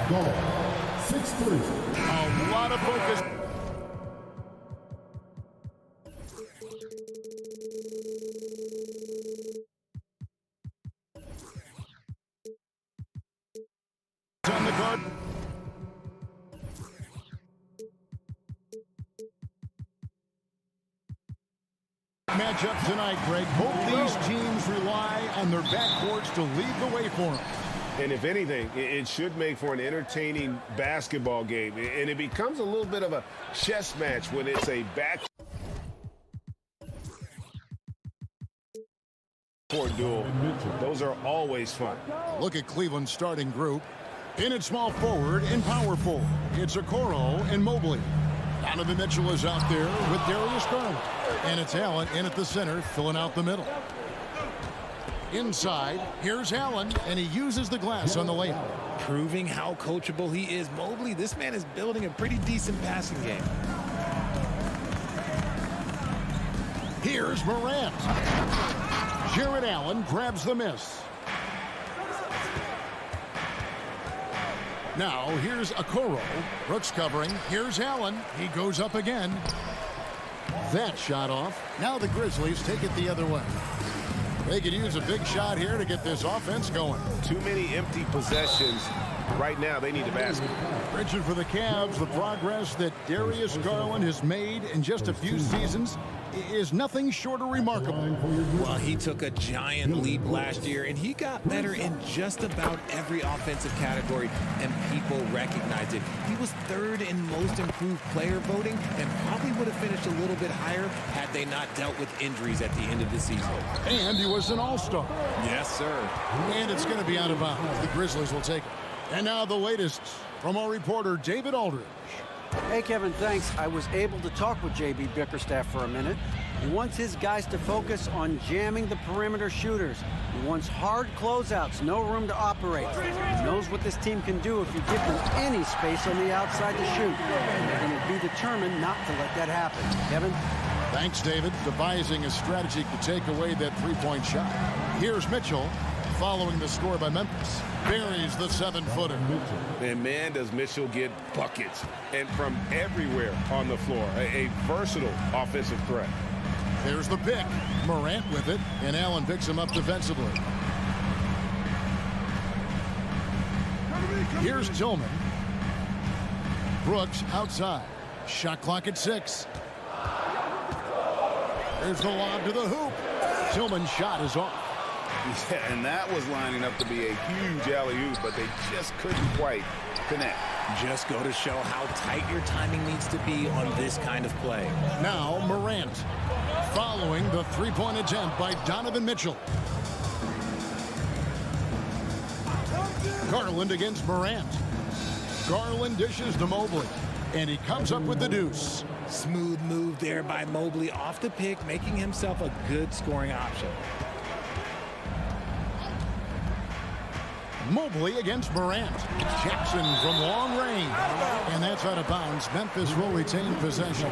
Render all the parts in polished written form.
Guard, 6'3". A lot of focus. On the guard. Matchup tonight, Greg. Both these teams rely on their backcourts to lead the way for them. And if anything, it should make for an entertaining basketball game. And it becomes a little bit of a chess match when it's a backcourt duel. Those are always fun. Look at Cleveland's starting group. In at small forward and power forward, it's Okoro and Mobley. Donovan Mitchell is out there with Darius Garland. And it's Allen in at the center, filling out the middle. Inside, here's Allen, and he uses the glass on the layup. Proving how coachable he is. Mobley, this man is building a pretty decent passing game. Here's Morant. Jared Allen grabs the miss. Now, here's Okoro. Brooks covering. Here's Allen. He goes up again. That shot off. Now the Grizzlies take it the other way. They could use a big shot here to get this offense going. Too many empty possessions. Right now, they need a basket. Richard, for the Cavs, the progress that Darius Garland has made in just a few seasons is nothing short of remarkable. Well, he took a giant leap last year, and he got better in just about every offensive category, and people recognized it. He was third in most improved player voting and probably would have finished a little bit higher had they not dealt with injuries at the end of the season. And he was an all-star. Yes, sir. And it's going to be out of bounds. The Grizzlies will take it. And now the latest from our reporter, David Aldridge. Hey, Kevin, thanks. I was able to talk with J.B. Bickerstaff for a minute. He wants his guys to focus on jamming the perimeter shooters. He wants hard closeouts, no room to operate. He knows what this team can do if you give them any space on the outside to shoot. And he'll be determined not to let that happen. Kevin? Thanks, David. Devising a strategy to take away that three-point shot. Here's Mitchell, following the score by Memphis. Buries the 7-footer. And man, does Mitchell get buckets. And from everywhere on the floor. A versatile offensive threat. There's the pick. Morant with it, and Allen picks him up defensively. Here's Tillman. Brooks outside. Shot clock at 6. There's the lob to the hoop. Tillman's shot is off. Yeah, and that was lining up to be a huge alley-oop, but they just couldn't quite connect. Just go to show how tight your timing needs to be on this kind of play. Now Morant, following the three-point attempt by Donovan Mitchell. Garland against Morant. Garland dishes to Mobley, and he comes up with the deuce. Smooth move there by Mobley off the pick, making himself a good scoring option. Mobley against Morant. Jackson from long range. And that's out of bounds. Memphis will retain possession.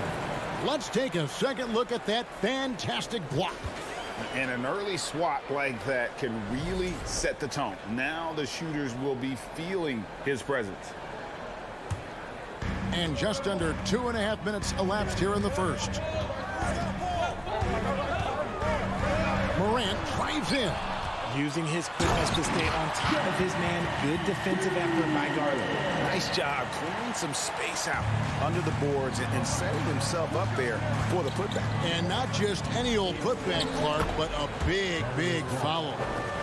Let's take a second look at that fantastic block. And an early swat like that can really set the tone. Now the shooters will be feeling his presence. And just under 2.5 minutes elapsed here in the first. Morant drives in. Using his quickness to stay on top of his man. Good defensive effort by Garland. Nice job clearing some space out under the boards and setting himself up there for the putback. And not just any old putback, Clark, but a big, big foul.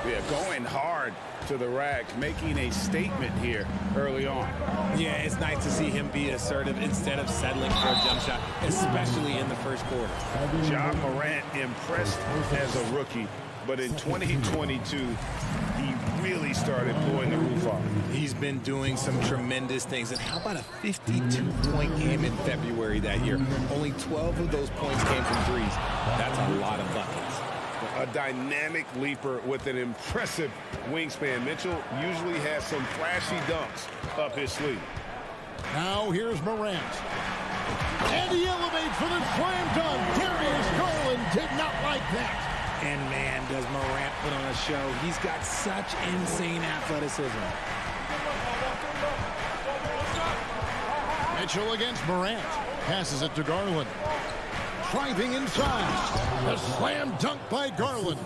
Yeah, going hard to the rack, making a statement here early on. Yeah, it's nice to see him be assertive instead of settling for a jump shot, especially in the first quarter. Ja Morant impressed as a rookie. But in 2022, he really started blowing the roof off. He's been doing some tremendous things. And how about a 52-point game in February that year? Only 12 of those points came from threes. That's a lot of buckets. A dynamic leaper with an impressive wingspan. Mitchell usually has some flashy dunks up his sleeve. Now here's Morant. And he elevates for the slam dunk. Darius Garland did not like that. And man, does Morant put on a show. He's got such insane athleticism. Mitchell against Morant. Passes it to Garland. Driving inside. A slam dunk by Garland.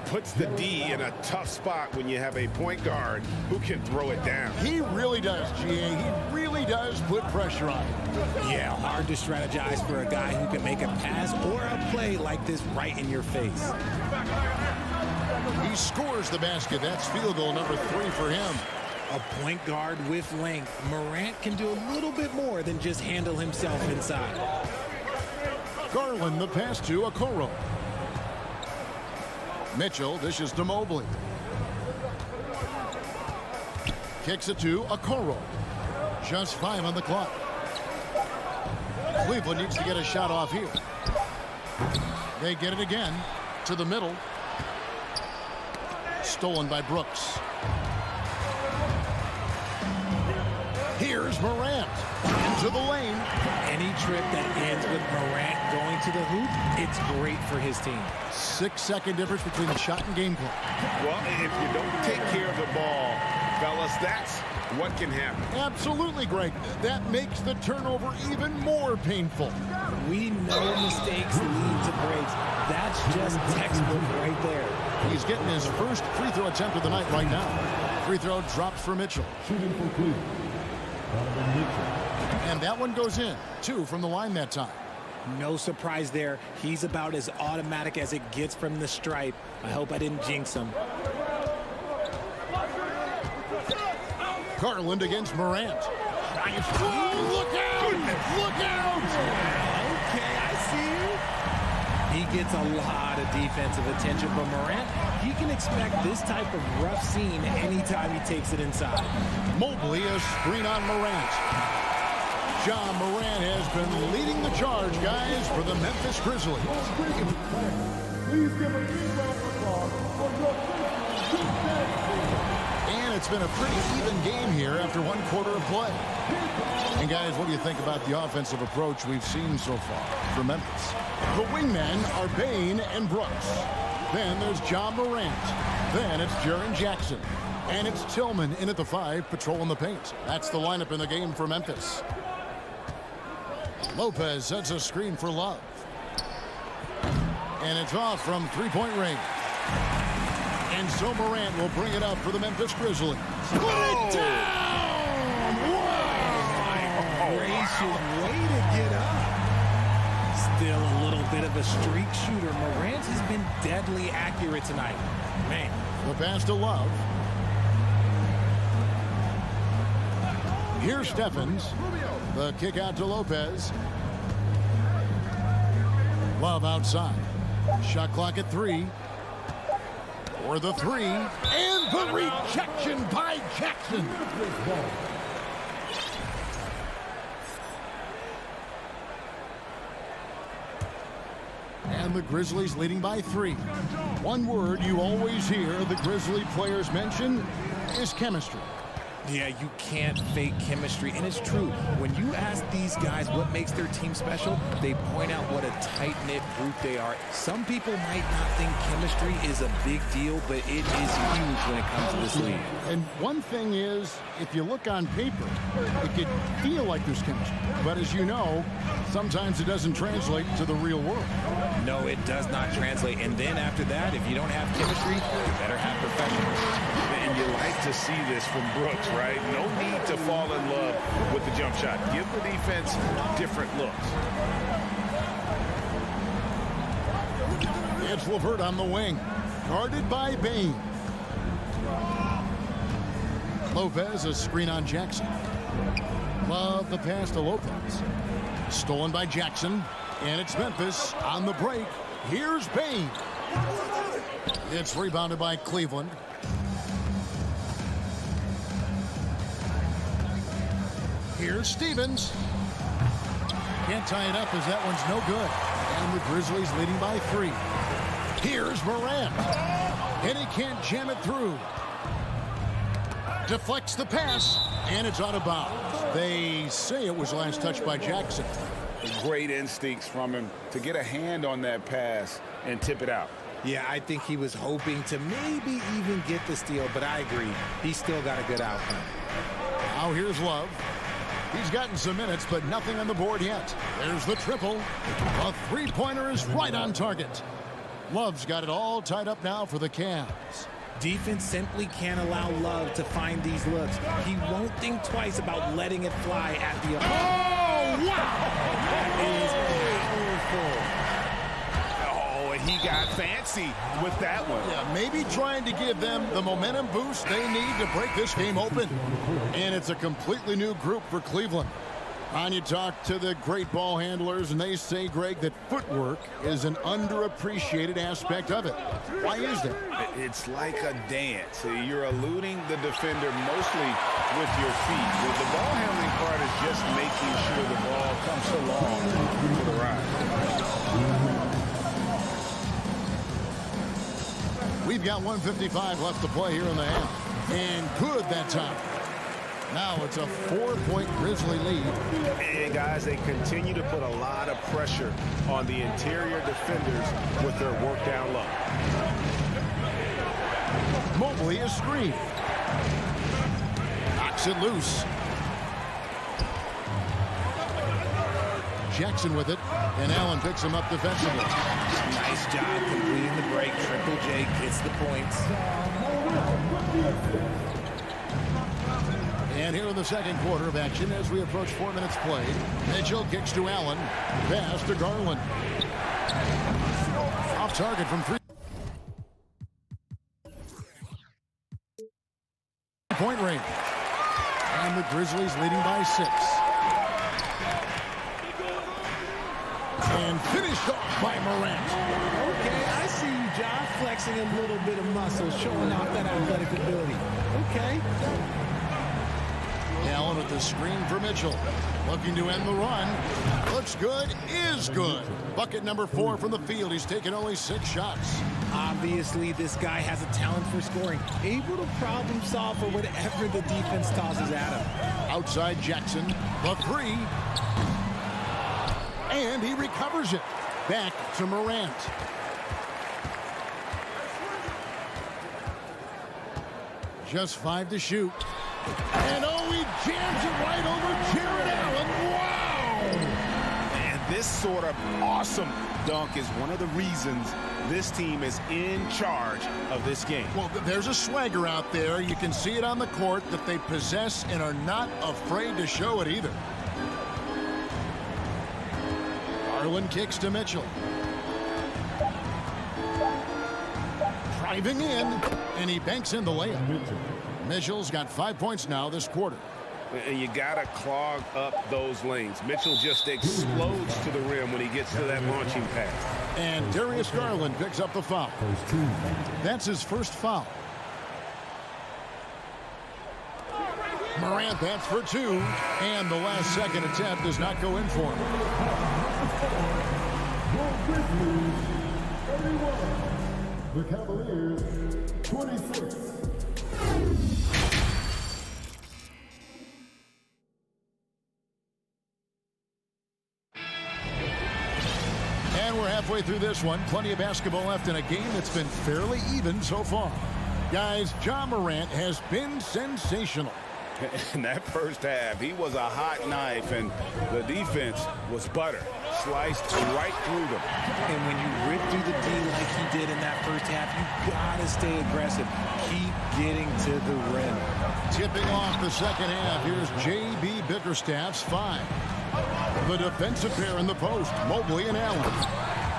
Puts the D in a tough spot when you have a point guard who can throw it down. He really does, GA. He really does put pressure on him. Yeah, hard to strategize for a guy who can make a pass or a play like this right in your face. He scores the basket. That's field goal number 3 for him. A point guard with length. Morant can do a little bit more than just handle himself inside. Garland the pass to Okoro. Mitchell dishes to Mobley. Kicks it to Okoro. Just 5 on the clock. Cleveland needs to get a shot off here. They get it again to the middle. Stolen by Brooks. Here's Morant into the lane. Any trip that ends with Morant going to the hoop, it's great for his team. 6-second difference between the shot and game clock. Well, if you don't take care of the ball, fellas, that's what can happen. Absolutely, Greg. That makes the turnover even more painful. We know mistakes lead to breaks. That's just textbook right there. He's getting his first free throw attempt of the night right now. Free throw drops for Mitchell. Shooting for Cleveland, Donovan Mitchell. And that one goes in. 2 from the line that time. No surprise there. He's about as automatic as it gets from the stripe. I hope I didn't jinx him. Garland against Morant. Oh, look out! Look out! Okay, I see you. He gets a lot of defensive attention from Morant. He can expect this type of rough scene anytime he takes it inside. Mobley, a screen on Morant. John Morant has been leading the charge, guys, for the Memphis Grizzlies. Please give a big round of applause for your And it's been a pretty even game here after 1 quarter of play. And guys, what do you think about the offensive approach we've seen so far for Memphis? The wingmen are Bane and Brooks. Then there's John Morant. Then it's Jaren Jackson. And it's Tillman in at the 5, patrolling the paint. That's the lineup in the game for Memphis. Lopez sets a screen for Love. And it's off from 3-point range. And so Morant will bring it up for the Memphis Grizzlies. Put it down! Wow! Gracious way to get up. Still a little bit of a streak shooter. Morant has been deadly accurate tonight. Man. The pass to Love. Here's Stephens. The kick out to Lopez. Love outside. Shot clock at 3. For the 3. And the rejection by Jackson. And the Grizzlies leading by 3. One word you always hear the Grizzly players mention is chemistry. Yeah, you can't fake chemistry, and it's true. When you ask these guys what makes their team special, they point out what a tight-knit group they are. Some people might not think chemistry is a big deal, but it is huge when it comes to this league. And one thing is, if you look on paper, it could feel like there's chemistry. But as you know, sometimes it doesn't translate to the real world. No, it does not translate. And then after that, if you don't have chemistry, you better have professionals. And you like to see this from Brooks, right? No need to fall in love with the jump shot. Give the defense different looks. It's LeVert on the wing, guarded by Bane. Lopez, a screen on Jackson. Love the pass to Lopez. Stolen by Jackson, and it's Memphis on the break. Here's Bane. It's rebounded by Cleveland. Here's Stevens. Can't tie it up as that one's no good. And the Grizzlies leading by 3. Here's Morant. And he can't jam it through. Deflects the pass, and it's out of bounds. They say it was last touched by Jackson. Great instincts from him to get a hand on that pass and tip it out. Yeah, I think he was hoping to maybe even get the steal, but I agree. He still got a good outcome. Now here's Love. He's gotten some minutes, but nothing on the board yet. There's the triple. A three-pointer is right on target. Love's got it all tied up now for the Cavs. Defense simply can't allow Love to find these looks. He won't think twice about letting it fly at the opponent. Oh, wow! That is powerful. Oh, and he got fancy with that one. Yeah, maybe trying to give them the momentum boost they need to break this game open. And it's a completely new group for Cleveland. And you talk to the great ball handlers, and they say, Greg, that footwork is an underappreciated aspect of it. Why is that? It's like a dance. You're eluding the defender mostly with your feet. The ball handling part is just making sure the ball comes along for the ride. We've got 1:55 left to play here in the half. And good that time. Now it's a 4-point Grizzly lead. And guys, they continue to put a lot of pressure on the interior defenders with their work down low. Mobley is screened. Knocks it loose. Jackson with it, and Allen picks him up defensively. Nice job completing the break. Triple J gets the points. And here in the second quarter of action as we approach 4 minutes played. Mitchell kicks to Allen. Pass to Garland. Off target from 3-point range. And the Grizzlies leading by 6. And finished off by Morant. Okay, I see you, John, flexing a little bit of muscle, showing off that athletic ability. Okay. Allen with the screen for Mitchell. Looking to end the run. Looks good, is good. Bucket number 4 from the field. He's taken only 6 shots. Obviously, this guy has a talent for scoring. Able to problem solve for whatever the defense tosses at him. Outside Jackson, the 3. And he recovers it. Back to Morant. Just 5 to shoot. And oh, he jams it right over Jared Allen. Wow! And this sort of awesome dunk is one of the reasons this team is in charge of this game. Well, there's a swagger out there. You can see it on the court that they possess and are not afraid to show it either. Garland kicks to Mitchell. Driving in, and he banks in the layup. Mitchell's got 5 points now this quarter. And you got to clog up those lanes. Mitchell just explodes to the rim when he gets to that launching pass. And Darius Garland picks up the foul. That's his first foul. Morant, that's for 2. And the last second attempt does not go in for him. The Cavaliers, 26. And we're halfway through this one. Plenty of basketball left in a game that's been fairly even so far. Guys, Ja Morant has been sensational. In that first half, he was a hot knife, and the defense was butter. Sliced right through them. And when you rip through the D like he did in that first half, you gotta stay aggressive. Keep getting to the rim. Tipping off the second half, here's J.B. Bickerstaff's 5. The defensive pair in the post, Mobley and Allen.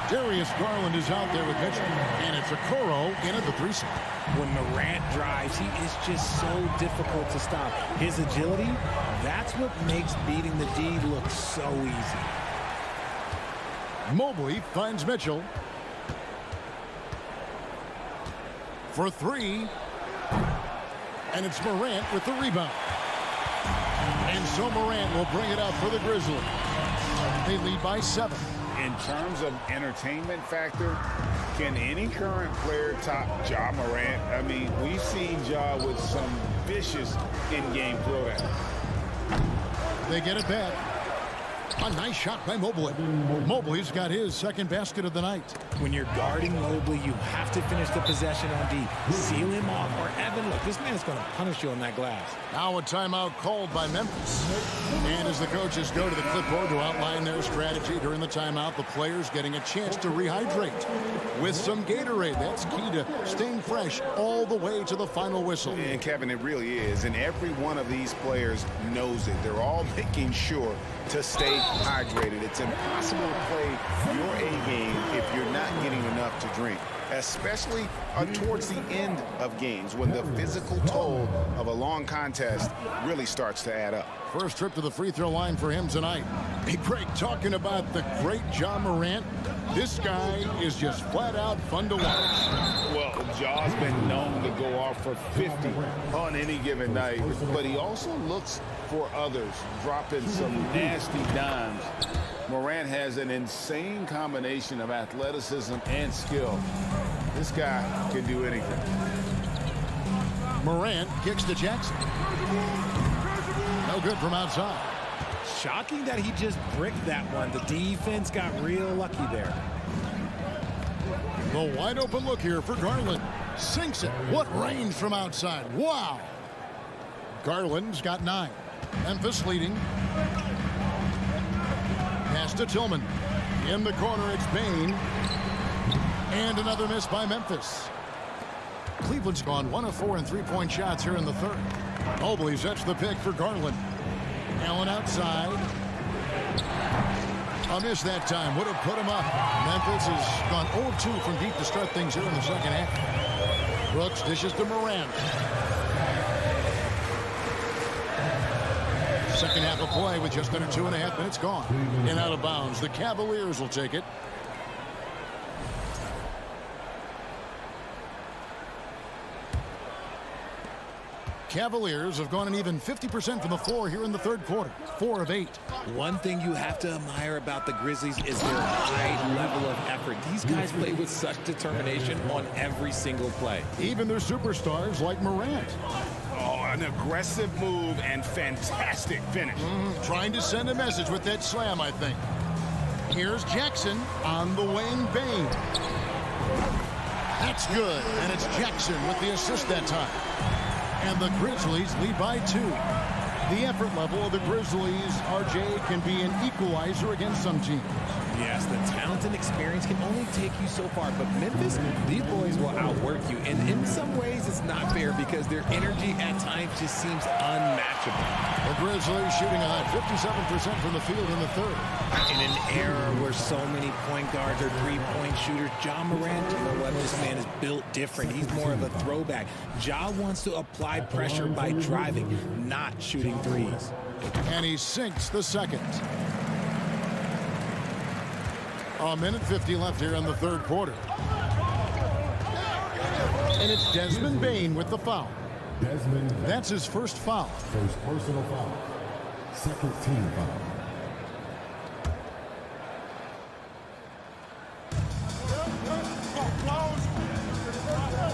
Darius Garland is out there with Mitchell, and it's Okoro in at the 3 spot. When Morant drives, he is just so difficult to stop. His agility, that's what makes beating the D look so easy. Mobley finds Mitchell for 3. And it's Morant with the rebound. And so Morant will bring it up for the Grizzlies. They lead by 7. In terms of entertainment factor, can any current player top Ja Morant? I mean, we've seen Ja with some vicious in-game throwdown. They get it back. A nice shot by Mobley. Mobley's got his second basket of the night. When you're guarding Mobley, you have to finish the possession on D. Seal him off, or Evan, look, this man's going to punish you on that glass. Now a timeout called by Memphis. And as the coaches go to the clipboard to outline their strategy during the timeout, the players getting a chance to rehydrate with some Gatorade. That's key to staying fresh all the way to the final whistle. And Kevin, it really is. And every one of these players knows it. They're all making sure to stay hydrated. It's impossible to play your A game if you're not getting enough to drink, especially towards the end of games when the physical toll of a long contest really starts to add up. First trip to the free throw line for him tonight. Hey, Greg, talking about the great Ja Morant, this guy is just flat out fun to watch. Well, Ja's been known to go off for 50 on any given night, but he also looks for others, dropping some nasty dimes. Morant has an insane combination of athleticism and skill. This guy can do anything. Morant kicks to Jackson. No good from outside. Shocking that he just bricked that one. The defense got real lucky there. The wide open look here for Garland. Sinks it. What range from outside. Wow. Garland's got 9. Memphis leading. Pass to Tillman. In the corner, it's Bane. And another miss by Memphis. Cleveland's gone 1 of 4 in three-point shots here in the third. Mobley sets the pick for Garland. Allen outside. A miss that time. Would have put him up. Memphis has gone 0-2 from deep to start things here in the second half. Brooks dishes to Morant. Second half of play with just under 2.5 minutes gone. And out of bounds. The Cavaliers will take it. Cavaliers have gone an even 50% from the floor here in the third quarter. 4 of 8. One thing you have to admire about the Grizzlies is their high level of effort. These guys play with such determination on every single play. Even their superstars like Morant. Oh, an aggressive move and fantastic finish. Trying to send a message with that slam, I think. Here's Jackson on the wing. Bane. That's good. And it's Jackson with the assist that time. And the Grizzlies lead by 2. The effort level of the Grizzlies, RJ, can be an equalizer against some teams. Yes, the talent and experience can only take you so far, but Memphis, these boys will outwork you. And in some ways, it's not fair because their energy at times just seems unmatchable. The Grizzlies shooting a high 57% from the field in the third. In an era where so many point guards are three-point shooters, Ja Morant, you know what, this man is built different. He's more of a throwback. Ja wants to apply pressure by driving, not shooting threes. And he sinks the second. A minute 50 left here in the third quarter. And it's Desmond Bane with the foul. That's his first foul. First personal foul. Second team foul.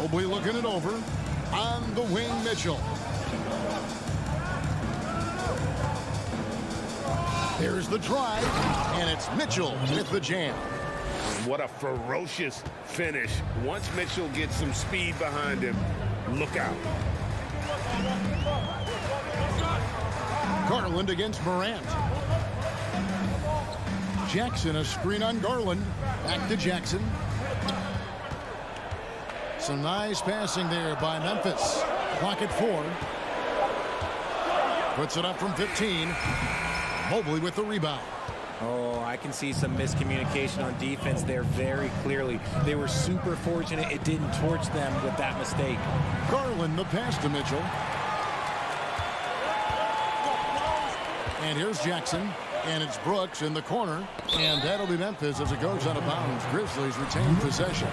Mobley looking it over. On the wing, Mitchell. There's the drive, and it's Mitchell with the jam. What a ferocious finish. Once Mitchell gets some speed behind him, look out. Garland against Morant. Jackson, a screen on Garland. Back to Jackson. Some nice passing there by Memphis. Clock at 4. Puts it up from 15. Mobley with the rebound. Oh, I can see some miscommunication on defense there very clearly. They were super fortunate it didn't torch them with that mistake. Garland the pass to Mitchell. And here's Jackson. And it's Brooks in the corner. And that'll be Memphis as it goes out of bounds. Grizzlies retain possession.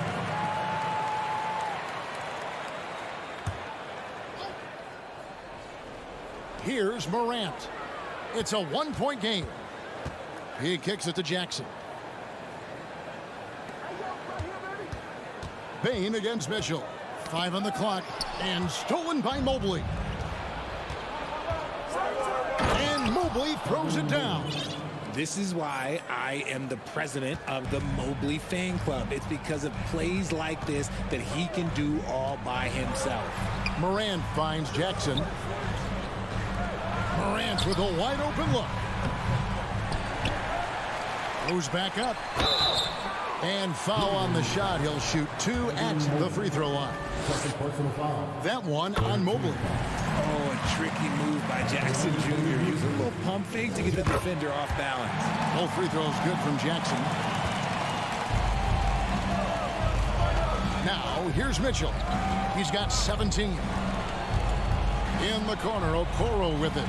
Here's Morant. It's a one-point game. He kicks it to Jackson. Bane against Mitchell. 5 on the clock. And stolen by Mobley. And Mobley throws it down. This is why I am the president of the Mobley fan club. It's because of plays like this that he can do all by himself. Morant finds Jackson. Morant with a wide open look. Goes back up. And foul on the shot. He'll shoot 2 at the free throw line. Second personal foul. That one on Mobley. Oh, a tricky move by Jackson Jr. Using a little pump fake to get the defender off balance. Both free throws good from Jackson. Now, here's Mitchell. He's got 17. In the corner, Okoro with it.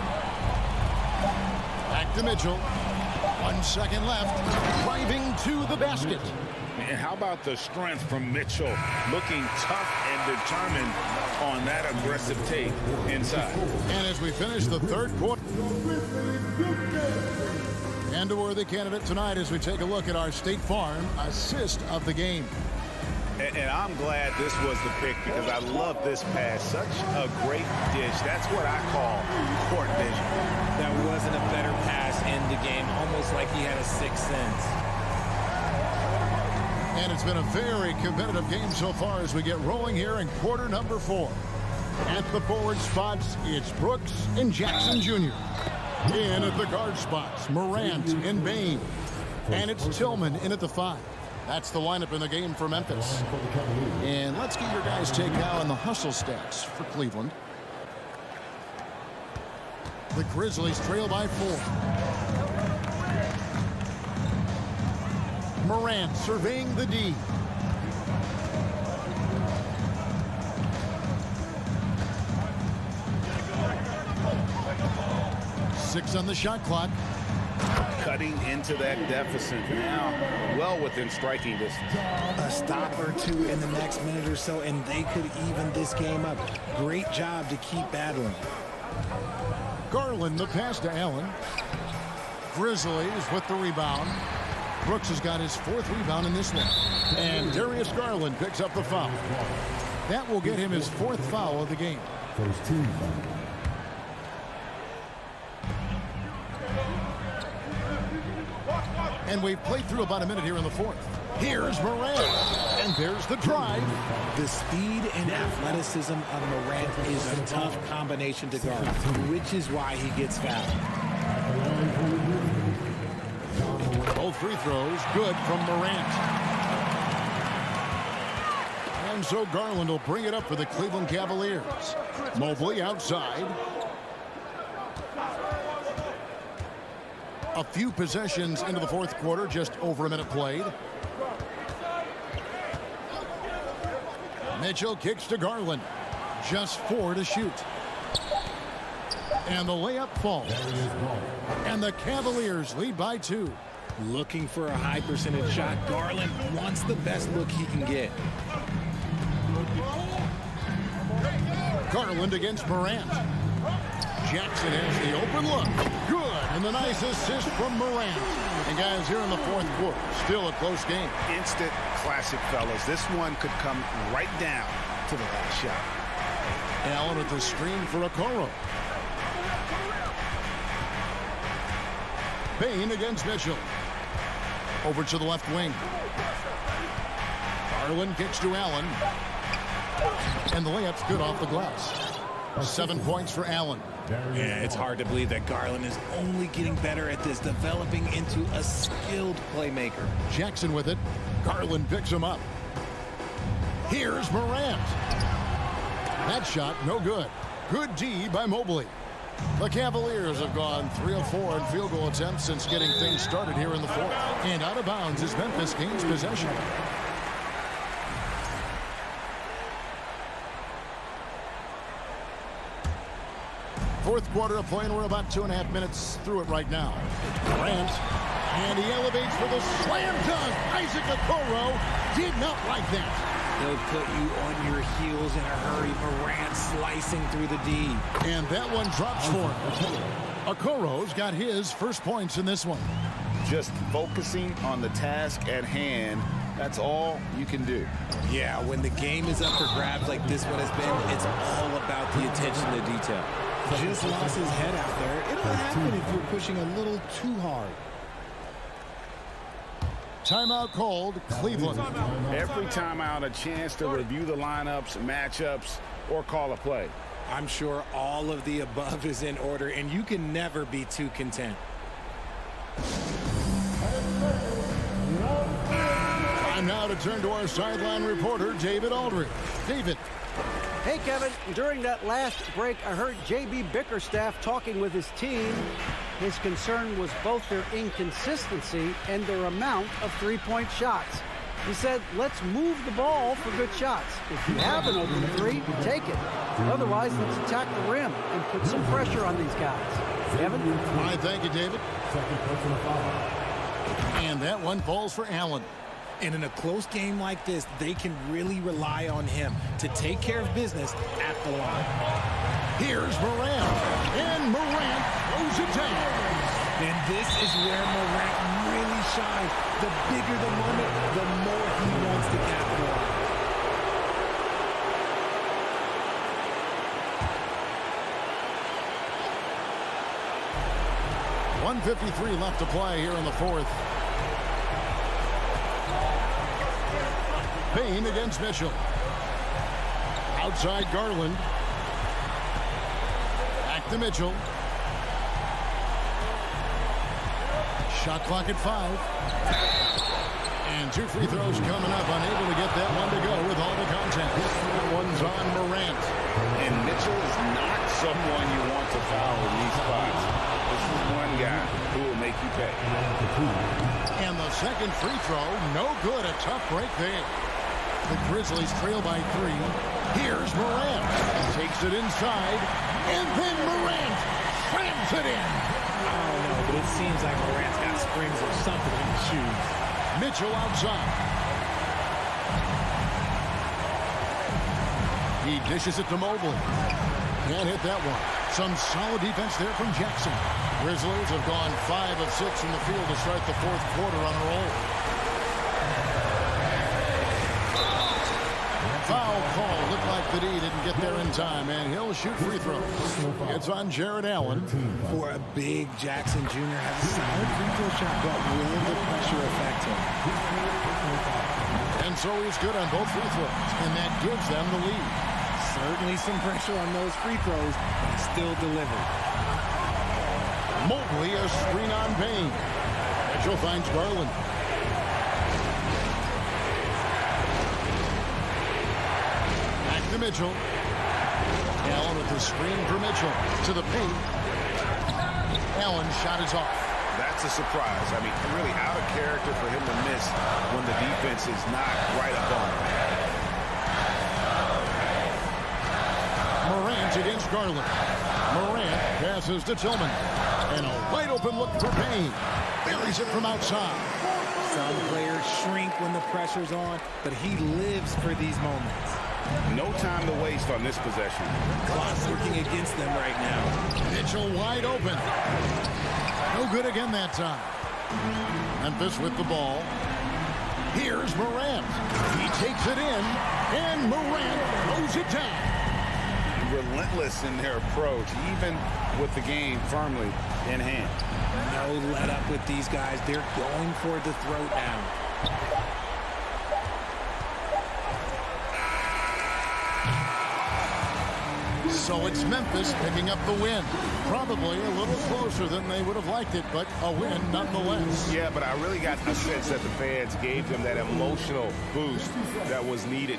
Back to Mitchell. 1 second left. Driving to the basket. And how about the strength from Mitchell? Looking tough and determined on that aggressive take inside. And as we finish the third quarter. And a worthy candidate tonight as we take a look at our State Farm assist of the game. And I'm glad this was the pick because I love this pass. Such a great dish. That's what I call court vision. That wasn't a better pass in the game, almost like he had a sixth sense. And it's been a very competitive game so far as we get rolling here in quarter number 4. At the forward spots, it's Brooks and Jackson Jr. In at the guard spots, Morant and Bain. And it's Tillman in at the 5. That's the lineup in the game for Memphis. And let's get your guys' take now on the hustle stats for Cleveland. The Grizzlies trail by 4. Morant surveying the D. Six on the shot clock. Cutting into that deficit now, well within striking distance. A stop or two in the next minute or so, and they could even this game up. Great job to keep battling. Garland the pass to Allen. Grizzlies with the rebound. Brooks has got his 4th rebound in this one. And Darius Garland picks up the foul. That will get him his 4th foul of the game. First team foul. And we've played through about a minute here in the 4th. Here's Morant. And there's the drive. The speed and athleticism of Morant is a tough combination to guard, which is why he gets fouled. Both free throws good from Morant. And so Garland will bring it up for the Cleveland Cavaliers. Mobley outside. A few possessions into the 4th quarter, just over a minute played. Mitchell kicks to Garland. Just 4 to shoot. And the layup falls. And the Cavaliers lead by 2. Looking for a high percentage shot. Garland wants the best look he can get. Garland against Morant. Jackson has the open look. Good. And the nice assist from Morant. And guys, here in the 4th quarter, still a close game. Instant classic, fellas. This one could come right down to the last shot. Allen at the screen for Okoro. Bain against Mitchell. Over to the left wing. Garland kicks to Allen. And the layup's good off the glass. 7 points for Allen. Yeah, it's hard to believe that Garland is only getting better at this, developing into a skilled playmaker. Jackson with it. Garland picks him up. Here's Morant. That shot, no good. Good D by Mobley. The Cavaliers have gone 3 of 4 in field goal attempts since getting things started here in the 4th. And out of bounds as Memphis gains possession. Fourth quarter of play, and we're about 2.5 minutes through it right now. Morant, and he elevates for the slam dunk. Isaac Okoro did not like that. He'll put you on your heels in a hurry. Morant slicing through the D. And that one drops for him. Okoro's got his first points in this one. Just focusing on the task at hand, that's all you can do. Yeah, when the game is up for grabs like this one has been, it's all about the attention to detail. Just lost his head out there. It'll happen if you're pushing a little too hard. Timeout called, Cleveland. Every timeout, a chance to review the lineups, matchups, or call a play. I'm sure all of the above is in order, and you can never be too content. Time now to turn to our sideline reporter, David Aldridge. David. Hey, Kevin. During that last break, I heard J.B. Bickerstaff talking with his team. His concern was both their inconsistency and their amount of three-point shots. He said, let's move the ball for good shots. If you have an open three, take it. Otherwise, let's attack the rim and put some pressure on these guys. Kevin? All right, thank you, David. And that one falls for Allen. And in a close game like this, they can really rely on him to take care of business at the line. Here's Morant. And Morant throws it down. And this is where Morant really shines. The bigger the moment, the more he wants to capitalize. .153 left to play here in the fourth. Payne against Mitchell. Outside Garland. Back to Mitchell. Shot clock at 5. And 2 free throws coming up. Unable to get that one to go with all the contact. That one's on Morant. And Mitchell is not someone you want to foul in these spots. This is one guy who will make you pay. And the second free throw, no good. A tough break there. The Grizzlies trail by 3. Here's Morant. Takes it inside. And then Morant slams it in. I don't know, but it seems like Morant's got springs or something in his shoes. Mitchell outside. He dishes it to Mobley. Can't hit that one. Some solid defense there from Jackson. Grizzlies have gone 5 of 6 from the field to start the fourth quarter on a roll. Foul call. Looked like the D didn't get there in time, and he'll shoot free throws. It's on Jared Allen. For a big Jackson Jr. has a solid free throw shot, but will the pressure affect him? And so he's good on both free throws, and that gives them the lead. Certainly some pressure on those free throws, but still delivered. Mobley a screen on Payne. Mitchell finds Garland. Back to Mitchell. Allen with the screen for Mitchell. To the paint. Allen's shot is off. That's a surprise. I mean, really out of character for him to miss when the defense is not right up on him. Morant against Garland. Morant passes to Tillman. And a wide open look for Payne. Buries it from outside. Some players shrink when the pressure's on, but he lives for these moments. No time to waste on this possession. Clock's working against them right now. Mitchell wide open. No good again that time. Memphis with the ball. Here's Morant. He takes it in, and Morant throws it down. Relentless in their approach, even with the game firmly in hand. No let up with these guys. They're going for the throat now. So it's Memphis picking up the win. Probably a little closer than they would have liked it, but a win nonetheless. Yeah, but I really got a sense that the fans gave them that emotional boost that was needed.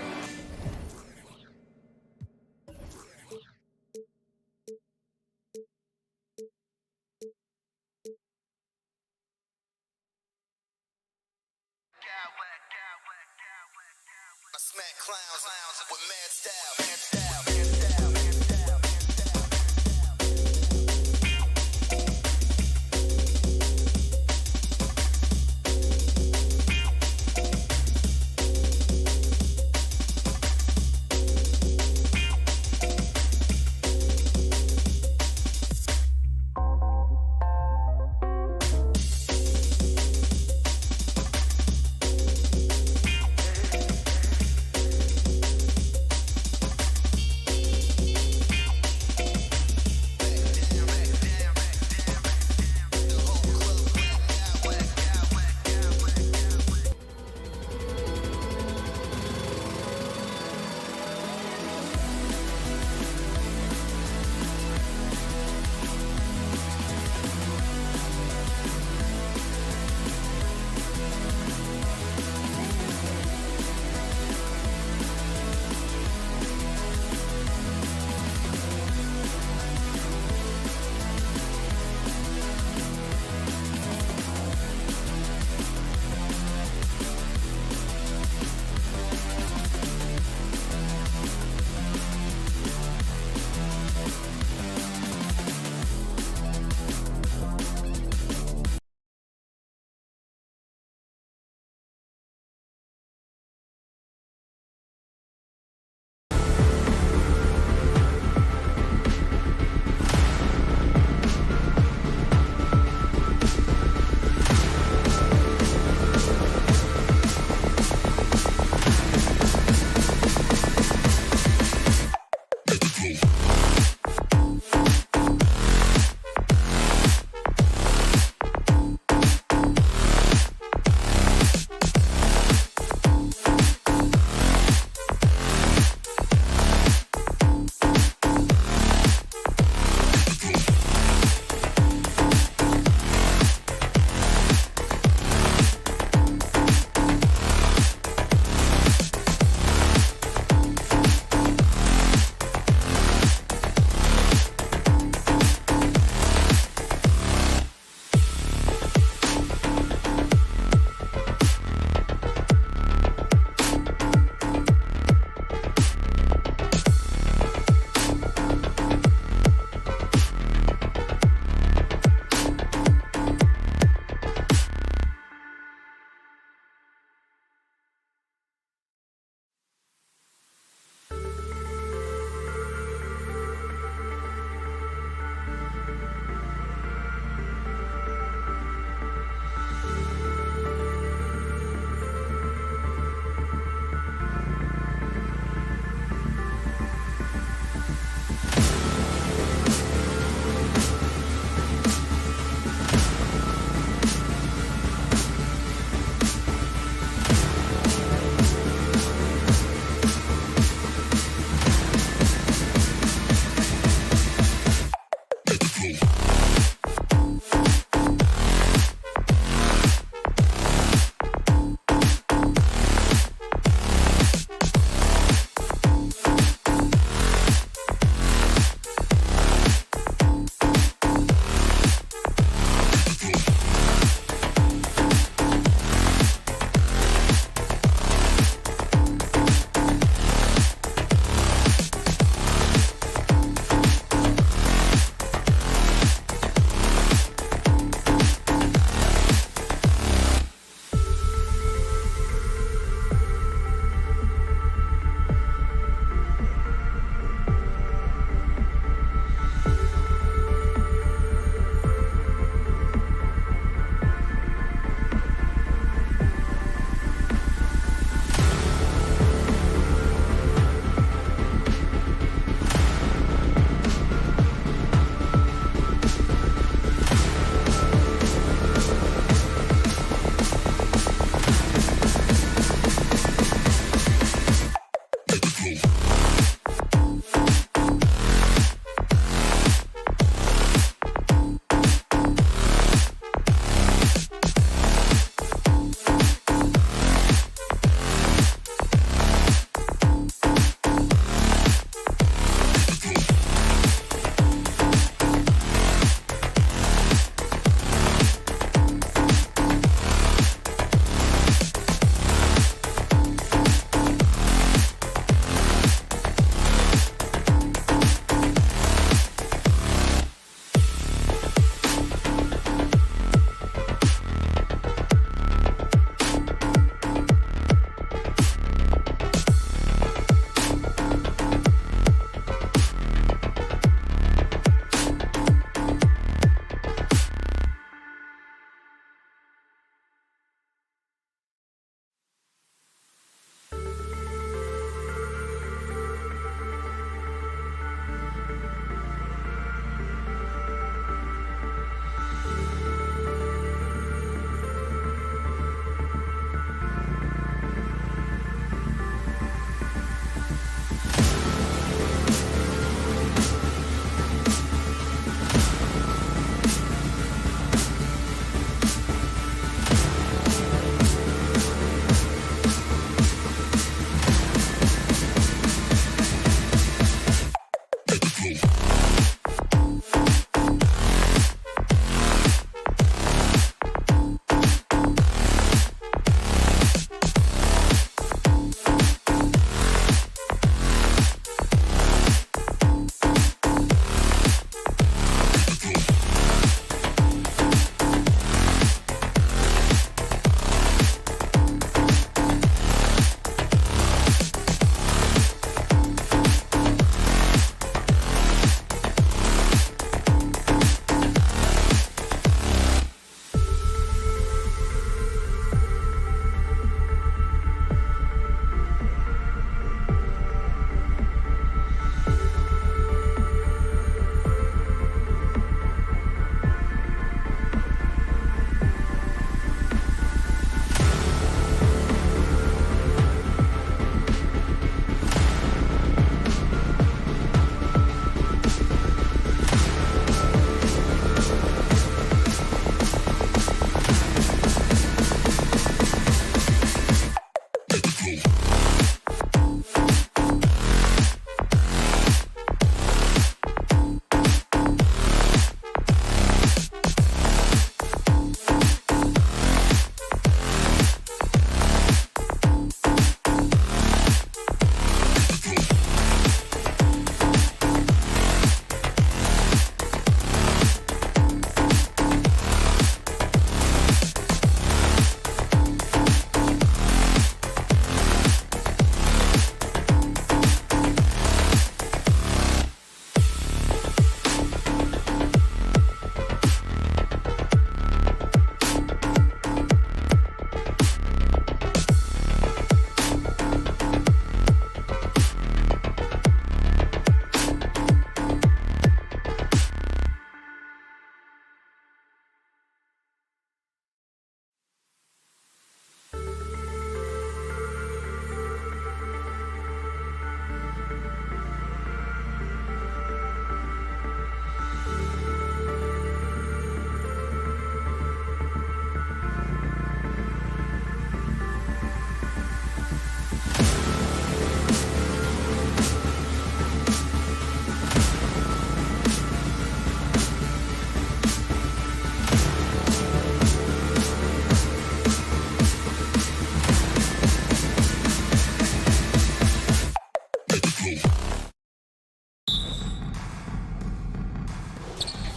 Smack clowns with mad style.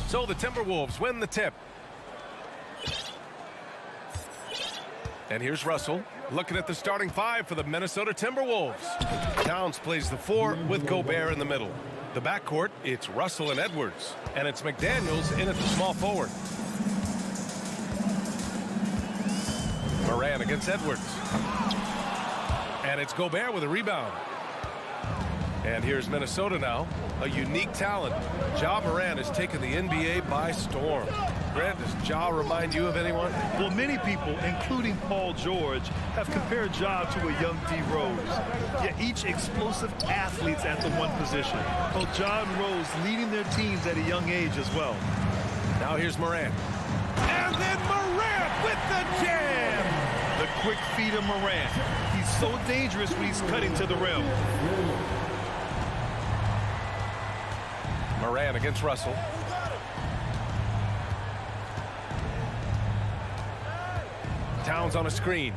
So the Timberwolves win the tip. And here's Russell looking at the starting five for the Minnesota Timberwolves. Towns plays the 4 with Gobert in the middle. The backcourt, it's Russell and Edwards. And it's McDaniels in at the small forward. Moran against Edwards. And it's Gobert with a rebound. And here's Minnesota now, a unique talent. Ja Moran has taken the NBA by storm. Grant, does Ja remind you of anyone? Well, many people, including Paul George, have compared Ja to a young D. Rose. Yet each explosive athlete's at the one position. Both Ja and Rose leading their teams at a young age as well. Now here's Moran. And then Moran with the jam! The quick feet of Moran. He's so dangerous when he's cutting to the rim. Moran against Russell. Towns on a screen.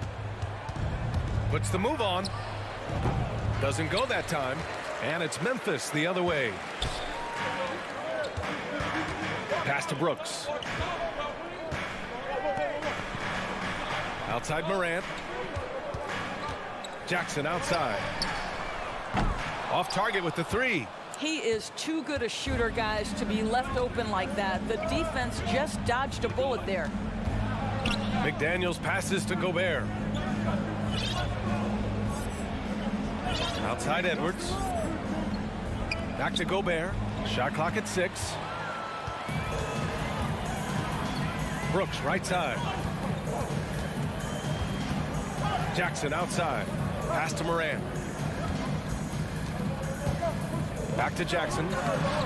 Puts the move on. Doesn't go that time. And it's Memphis the other way. Pass to Brooks. Outside Morant. Jackson outside. Off target with the 3. He is too good a shooter, guys, to be left open like that. The defense just dodged a bullet there. McDaniels passes to Gobert. Outside Edwards. Back to Gobert. Shot clock at 6. Brooks right side. Jackson outside. Pass to Moran. Back to Jackson.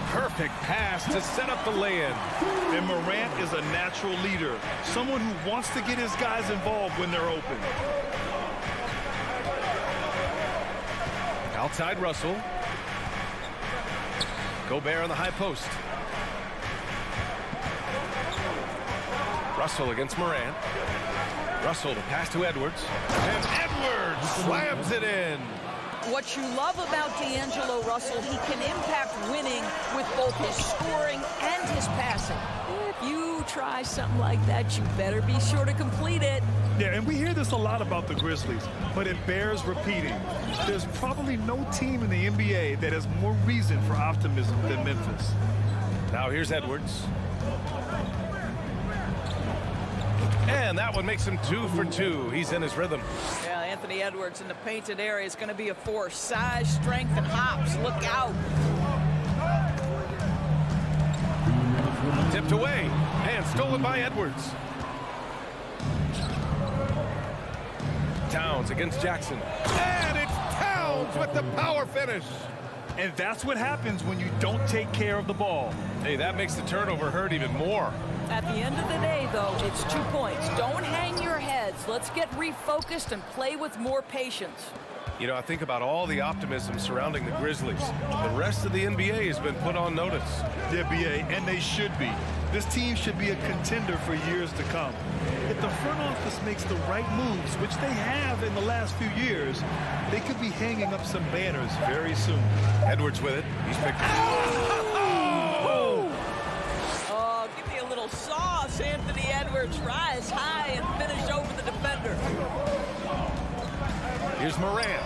Perfect pass to set up the lay-in. And Morant is a natural leader. Someone who wants to get his guys involved when they're open. Outside Russell. Gobert on the high post. Russell against Morant. Russell to pass to Edwards. And Edwards slams it in. What you love about D'Angelo Russell, he can impact winning with both his scoring and his passing. If you try something like that, you better be sure to complete it. Yeah, and we hear this a lot about the Grizzlies, but it bears repeating. There's probably no team in the NBA that has more reason for optimism than Memphis. Now here's Edwards. And that one makes him 2 for 2. He's in his rhythm. Yeah, Anthony Edwards in the painted area is going to be a force. Size, strength, and hops. Look out. Tipped away and stolen by Edwards. Towns against Jackson. And it's Towns with the power finish. And that's what happens when you don't take care of the ball. Hey, that makes the turnover hurt even more. At the end of the day, though, it's 2 points. Don't hang your heads. Let's get refocused and play with more patience. You know, I think about all the optimism surrounding the Grizzlies. The rest of the NBA has been put on notice. The NBA, and they should be. This team should be a contender for years to come. If the front office makes the right moves, which they have in the last few years, they could be hanging up some banners very soon. Edwards with it. He's picked. Oh, give me a little sauce, Anthony Edwards. Rise high and finish over the defender. Here's Moran.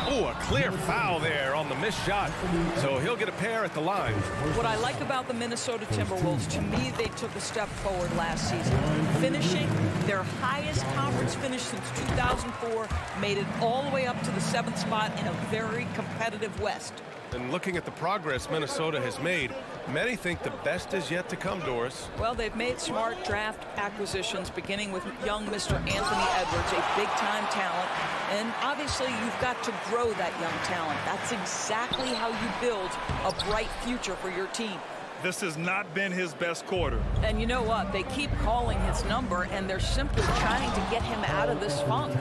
Oh, a clear foul there on the missed shot. So he'll get a pair at the line. What I like about the Minnesota Timberwolves, to me, they took a step forward last season. Finishing their highest conference finish since 2004, made it all the way up to the 7th spot in a very competitive West. And looking at the progress Minnesota has made, many think the best is yet to come, Doris. Well, they've made smart draft acquisitions, beginning with young Mr. Anthony Edwards, a big-time talent. And obviously, you've got to grow that young talent. That's exactly how you build a bright future for your team. This has not been his best quarter. And you know what? They keep calling his number, and they're simply trying to get him out of this funk.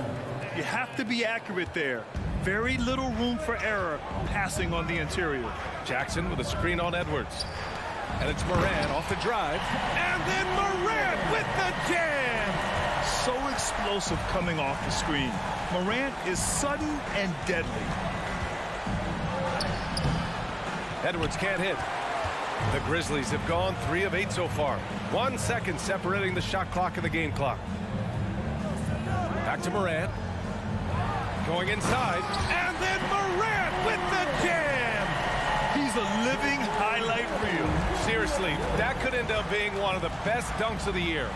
You have to be accurate there. Very little room for error passing on the interior. Jackson with a screen on Edwards. And it's Moran off the drive. And then Moran with the jam! So explosive coming off the screen. Moran is sudden and deadly. Edwards can't hit. The Grizzlies have gone 3 of 8 so far. 1 second separating the shot clock and the game clock. Back to Morant. Going inside. And then Morant with the jam. He's a living highlight reel. Seriously, that could end up being one of the best dunks of the year.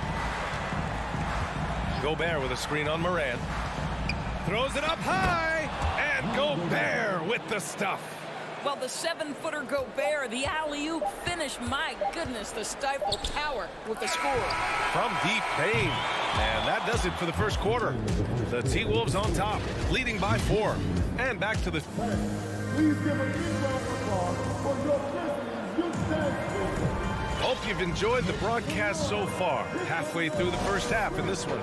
Gobert with a screen on Morant. Throws it up high. And Gobert with the stuff. Well, the 7-footer Gobert, the alley-oop finish, my goodness, the Stifle Tower with the score. From deep pain. And that does it for the first quarter. The T-Wolves on top, leading by 4. And back to the... Please give a big round of applause for your Grizzlies. Hope you've enjoyed the broadcast so far. Halfway through the first half in this one.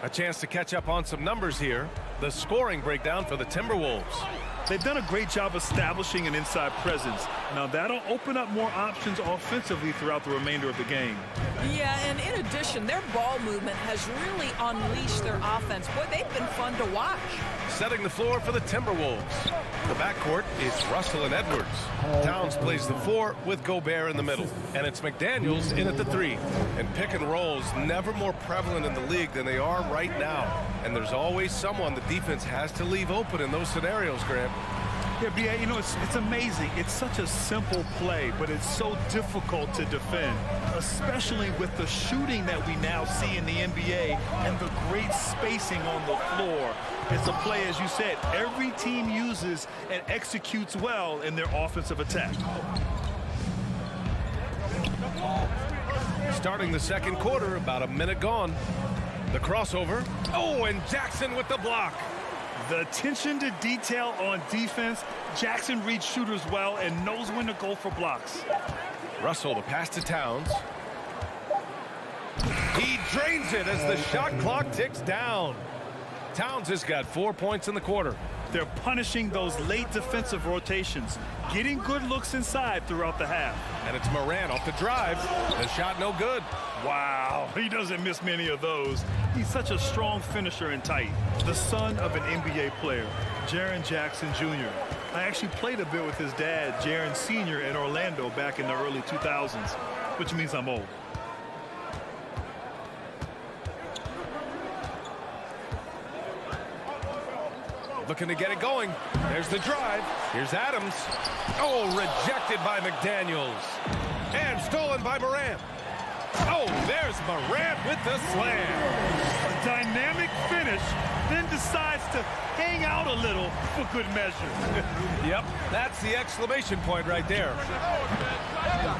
A chance to catch up on some numbers here. The scoring breakdown for the Timberwolves. They've done a great job establishing an inside presence. Now that'll open up more options offensively throughout the remainder of the game. Yeah, and in addition, their ball movement has really unleashed their offense. Boy, they've been fun to watch. Setting the floor for the Timberwolves. The backcourt is Russell and Edwards. Towns plays the 4 with Gobert in the middle. And it's McDaniels in at the 3. And pick and rolls never more prevalent in the league than they are right now. And there's always someone the defense has to leave open in those scenarios, Grant. Yeah, B.A., you know, it's amazing. It's such a simple play, but it's so difficult to defend, especially with the shooting that we now see in the NBA and the great spacing on the floor. It's a play, as you said, every team uses and executes well in their offensive attack. Starting the second quarter, about a minute gone. The crossover. Oh, and Jackson with the block. The attention to detail on defense. Jackson reads shooters well and knows when to go for blocks. Russell to pass to Towns. He drains it as the shot clock ticks down. Towns has got 4 points in the quarter. They're punishing those late defensive rotations, getting good looks inside throughout the half. And it's Morant off the drive. The shot no good. Wow, he doesn't miss many of those. He's such a strong finisher and tight. The son of an NBA player, Jaren Jackson Jr. I actually played a bit with his dad, Jaren Sr. in Orlando back in the early 2000s, which means I'm old. Looking to get it going. There's the drive. Here's Adams. Oh, rejected by McDaniels. And stolen by Morant. Oh, there's Morant with the slam. A dynamic finish, then decides to hang out a little for good measure. Yep, that's the exclamation point right there.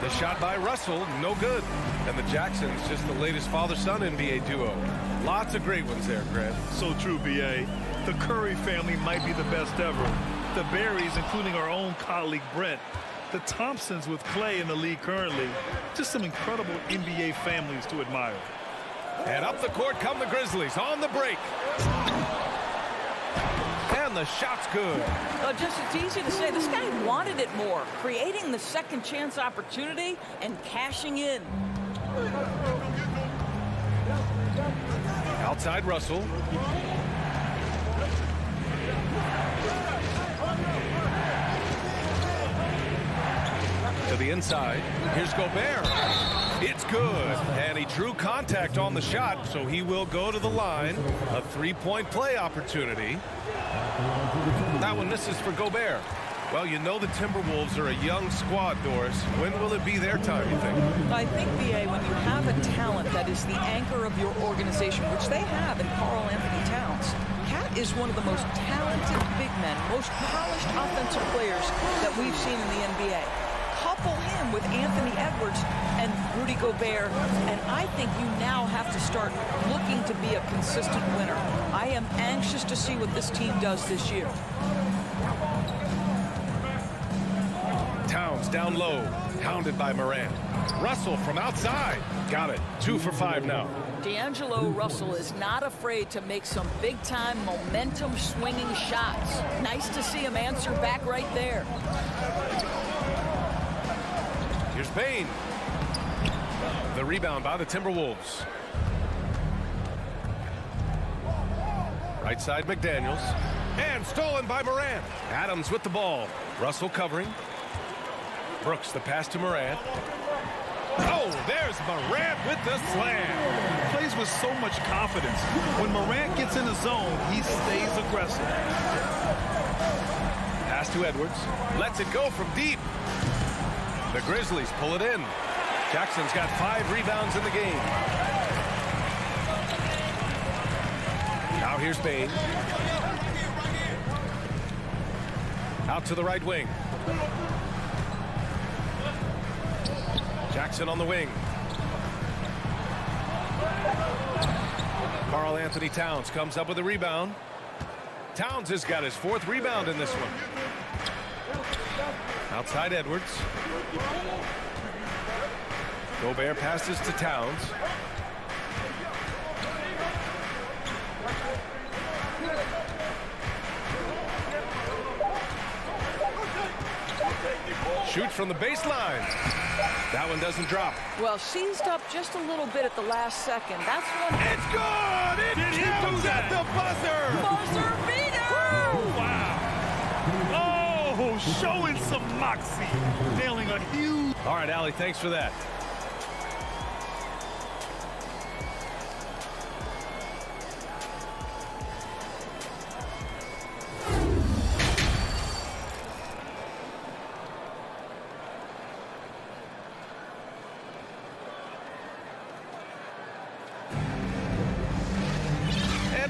The shot by Russell, no good. And the Jacksons, just the latest father-son NBA duo. Lots of great ones there, Grant. So true, B.A. The Curry family might be the best ever. The Berries, including our own colleague Brent. The Thompsons with Clay in the league currently. Just some incredible NBA families to admire. And up the court come the Grizzlies on the break. And the shot's good. Just it's easy to say, this guy wanted it more, creating the second chance opportunity and cashing in. Outside Russell. To the inside. Here's Gobert. It's good. And he drew contact on the shot, so he will go to the line. A three-point play opportunity. That one misses for Gobert. Well, you know the Timberwolves are a young squad, Doris. When will it be their time, you think? I think, B.A., when you have a talent that is the anchor of your organization, which they have in Karl Anthony Towns, Cat is one of the most talented big men, most polished offensive players that we've seen in the NBA. Couple him with Anthony Edwards and Rudy Gobert, and I think you now have to start looking to be a consistent winner. I am anxious to see what this team does this year. Towns down low, hounded by Morant. Russell from outside. Got it. 2 for 5 now. D'Angelo Russell is not afraid to make some big-time momentum-swinging shots. Nice to see him answer back right there. Here's Bane. The rebound by the Timberwolves. Right side McDaniels. And stolen by Morant. Adams with the ball. Russell covering. Brooks, the pass to Morant. Oh, there's Morant with the slam. He plays with so much confidence. When Morant gets in the zone, he stays aggressive. Pass to Edwards. Lets it go from deep. The Grizzlies pull it in. Jackson's got 5 rebounds in the game. Now here's Bain. Out to the right wing. Jackson on the wing. Karl Anthony Towns comes up with a rebound. Towns has got his 4th rebound in this one. Outside Edwards. Gobert passes to Towns. Shoots from the baseline. That one doesn't drop. Well, seized up just a little bit at the last second. That's one. It's good! It counts at the buzzer! Buzzer beater! Wow! Oh, showing some moxie. Nailing a huge... All right, Allie, thanks for that.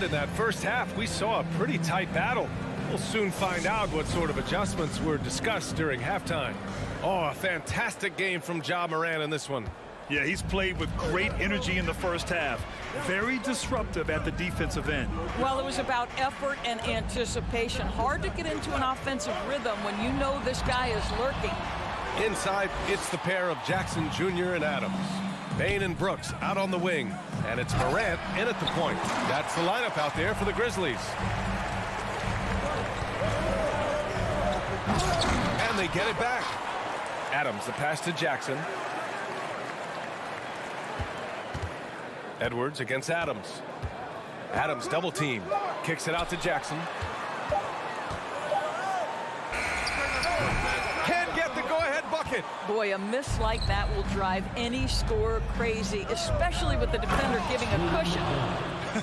In that first half, we saw a pretty tight battle. We'll soon find out what sort of adjustments were discussed during halftime. Oh, a fantastic game from Ja Morant in this one. Yeah, he's played with great energy in the first half. Very disruptive at the defensive end. Well, it was about effort and anticipation. Hard to get into an offensive rhythm when you know this guy is lurking. Inside, it's the pair of Jackson Jr. and Adams. Bain and Brooks out on the wing. And it's Morant in at the point. That's the lineup out there for the Grizzlies. And they get it back. Adams, the pass to Jackson. Edwards against Adams. Adams double team. Kicks it out to Jackson. Can't get the go-ahead bucket. Boy, a miss like that will drive any scorer crazy, especially with the defender giving a cushion.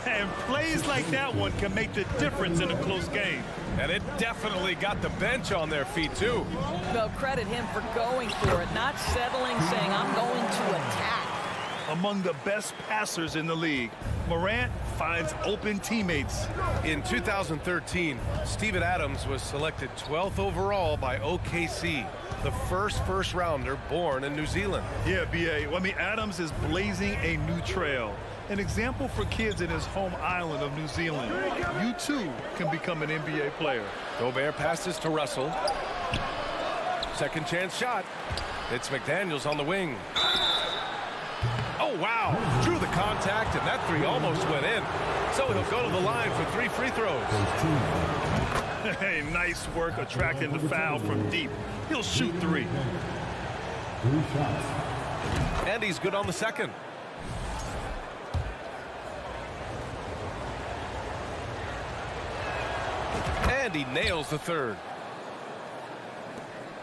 And plays like that one can make the difference in a close game. And it definitely got the bench on their feet, too. Well, credit him for going for it, not settling, saying, I'm going to attack. Among the best passers in the league, Morant finds open teammates. In 2013, Steven Adams was selected 12th overall by OKC, the first rounder born in New Zealand. Yeah, B.A. I mean, Adams is blazing a new trail. An example for kids in his home island of New Zealand. You, too, can become an NBA player. Gobert passes to Russell. Second chance shot. It's McDaniels on the wing. Oh, wow. Drew the contact, and that 3 almost went in. So he'll go to the line for 3 free throws. Hey, nice work attracting the foul from deep. He'll shoot 3. And he's good on the second. And he nails the third.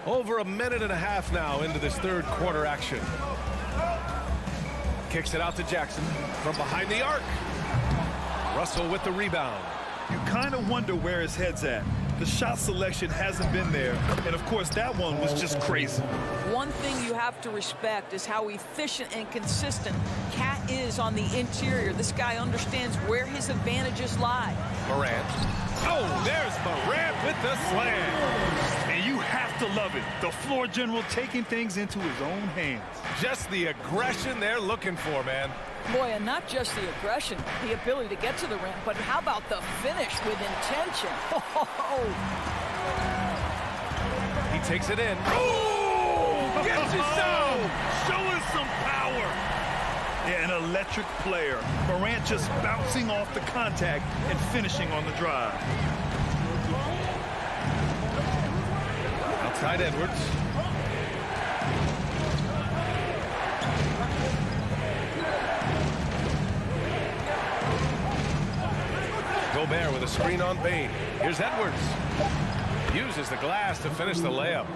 Over a minute and a half now into this third quarter action. Kicks it out to Jackson from behind the arc. Russell with the rebound. You kind of wonder where his head's at. The shot selection hasn't been there. And, of course, that one was just crazy. One thing you have to respect is how efficient and consistent Cat is on the interior. This guy understands where his advantages lie. Morant. Oh, there's Morant with the slam. And you have to love it. The floor general taking things into his own hands. Just the aggression they're looking for, man. Boy, and not just the aggression, the ability to get to the rim, but how about the finish with intention? He takes it in. Oh! Gets it down! Showing some power. Yeah, an electric player. Morant just bouncing off the contact and finishing on the drive. Outside Edwards. Gobert with a screen on Bain. Here's Edwards. Uses the glass to finish the layup.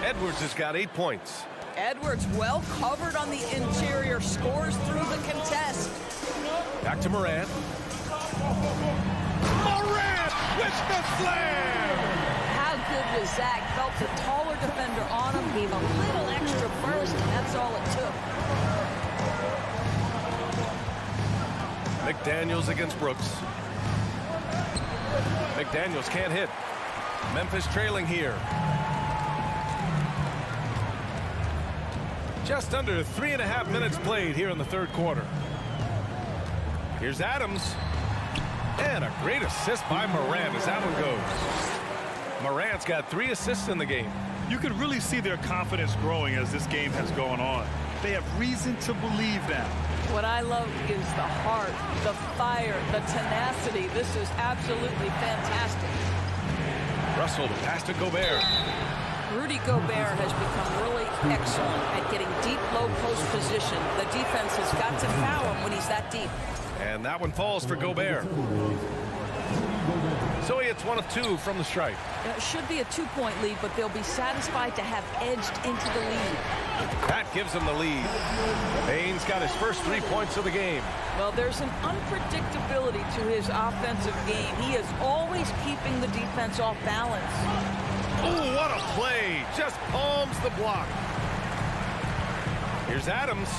Edwards has got 8 points. Edwards well covered on the interior, scores through the contest. Back to Morant. Morant with the slam! How good was that? Felt the taller defender on him, gave a little extra burst, and that's all it took. McDaniels against Brooks. McDaniels can't hit. Memphis trailing here. Just under 3.5 minutes played here in the third quarter. Here's Adams. And a great assist by Morant as that one goes. Morant's got 3 assists in the game. You can really see their confidence growing as this game has gone on. They have reason to believe that. What I love is the heart, the fire, the tenacity. This is absolutely fantastic. Russell, the pass to Gobert. Rudy Gobert has become really excellent at getting deep, low post position. The defense has got to foul him when he's that deep. And that one falls for Gobert. So he hits 1 of 2 from the stripe. It should be a 2-point lead, but they'll be satisfied to have edged into the lead. That gives them the lead. Bane's got his first 3 points of the game. Well, there's an unpredictability to his offensive game. He is always keeping the defense off balance. Oh, what a play. Just palms the block. Here's Adams.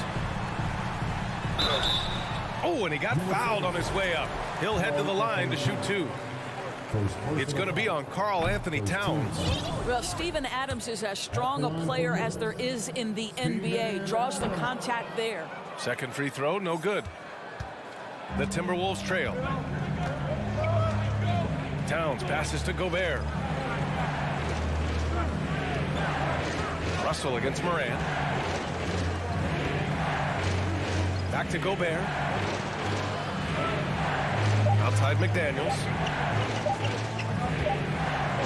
Oh, and he got fouled on his way up. He'll head to the line to shoot 2. It's going to be on Karl Anthony Towns. Well, Steven Adams is as strong a player as there is in the NBA. Draws the contact there. Second free throw, no good. The Timberwolves trail. Towns passes to Gobert. Russell against Morant. Back to Gobert. Outside McDaniels.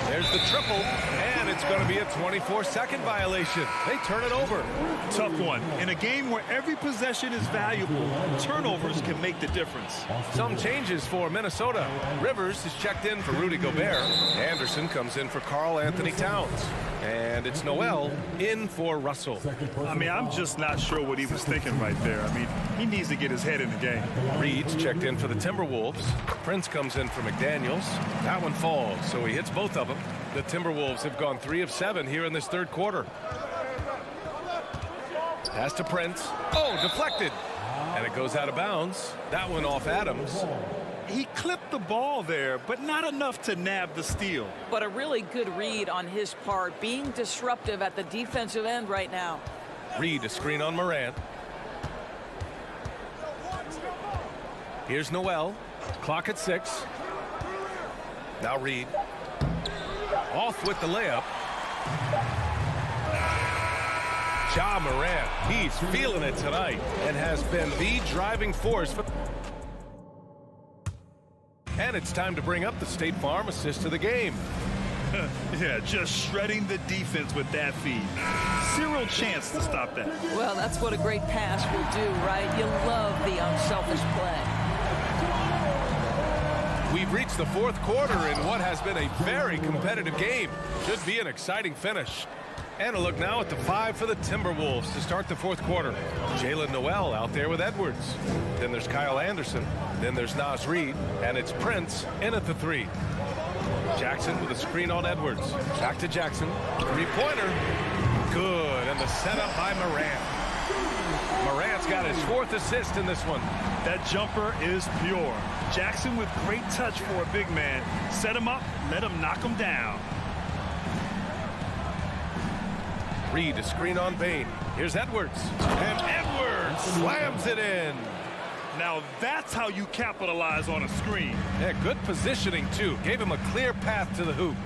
There's the triple, and it's going to be a 24-second violation. They turn it over. Tough one. In a game where every possession is valuable, turnovers can make the difference. Some changes for Minnesota. Rivers is checked in for Rudy Gobert. Anderson comes in for Karl Anthony Towns. And it's Noel in for Russell. I mean, I'm just not sure what he was thinking right there. I mean, he needs to get his head in the game. Reed's checked in for the Timberwolves. Prince comes in for McDaniels. That one falls, so he hits both of them. The Timberwolves have gone 3 of 7 here in this third quarter. Pass to Prince. Oh, deflected. And it goes out of bounds. That one off Adams. He clipped the ball there, but not enough to nab the steal. But a really good read on his part, being disruptive at the defensive end right now. Reed a screen on Morant. Here's Noel. Clock at 6. Now Reed. Off with the layup. Ja Morant, he's feeling it tonight and has been the driving force for... And it's time to bring up the State Farm assist of the game. Yeah, just shredding the defense with that feed. Zero chance to stop that. Well, that's what a great pass will do, right? You love the unselfish play. We've reached the fourth quarter in what has been a very competitive game. Should be an exciting finish. And a look now at the 5 for the Timberwolves to start the fourth quarter. Jalen Noel out there with Edwards. Then there's Kyle Anderson. Then there's Naz Reid. And it's Prince in at the 3. Jackson with a screen on Edwards. Back to Jackson. 3-pointer. Good. And the setup by Morant. Morant's got his 4th assist in this one. That jumper is pure. Jackson with great touch for a big man. Set him up, let him knock him down. Reed a screen on Bane. Here's Edwards. And Edwards slams it in. Now that's how you capitalize on a screen. Yeah, good positioning, too. Gave him a clear path to the hoop.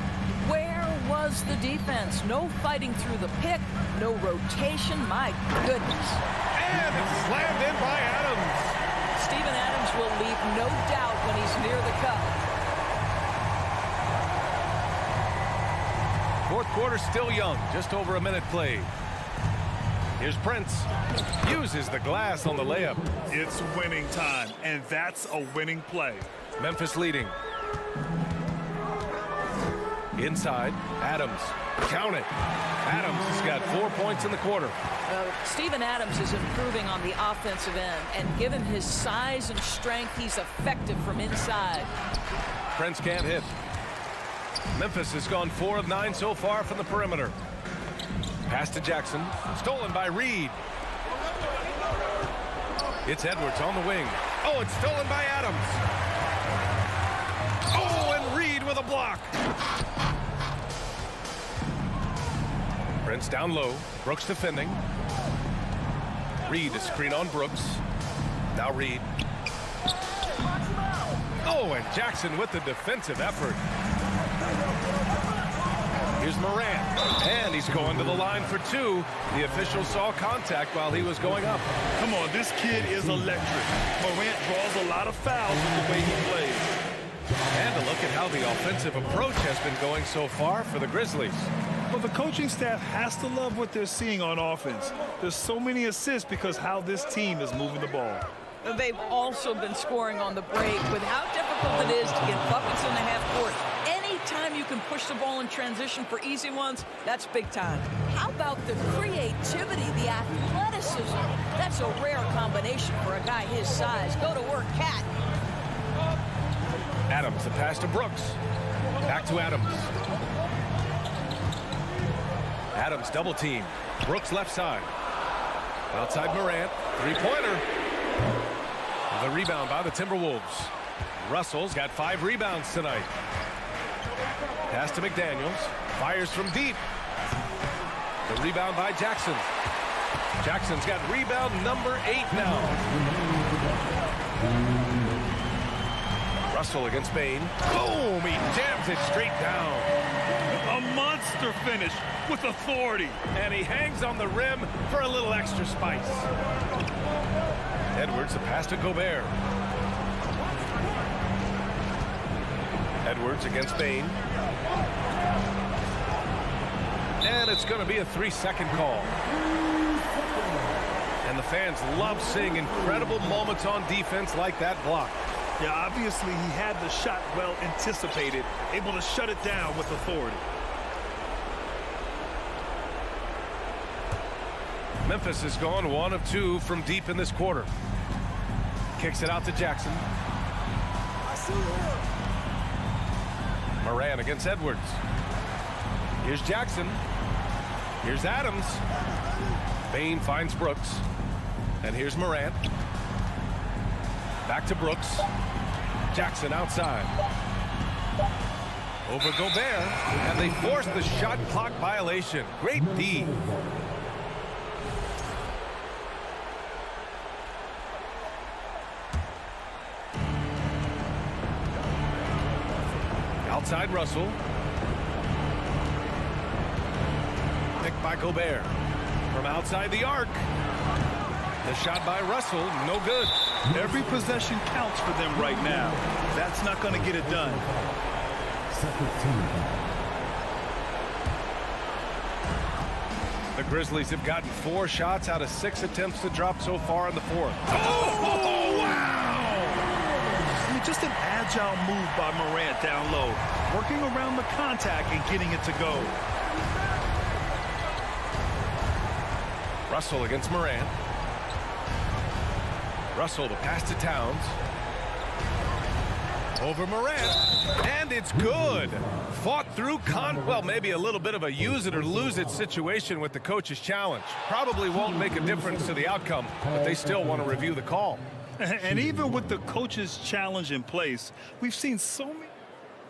Where was the defense? No fighting through the pick, no rotation. My goodness. And it's slammed in by Adams. Steven Adams will leave no doubt when he's near the cup. Fourth quarter still young, just over a minute played. Here's Prince. Uses the glass on the layup. It's winning time, and that's a winning play. Memphis leading. Inside, Adams. Count it. Adams has got 4 points in the quarter. Steven Adams is improving on the offensive end, and given his size and strength, he's effective from inside. Prince can't hit. Memphis has gone 4 of 9 so far from the perimeter. Pass to Jackson. Stolen by Reed. It's Edwards on the wing. Oh, it's stolen by Adams. Oh, and Reed with a block. Prince down low. Brooks defending. Reed, a screen on Brooks. Now Reed. Oh, and Jackson with the defensive effort. Here's Morant, and he's going to the line for 2. The official saw contact while he was going up. Come on, this kid is electric. Morant draws a lot of fouls with the way he plays. And a look at how the offensive approach has been going so far for the Grizzlies. Well, the coaching staff has to love what they're seeing on offense. There's so many assists because how this team is moving the ball. They've also been scoring on the break with how difficult it is to get buckets in the half court. Anytime you can push the ball in transition for easy ones, that's big time. How about the creativity, the athleticism? That's a rare combination for a guy his size. Go to work, Cat. Adams, the pass to Brooks. Back to Adams. Adams double team. Brooks left side. Outside Morant. Three-pointer. The rebound by the Timberwolves. Russell's got 5 rebounds tonight. Pass to McDaniels. Fires from deep. The rebound by Jackson. Jackson's got rebound number 8 now. Russell against Bain. Boom! He jams it straight down. A monster finish with authority. And he hangs on the rim for a little extra spice. Edwards, the pass to Gobert. Edwards against Bain. And it's going to be a 3-second call. And the fans love seeing incredible moments on defense like that block. Yeah, obviously he had the shot well anticipated, able to shut it down with authority. Memphis has gone 1 of 2 from deep in this quarter. Kicks it out to Jackson. Morant against Edwards. Here's Jackson. Here's Adams. Bain finds Brooks. And here's Morant. Back to Brooks. Jackson outside. Over Gobert. And they force the shot clock violation. Great D. Outside Russell. Picked by Gobert. From outside the arc. The shot by Russell, no good. Every possession counts for them right now. That's not going to get it done. The Grizzlies have gotten 4 shots out of 6 attempts to drop so far in the 4th. Oh, wow! I mean, just an agile move by Morant down low, working around the contact and getting it to go. Russell against Morant. Russell, the pass to Towns. Over Morant, and it's good. Fought through well, maybe a little bit of a use it or lose it situation with the coach's challenge. Probably won't make a difference to the outcome, but they still want to review the call. And even with the coach's challenge in place, we've seen so many.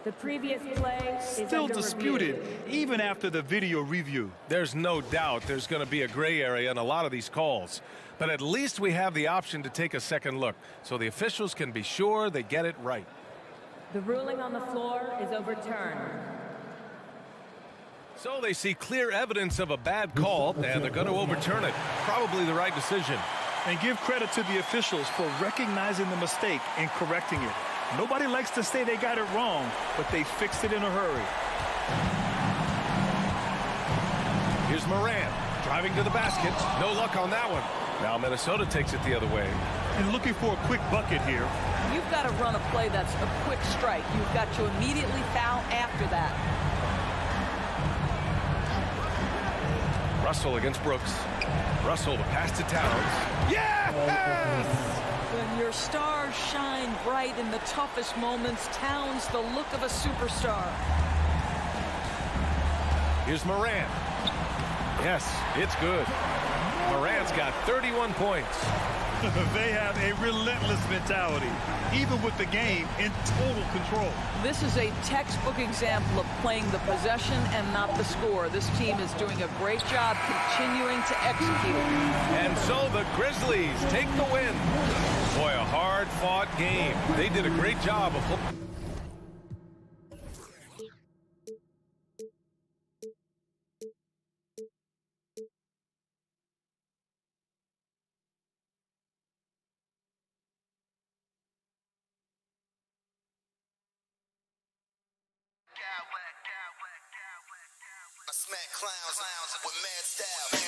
The previous play is still disputed review. even after the video review. There's no doubt there's going to be a gray area in a lot of these calls. But at least we have the option to take a second look so the officials can be sure they get it right. The ruling on the floor is overturned. So they see clear evidence of a bad call, and they're going to overturn it. Probably the right decision. And give credit to the officials for recognizing the mistake and correcting it. Nobody likes to say they got it wrong, but they fixed it in a hurry. Here's Morant driving to the basket. No luck on that one. Now Minnesota takes it the other way. And looking for a quick bucket here. You've got to run a play that's a quick strike. You've got to immediately foul after that. Russell against Brooks. Russell, the pass to Towns. Yes! When your stars shine bright in the toughest moments, Towns the look of a superstar. Here's Moran. Yes, it's good. Moran's got 31 points. They have a relentless mentality, even with the game in total control. This is a textbook example of playing the possession and not the score. This team is doing a great job continuing to execute. And so the Grizzlies take the win. Boy, a hard-fought game. They did a great job of... I smack clowns with mad style.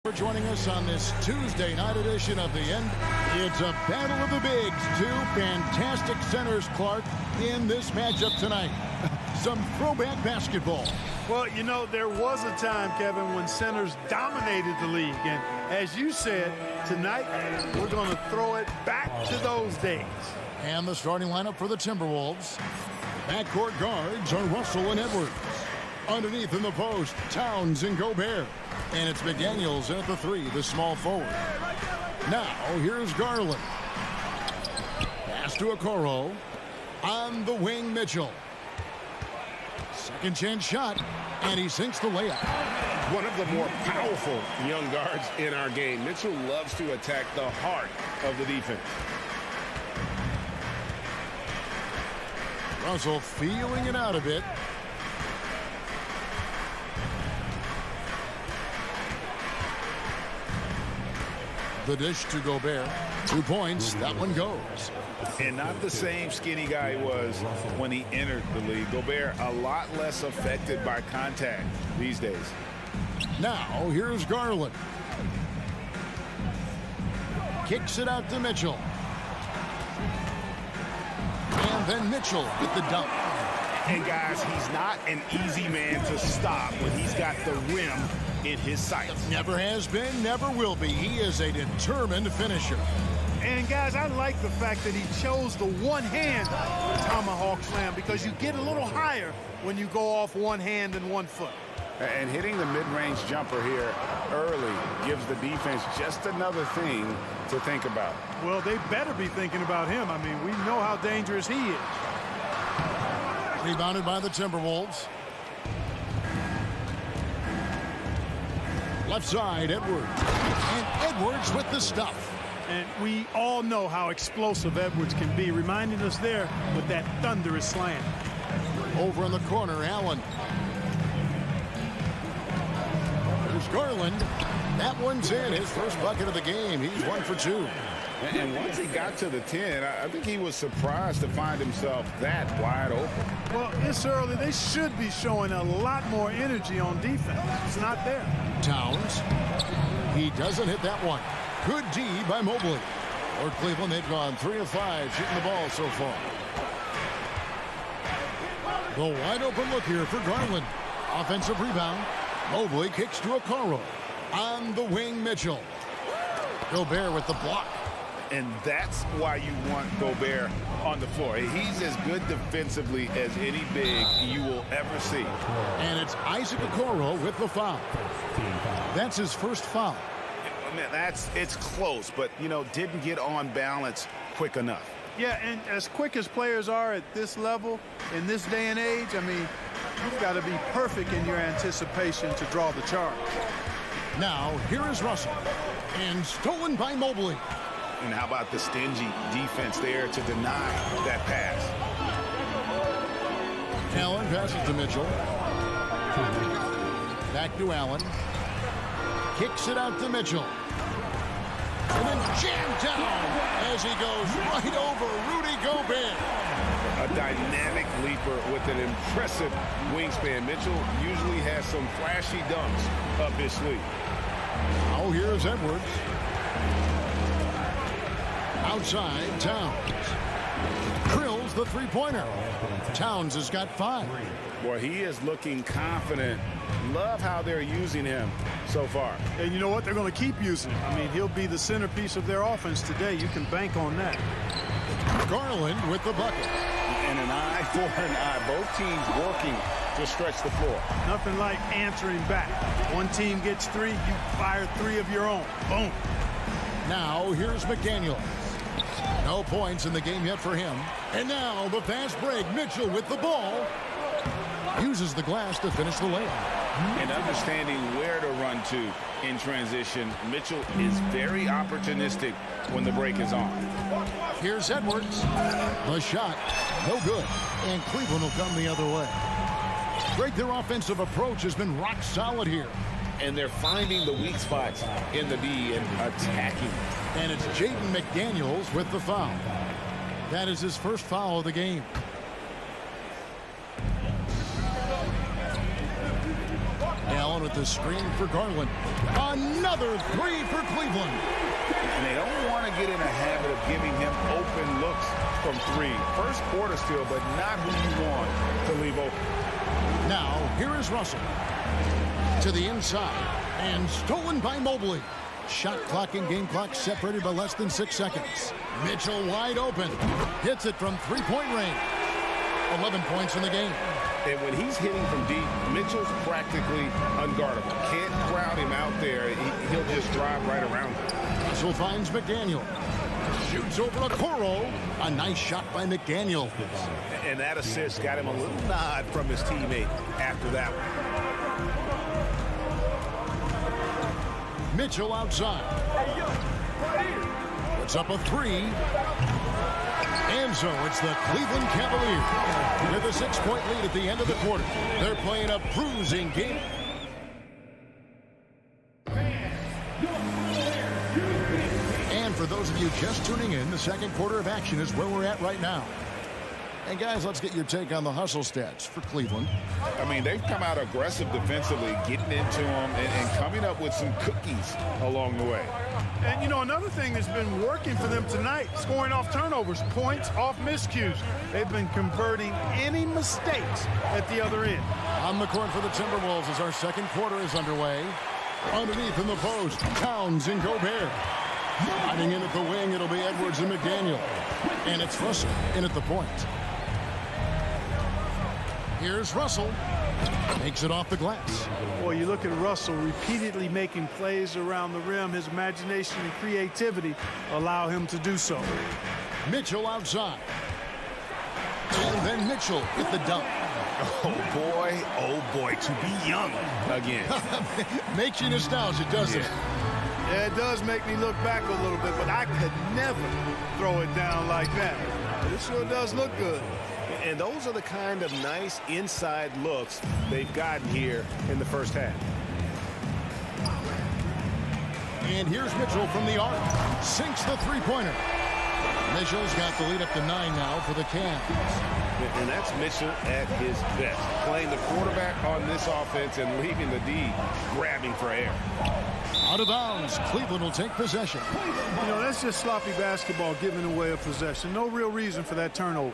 For joining us on this Tuesday night edition of the End. It's a battle of the bigs. Two fantastic centers, Clark, in this matchup tonight. Some throwback basketball. Well, you know, there was a time, Kevin, when centers dominated the league. And as you said, tonight we're going to throw it back to those days. And the starting lineup for the Timberwolves. Backcourt guards are Russell and Edwards. Underneath in the post, Towns and Gobert. And it's McDaniels in at the 3, the small forward. Now, here's Garland. Pass to Okoro. On the wing, Mitchell. Second chance shot, and he sinks the layup. One of the more powerful young guards in our game. Mitchell loves to attack the heart of the defense. Russell feeling it out a bit. The dish to Gobert. 2 points. That one goes. And not the same skinny guy he was when he entered the league. Gobert a lot less affected by contact these days. Now, here's Garland. Kicks it out to Mitchell. And then Mitchell with the dunk. And guys, he's not an easy man to stop when he's got the rim in his sights. Never has been, never will be. He is a determined finisher. And guys, I like the fact that he chose the one-hand tomahawk slam because you get a little higher when you go off one hand and 1 foot. And hitting the mid-range jumper here early gives the defense just another thing to think about. Well, they better be thinking about him. I mean, we know how dangerous he is. Rebounded by the Timberwolves. Left side, Edwards. And Edwards with the stuff. And we all know how explosive Edwards can be, reminding us there with that thunderous slam. Over in the corner, Allen. There's Garland. That one's in. His first bucket of the game. He's 1 for 2. And once he got to the 10, I think he was surprised to find himself that wide open. Well, this early, they should be showing a lot more energy on defense. It's not there. Towns. He doesn't hit that one. Good D by Mobley. For Cleveland, they've gone 3 of 5 shooting the ball so far. The wide open look here for Garland. Offensive rebound. Mobley kicks to Okoro. On the wing, Mitchell. Gobert with the block. And that's why you want Gobert on the floor. He's as good defensively as any big you will ever see. And it's Isaac Okoro with the foul. That's his first foul. It's close, but, you know, didn't get on balance quick enough. Yeah, and as quick as players are at this level, in this day and age, I mean, you've got to be perfect in your anticipation to draw the charge. Now, here is Russell. And stolen by Mobley. And how about the stingy defense there to deny that pass? Allen passes to Mitchell. Back to Allen. Kicks it out to Mitchell. And then jammed down as he goes right over Rudy Gobert. A dynamic leaper with an impressive wingspan. Mitchell usually has some flashy dunks up his sleeve. Oh, here's Edwards. Outside, Towns. Drills the three-pointer. Towns has got 5. Boy, he is looking confident. Love how they're using him so far. And you know what? They're going to keep using him. I mean, he'll be the centerpiece of their offense today. You can bank on that. Garland with the bucket. And an eye for an eye. Both teams working to stretch the floor. Nothing like answering back. One team gets 3, you fire 3 of your own. Boom. Now, here's McDaniels. No points in the game yet for him. And now the fast break. Mitchell with the ball. Uses the glass to finish the layup. And understanding where to run to in transition, Mitchell is very opportunistic when the break is on. Here's Edwards. The shot, no good. And Cleveland will come the other way. Greg, their offensive approach has been rock solid here. And they're finding the weak spots in the D and attacking. And it's Jaden McDaniels with the foul. That is his first foul of the game. Allen Allen with the screen for Garland. Another three for Cleveland. And they don't want to get in a habit of giving him open looks from three. First quarter still, but not who you want to leave open. Now, here is Russell. To the inside. And stolen by Mobley. Shot clock and game clock separated by less than 6 seconds. Mitchell wide open. Hits it from three-point range. 11 points in the game. And when he's hitting from deep, Mitchell's practically unguardable. Can't crowd him out there. He'll just drive right around him. Russell finds McDaniel. Shoots over to Coro. A nice shot by McDaniel. And that assist got him a little nod from his teammate after that one. Mitchell outside. Puts up a three. And so it's the Cleveland Cavaliers with a 6-point lead at the end of the quarter. They're playing a bruising game. And for those of you just tuning in, the second quarter of action is where we're at right now. And guys, let's get your take on the hustle stats for Cleveland. I mean, they've come out aggressive defensively, getting into them and coming up with some cookies along the way. And, you know, another thing that's been working for them tonight, scoring off turnovers, points off miscues. They've been converting any mistakes at the other end. On the court for the Timberwolves as our second quarter is underway. Underneath in the post, Towns and Gobert. Sliding in at the wing, it'll be Edwards and McDaniel. And it's Russell in at the point. Here's Russell. Makes it off the glass. Boy, you look at Russell repeatedly making plays around the rim. His imagination and creativity allow him to do so. Mitchell outside. And then Mitchell with the dunk. Oh boy, to be young again. Makes you nostalgic, doesn't it? Yeah, it does make me look back a little bit, but I could never throw it down like that. But it sure does look good. And those are the kind of nice inside looks they've gotten here in the first half. And here's Mitchell from the arc. Sinks the three-pointer. Mitchell's got the lead up to 9 now for the Cavs. And that's Mitchell at his best. Playing the quarterback on this offense and leaving the D grabbing for air. Out of bounds. Cleveland will take possession. You know, that's just sloppy basketball giving away a possession. No real reason for that turnover.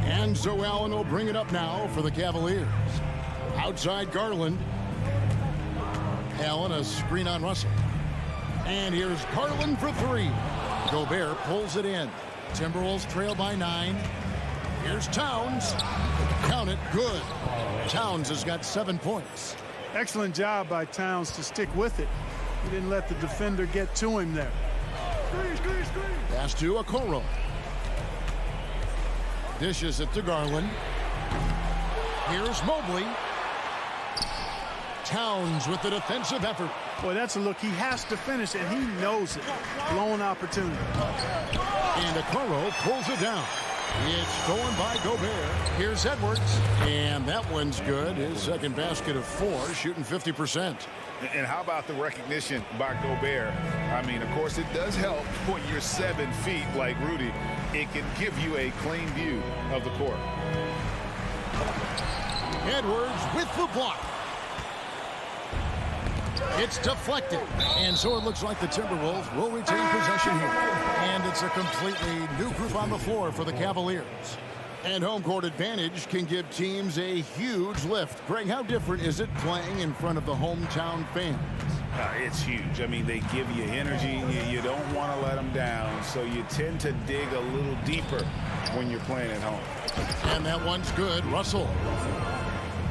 And so Allen will bring it up now for the Cavaliers. Outside Garland. Allen a screen on Russell. And here's Garland for three. Gobert pulls it in. Timberwolves trail by 9. Here's Towns. Count it, good. Towns has got 7 points. Excellent job by Towns to stick with it. He didn't let the defender get to him there. Pass to Okoro. Dishes it to Garland. Here's Mobley. Towns with the defensive effort. Boy, that's a look. He has to finish, and he knows it. Blown opportunity. And Okoro pulls it down. It's stolen by Gobert. Here's Edwards. And that one's good. His second basket of 4, shooting 50%. And how about the recognition by Gobert? I mean, of course, it does help when you're 7 feet like Rudy. It can give you a clean view of the court. Edwards with the block. It's deflected. And so it looks like the Timberwolves will retain possession here. And it's a completely new group on the floor for the Cavaliers. And home court advantage can give teams a huge lift. Greg, how different is it playing in front of the hometown fans? It's huge. I mean, they give you energy. You don't want to let them down, so you tend to dig a little deeper when you're playing at home. And that one's good. Russell.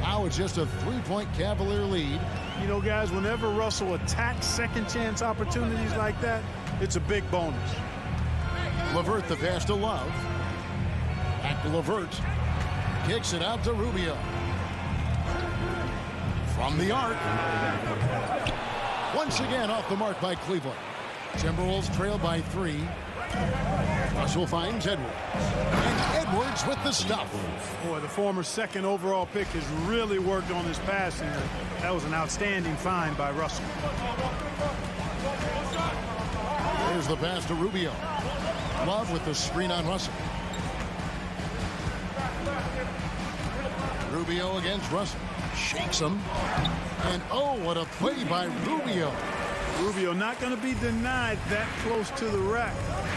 Now it's just a 3-point Cavalier lead. You know, guys, whenever Russell attacks second chance opportunities like that, it's a big bonus. LeVert the pass to Love. Back to LeVert. Kicks it out to Rubio. From the arc. Once again off the mark by Cleveland. Timberwolves trail by 3. Russell finds Edwards. And Edwards with the stuff. Boy, the former second overall pick has really worked on his passing. That was an outstanding find by Russell. There's the pass to Rubio. Love with the screen on Russell. Rubio against Russell. Shakes him. And oh, what a play by Rubio. Rubio not going to be denied that close to the rack.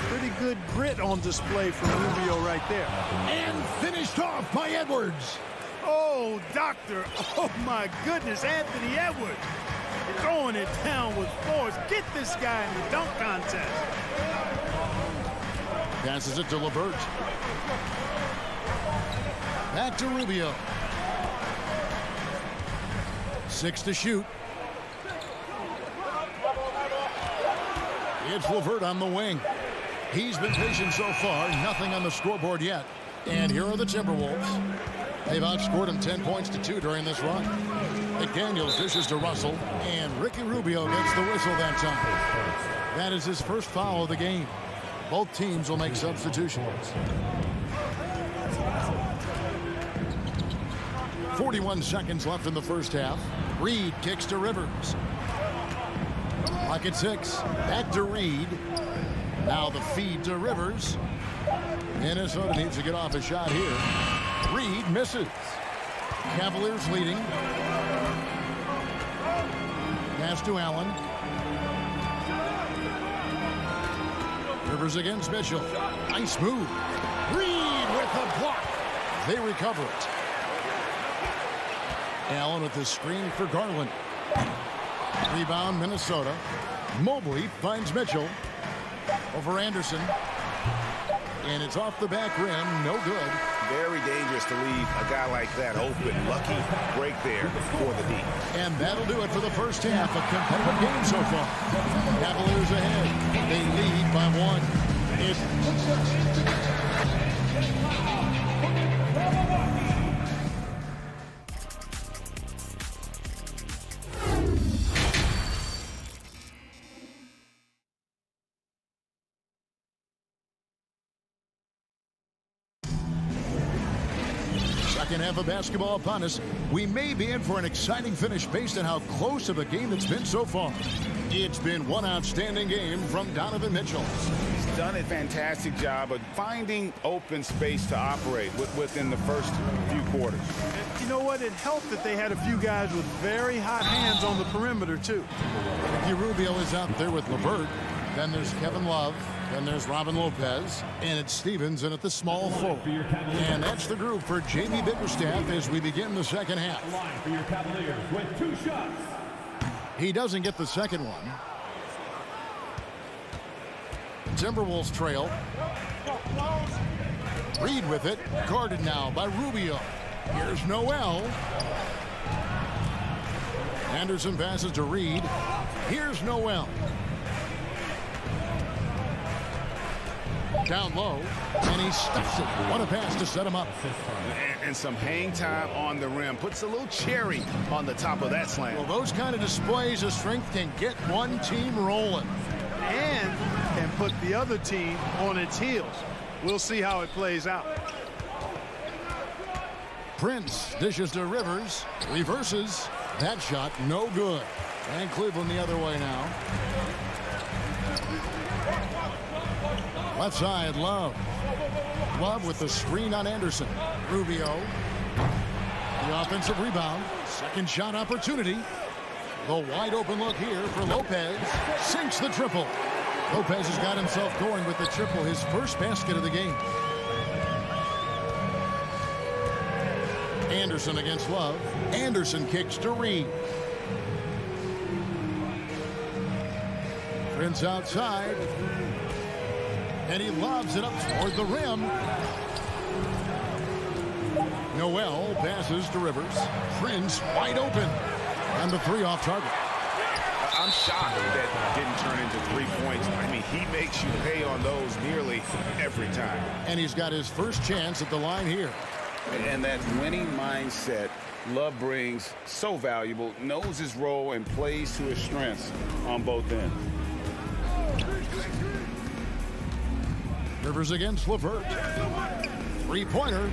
Pretty good grit on display from Rubio right there. And finished off by Edwards. Oh, doctor. Oh, my goodness. Anthony Edwards throwing it down with force. Get this guy in the dunk contest. Passes it to LeVert. Back to Rubio. 6 to shoot. It's LeVert on the wing. He's been patient so far. Nothing on the scoreboard yet. And here are the Timberwolves. They've outscored them 10 points to 2 during this run. McDaniels dishes to Russell. And Ricky Rubio gets the whistle that time. That is his first foul of the game. Both teams will make substitutions. 41 seconds left in the first half. Reed kicks to Rivers. Clock at 6. Back to Reed. Now the feed to Rivers. Minnesota needs to get off a shot here. Reed misses. Cavaliers leading. Pass to Allen. Rivers against Mitchell. Nice move. Reed with the block. They recover it. Allen with the screen for Garland. Rebound Minnesota. Mobley finds Mitchell. Over Anderson. And it's off the back rim. No good. Very dangerous to leave a guy like that open. Lucky break there for the D. And that'll do it for the first half. A competitive game so far. Cavaliers ahead. They lead by 1. Second half of basketball upon us. We may be in for an exciting finish based on how close of a game it's been so far. It's been one outstanding game from Donovan Mitchell. He's done a fantastic job of finding open space to operate within the first few quarters. And you know what? It helped that they had a few guys with very hot hands on the perimeter, too. Ricky Rubio is out there with LeVert. Then there's Kevin Love. Then there's Robin Lopez. And it's Stevens in at the small forward. And that's the group for J.B. Bickerstaff as we begin the second half. For your Cavaliers with 2 shots. He doesn't get the second one. Timberwolves trail. Reed with it. Guarded now by Rubio. Here's Noel. Anderson passes to Reed. Here's Noel. Down low, and he stuffs it. What a pass to set him up. And some hang time on the rim. Puts a little cherry on the top of that slam. Well, those kind of displays of strength can get one team rolling. And can put the other team on its heels. We'll see how it plays out. Prince dishes to Rivers. Reverses. That shot no good. And Cleveland the other way now. Left side, Love. Love with the screen on Anderson. Rubio. The offensive rebound. Second shot opportunity. The wide open look here for Lopez. Sinks the triple. Lopez has got himself going with the triple, his first basket of the game. Anderson against Love. Anderson kicks to Reed. Prince outside. And he lobs it up toward the rim. Noel passes to Rivers. Prince wide open. And the 3 off target. I'm shocked that didn't turn into 3 points. I mean, he makes you pay on those nearly every time. And he's got his first chance at the line here. And that winning mindset Love brings, so valuable, knows his role and plays to his strengths on both ends. Rivers against LeVert. 3-pointer.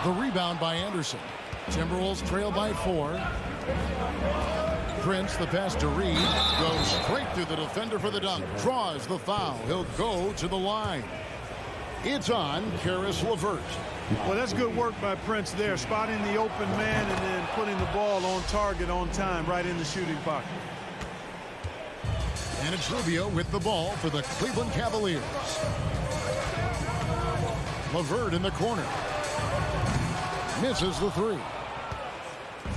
The rebound by Anderson. Timberwolves trail by 4. Prince, the pass to Reed, goes straight through the defender for the dunk. Draws the foul. He'll go to the line. It's on Karis LeVert. Well, that's good work by Prince there, spotting the open man and then putting the ball on target on time right in the shooting pocket. And it's Rubio with the ball for the Cleveland Cavaliers. LeVert in the corner. Misses the three.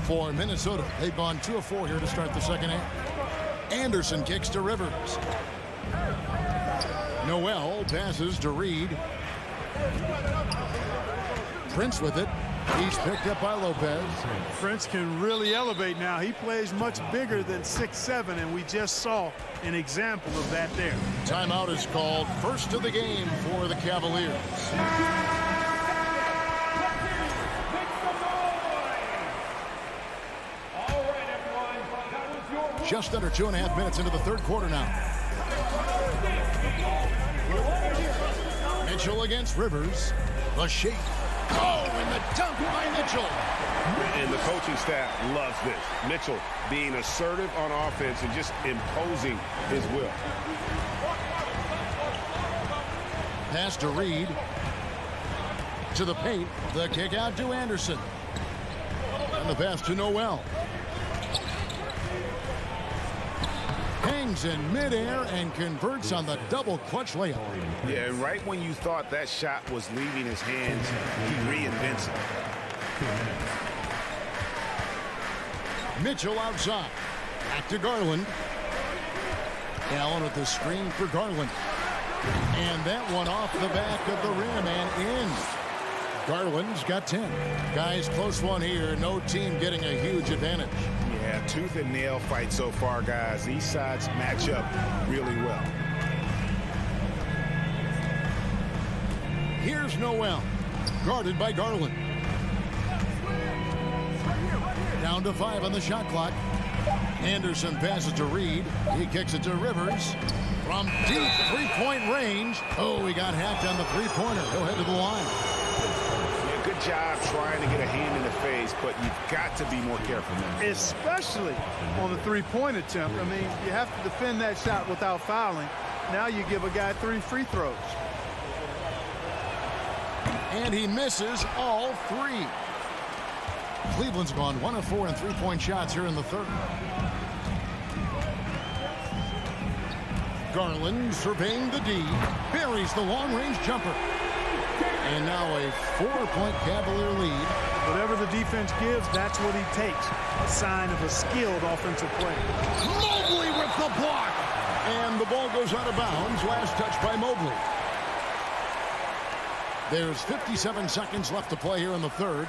For Minnesota, they've gone 2 of 4 here to start the second half. Anderson kicks to Rivers. Noel passes to Reed. Prince with it. He's picked up by Lopez. Prince can really elevate now. He plays much bigger than 6'7", and we just saw an example of that there. Timeout is called. First of the game for the Cavaliers. Just under 2.5 minutes into the third quarter now. Mitchell against Rivers. The shake. Oh, and the dunk by Mitchell. And the coaching staff loves this. Mitchell being assertive on offense and just imposing his will. Pass to Reed. To the paint. The kick out to Anderson. And the pass to Noel. Hangs in midair and converts on the double clutch layup. Yeah, and right when you thought that shot was leaving his hands, he reinvents it. Mitchell outside. Back to Garland. Allen with the screen for Garland. And that one off the back of the rim and in. Garland's got 10. Guys, close one here. No team getting a huge advantage. Yeah, tooth and nail fight so far, guys. These sides match up really well. Here's Noel. Guarded by Garland. Down to 5 on the shot clock. Anderson passes to Reed. He kicks it to Rivers. From deep three-point range. Oh, he got hacked on the three-pointer. He'll head to the line. Yeah, good job trying to get a hand in the face, but you've got to be more careful now. Especially on the three-point attempt. I mean, you have to defend that shot without fouling. Now you give a guy 3 free throws. And he misses all 3. Cleveland's gone 1 of 4 in three-point shots here in the third. Garland surveying the D, buries the long-range jumper. And now a 4-point Cavalier lead. Whatever the defense gives, that's what he takes. A sign of a skilled offensive player. Mobley with the block. And the ball goes out of bounds. Last touch by Mobley. There's 57 seconds left to play here in the third.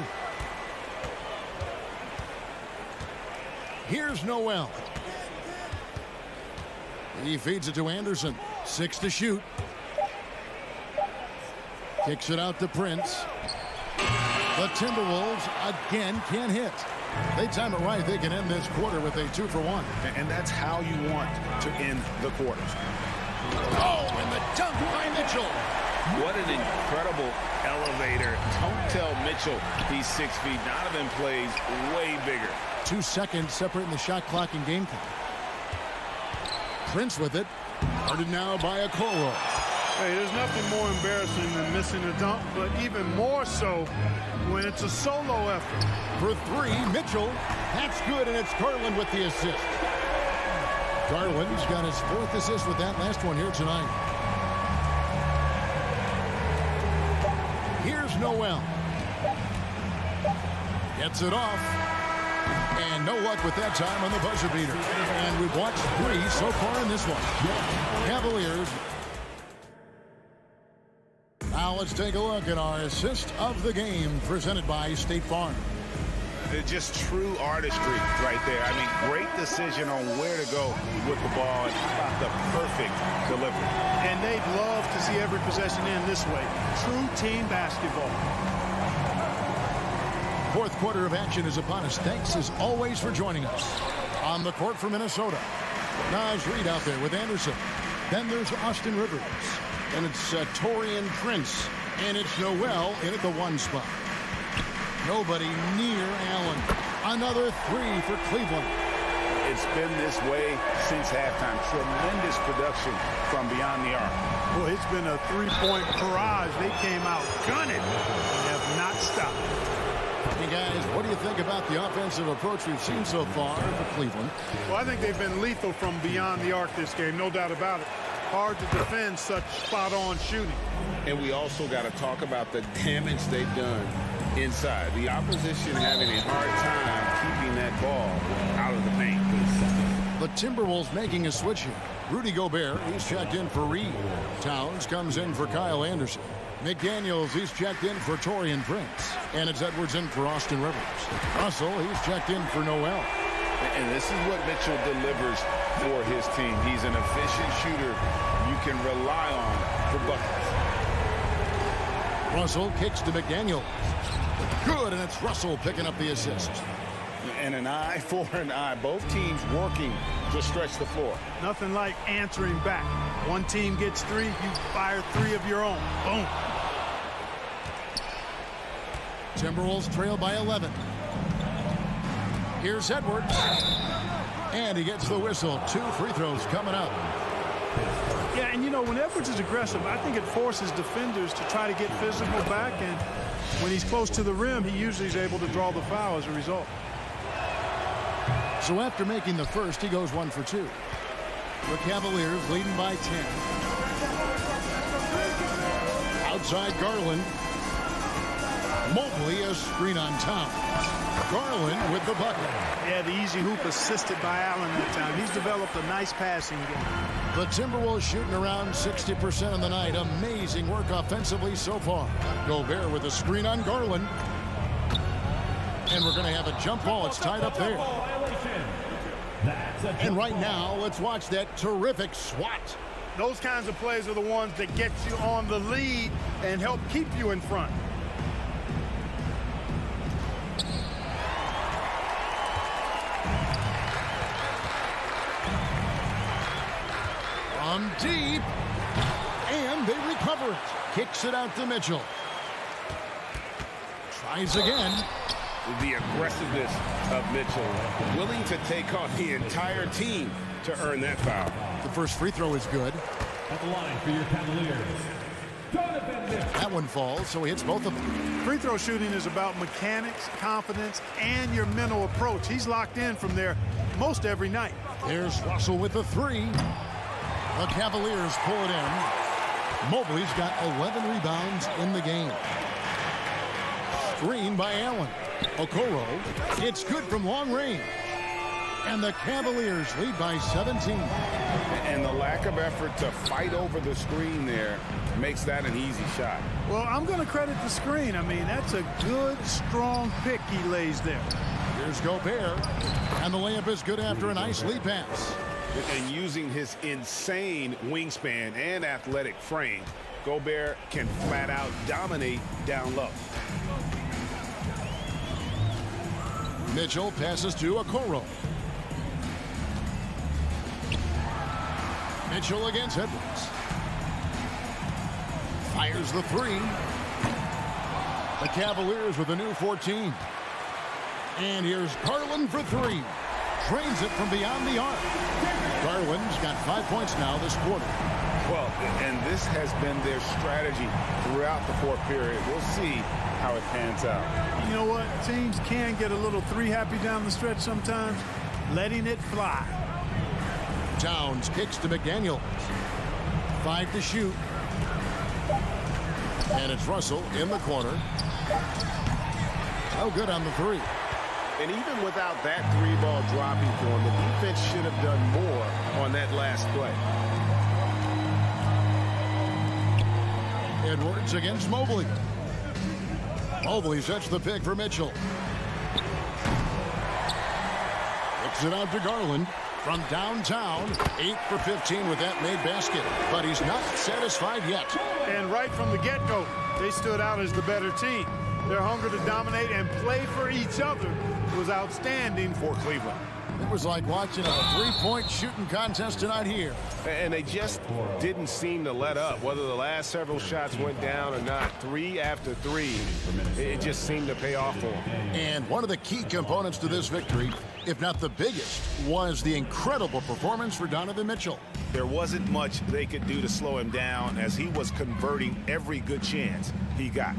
Here's Noel. He feeds it to Anderson. 6 to shoot. Kicks it out to Prince. The Timberwolves again can't hit. They time it right. They can end this quarter with a 2-for-1. And that's how you want to end the quarters. Oh, and the dunk by Mitchell. What an incredible elevator. Don't tell Mitchell he's 6 feet. Donovan plays way bigger. 2 seconds separating the shot clock and game clock. Prince with it. Guarded now by Okoro. Hey, there's nothing more embarrassing than missing a dunk, but even more so when it's a solo effort. For 3, Mitchell. That's good, and it's Garland with the assist. Garland's got his 4th assist with that last one here tonight. Here's Noel. Gets it off. And no luck with that time on the buzzer beater. And we've watched 3 so far in this one. Cavaliers. Now let's take a look at our assist of the game presented by State Farm. They're just true artistry right there. I mean, great decision on where to go with the ball and how about the perfect delivery. And they'd love to see every possession end this way. True team basketball. 4th quarter of action is upon us. Thanks as always for joining us. On the court for Minnesota. Naj Reed out there with Anderson. Then there's Austin Rivers. And it's Taurean Prince. And it's Noel in at the 1 spot. Nobody near Allen. Another 3 for Cleveland. It's been this way since halftime. Tremendous production from beyond the arc. Well, it's been a 3-point barrage. They came out gunning and have not stop. Hey, guys, what do you think about the offensive approach we've seen so far for Cleveland? Well, I think they've been lethal from beyond the arc this game, no doubt about it. Hard to defend such spot-on shooting. And we also got to talk about the damage they've done inside. The opposition having a hard time keeping that ball out of the paint. The Timberwolves making a switch here. Rudy Gobert, he's checked in for Reed. Towns comes in for Kyle Anderson. McDaniels, he's checked in for Taurean Prince. And it's Edwards in for Austin Rivers. Russell, he's checked in for Noel. And this is what Mitchell delivers for his team. He's an efficient shooter you can rely on for buckets. Russell kicks to McDaniels. Good, and it's Russell picking up the assist. And an eye for an eye. Both teams working to stretch the floor. Nothing like answering back. One team gets 3, you fire 3 of your own. Boom. Timberwolves trail by 11. Here's Edwards. And he gets the whistle. 2 free throws coming up. Yeah, and you know, when Edwards is aggressive, I think it forces defenders to try to get physical back, and when he's close to the rim, he usually is able to draw the foul as a result. So after making the first, he goes 1 for 2. The Cavaliers leading by 10. Outside Garland. Mobley, a screen on top. Garland with the bucket. Yeah, the easy hoop assisted by Allen that time. He's developed a nice passing game. The Timberwolves shooting around 60% of the night. Amazing work offensively so far. Gobert with a screen on Garland. And we're going to have a jump ball. It's tied up there. And right now, let's watch that terrific swat. Those kinds of plays are the ones that get you on the lead and help keep you in front. From deep. And they recover it. Kicks it out to Mitchell. Tries again. The aggressiveness of Mitchell, willing to take on the entire team to earn that foul. The first free throw is good. At the line for your Cavaliers. That one falls, so he hits both of them. Free throw shooting is about mechanics, confidence, and your mental approach. He's locked in from there most every night. There's Russell with the 3. The Cavaliers pull it in. Mobley's got 11 rebounds in the game. Screen by Allen. Okoro. It's good from long range. And the Cavaliers lead by 17. And the lack of effort to fight over the screen there makes that an easy shot. Well, I'm going to credit the screen. I mean, that's a good, strong pick he lays there. Here's Gobert. And the layup is good after a nice lead pass. And using his insane wingspan and athletic frame, Gobert can flat out dominate down low. Mitchell passes to Okoro. Mitchell against Edwards. Fires the 3. The Cavaliers with a new 14. And here's Garland for 3. Drains it from beyond the arc. Garland's got 5 points now this quarter. Well, and this has been their strategy throughout the fourth period. We'll see how it pans out. You know what? Teams can get a little 3 happy down the stretch sometimes. Letting it fly. Towns kicks to McDaniels. 5 to shoot. And it's Russell in the corner. Oh, good on the 3. And even without that 3-ball dropping for him, the defense should have done more on that last play. Edwards against Mobley. Mobley sets the pick for Mitchell. Kicks it out to Garland. From downtown, 8 for 15 with that made basket. But he's not satisfied yet. And right from the get-go, they stood out as the better team. Their hunger to dominate and play for each other was outstanding for Cleveland. It was like watching a 3-point shooting contest tonight here. And they just didn't seem to let up. Whether the last several shots went down or not, 3 after 3, it just seemed to pay off for them. And one of the key components to this victory, if not the biggest, was the incredible performance for Donovan Mitchell. There wasn't much they could do to slow him down as he was converting every good chance he got.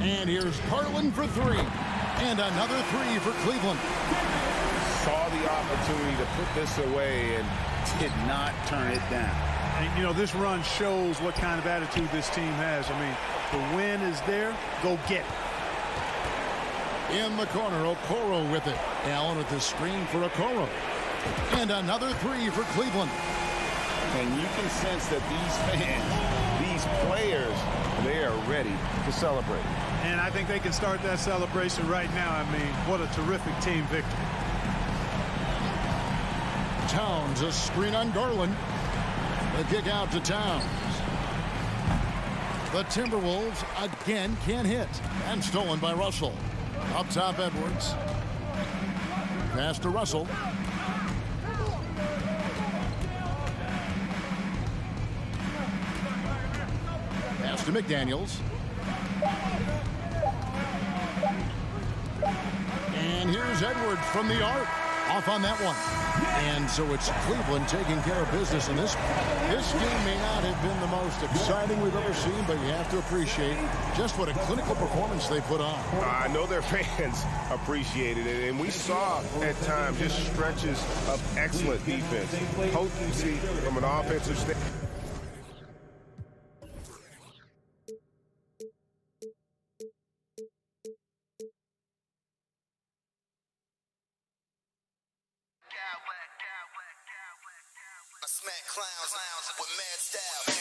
And here's Garland for three. And another three for Cleveland. Saw the opportunity to put this away and did not turn it down. And, you know, this run shows what kind of attitude this team has. I mean, the win is there. Go get it. In the corner, Okoro with it. Allen with the screen for Okoro. And another three for Cleveland. And you can sense that these fans, these players, they are ready to celebrate. And I think they can start that celebration right now. I mean, what a terrific team victory. Towns, a screen on Garland. The kick out to Towns. The Timberwolves again can't hit. And stolen by Russell. Up top, Edwards. Pass to Russell. Pass to McDaniels. And here's Edwards from the arc. Off on that one. And so it's Cleveland taking care of business in this. This game may not have been the most exciting we've ever seen, but you have to appreciate just what a clinical performance they put on. I know their fans appreciated it, and we saw at times just stretches of excellent defense. Potency from an offensive standpoint. Smack clowns with mad style.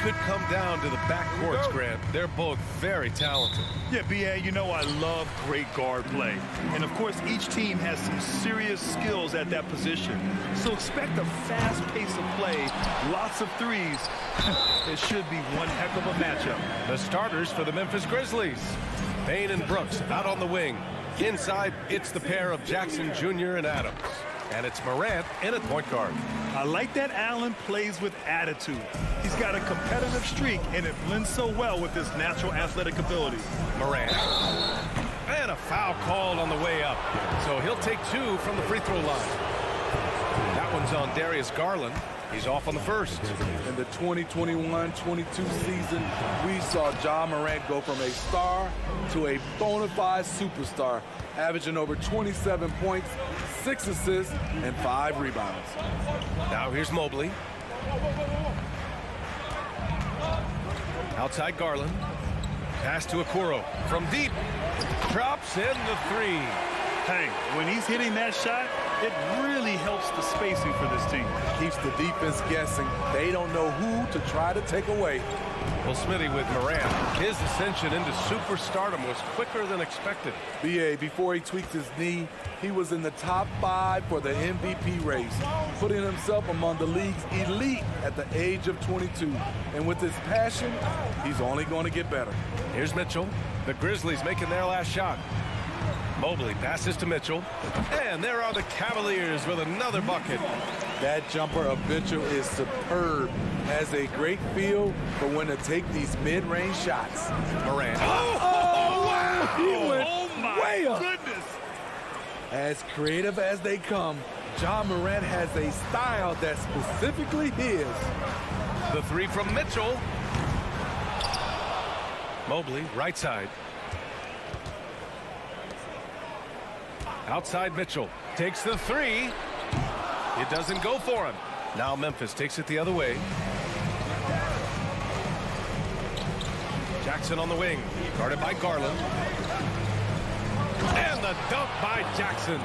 could come down to the backcourts, Grant. They're both very talented. Yeah, B.A., you know I love great guard play. And, of course, each team has some serious skills at that position. So expect a fast pace of play, lots of threes. It should be one heck of a matchup. The starters for the Memphis Grizzlies. Payne and Brooks out on the wing. Inside, it's the pair of Jackson Jr. and Adams. And it's Morant in at point guard. I like that Allen plays with attitude. He's got a competitive streak, and it blends so well with his natural athletic ability. Morant. And a foul called on the way up. So he'll take 2 from the free throw line. That one's on Darius Garland. He's off on the first. In the 2021-22 season, we saw Ja Morant go from a star to a bona fide superstar, averaging over 27 points, 6 assists, and 5 rebounds. Now here's Mobley. Outside Garland. Pass to Okoro from deep. Drops in the 3. Hey, when he's hitting that shot, it really helps the spacing for this team. Keeps the defense guessing. They don't know who to try to take away. Well, Smitty, with Morant, his ascension into superstardom was quicker than expected. B.A., before he tweaked his knee, he was in the top 5 for the MVP race, putting himself among the league's elite at the age of 22. And with his passion, he's only going to get better. Here's Mitchell. The Grizzlies making their last shot. Mobley passes to Mitchell. And there are the Cavaliers with another bucket. That jumper of Mitchell is superb. Has a great feel for when to take these mid-range shots. Morant. Oh, wow! He went way up. Goodness. As creative as they come, Ja Morant has a style that's specifically his. The 3 from Mitchell. Mobley, right side. Outside Mitchell. Takes the 3. It doesn't go for him. Now Memphis takes it the other way. Jackson on the wing. Guarded by Garland. And the dunk by Jackson.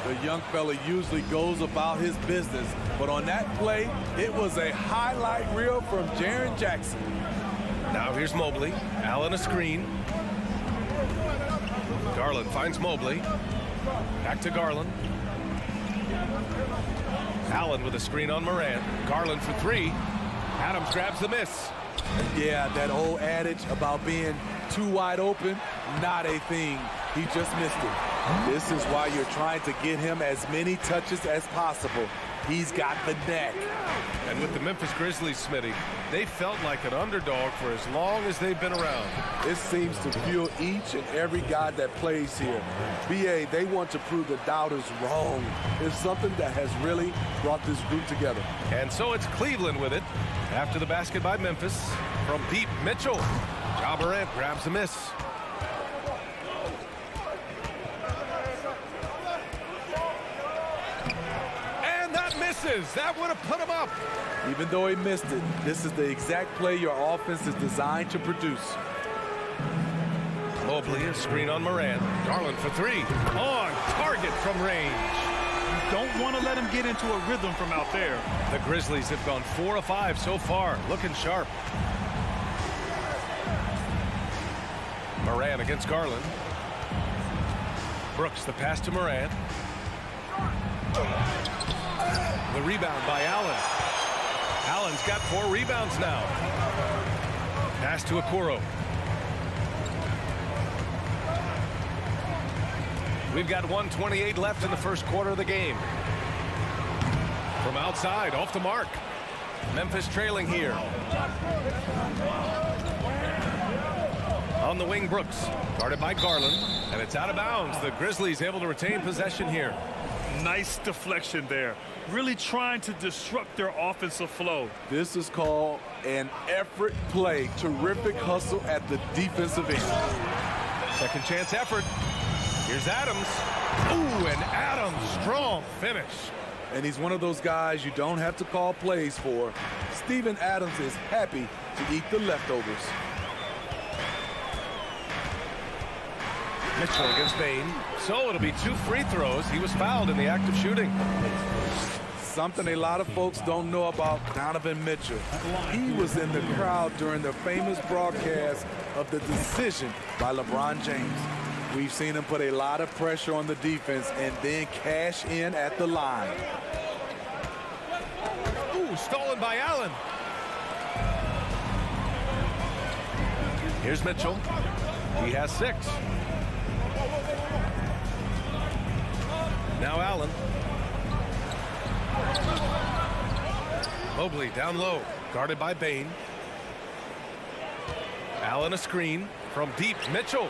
The young fella usually goes about his business, but on that play, it was a highlight reel from Jaren Jackson. Now here's Mobley. Allen a screen. Garland finds Mobley. Back to Garland. Allen with a screen on Morant. Garland for 3. Adams grabs the miss. Yeah, that old adage about being too wide open, not a thing. He just missed it. This is why you're trying to get him as many touches as possible. He's got the neck. And with the Memphis Grizzlies, Smitty, they felt like an underdog for as long as they've been around. It seems to fuel each and every guy that plays here. B.A., they want to prove the doubters wrong. It's something that has really brought this group together. And so it's Cleveland with it. After the basket by Memphis, from deep, Mitchell. Ja Morant grabs the miss. That would have put him up. Even though he missed it, this is the exact play your offense is designed to produce. Mobley, a screen on Morant. Garland for 3. On target from range. You don't want to let him get into a rhythm from out there. The Grizzlies have gone 4 of 5 so far, looking sharp. Morant against Garland. Brooks, the pass to Morant. The rebound by Allen. Allen's got 4 rebounds now. Pass to Okoro. We've got 1:28 left in the first quarter of the game. From outside, off the mark. Memphis trailing here. On the wing, Brooks. Guarded by Garland. And it's out of bounds. The Grizzlies able to retain possession here. Nice deflection there. Really trying to disrupt their offensive flow. This is called an effort play. Terrific hustle at the defensive end. Second chance effort. Here's Adams. Ooh, and Adams, strong finish. And he's one of those guys you don't have to call plays for. Steven Adams is happy to eat the leftovers. Mitchell against Payne. So it'll be 2 free throws. He was fouled in the act of shooting. something a lot of folks don't know about Donovan Mitchell. He was in the crowd during the famous broadcast of the decision by LeBron James. We've seen him put a lot of pressure on the defense and then cash in at the line. Ooh, stolen by Allen. Here's Mitchell. He has 6. Now Allen. Mobley down low, guarded by Bane. Allen a screen from deep. Mitchell.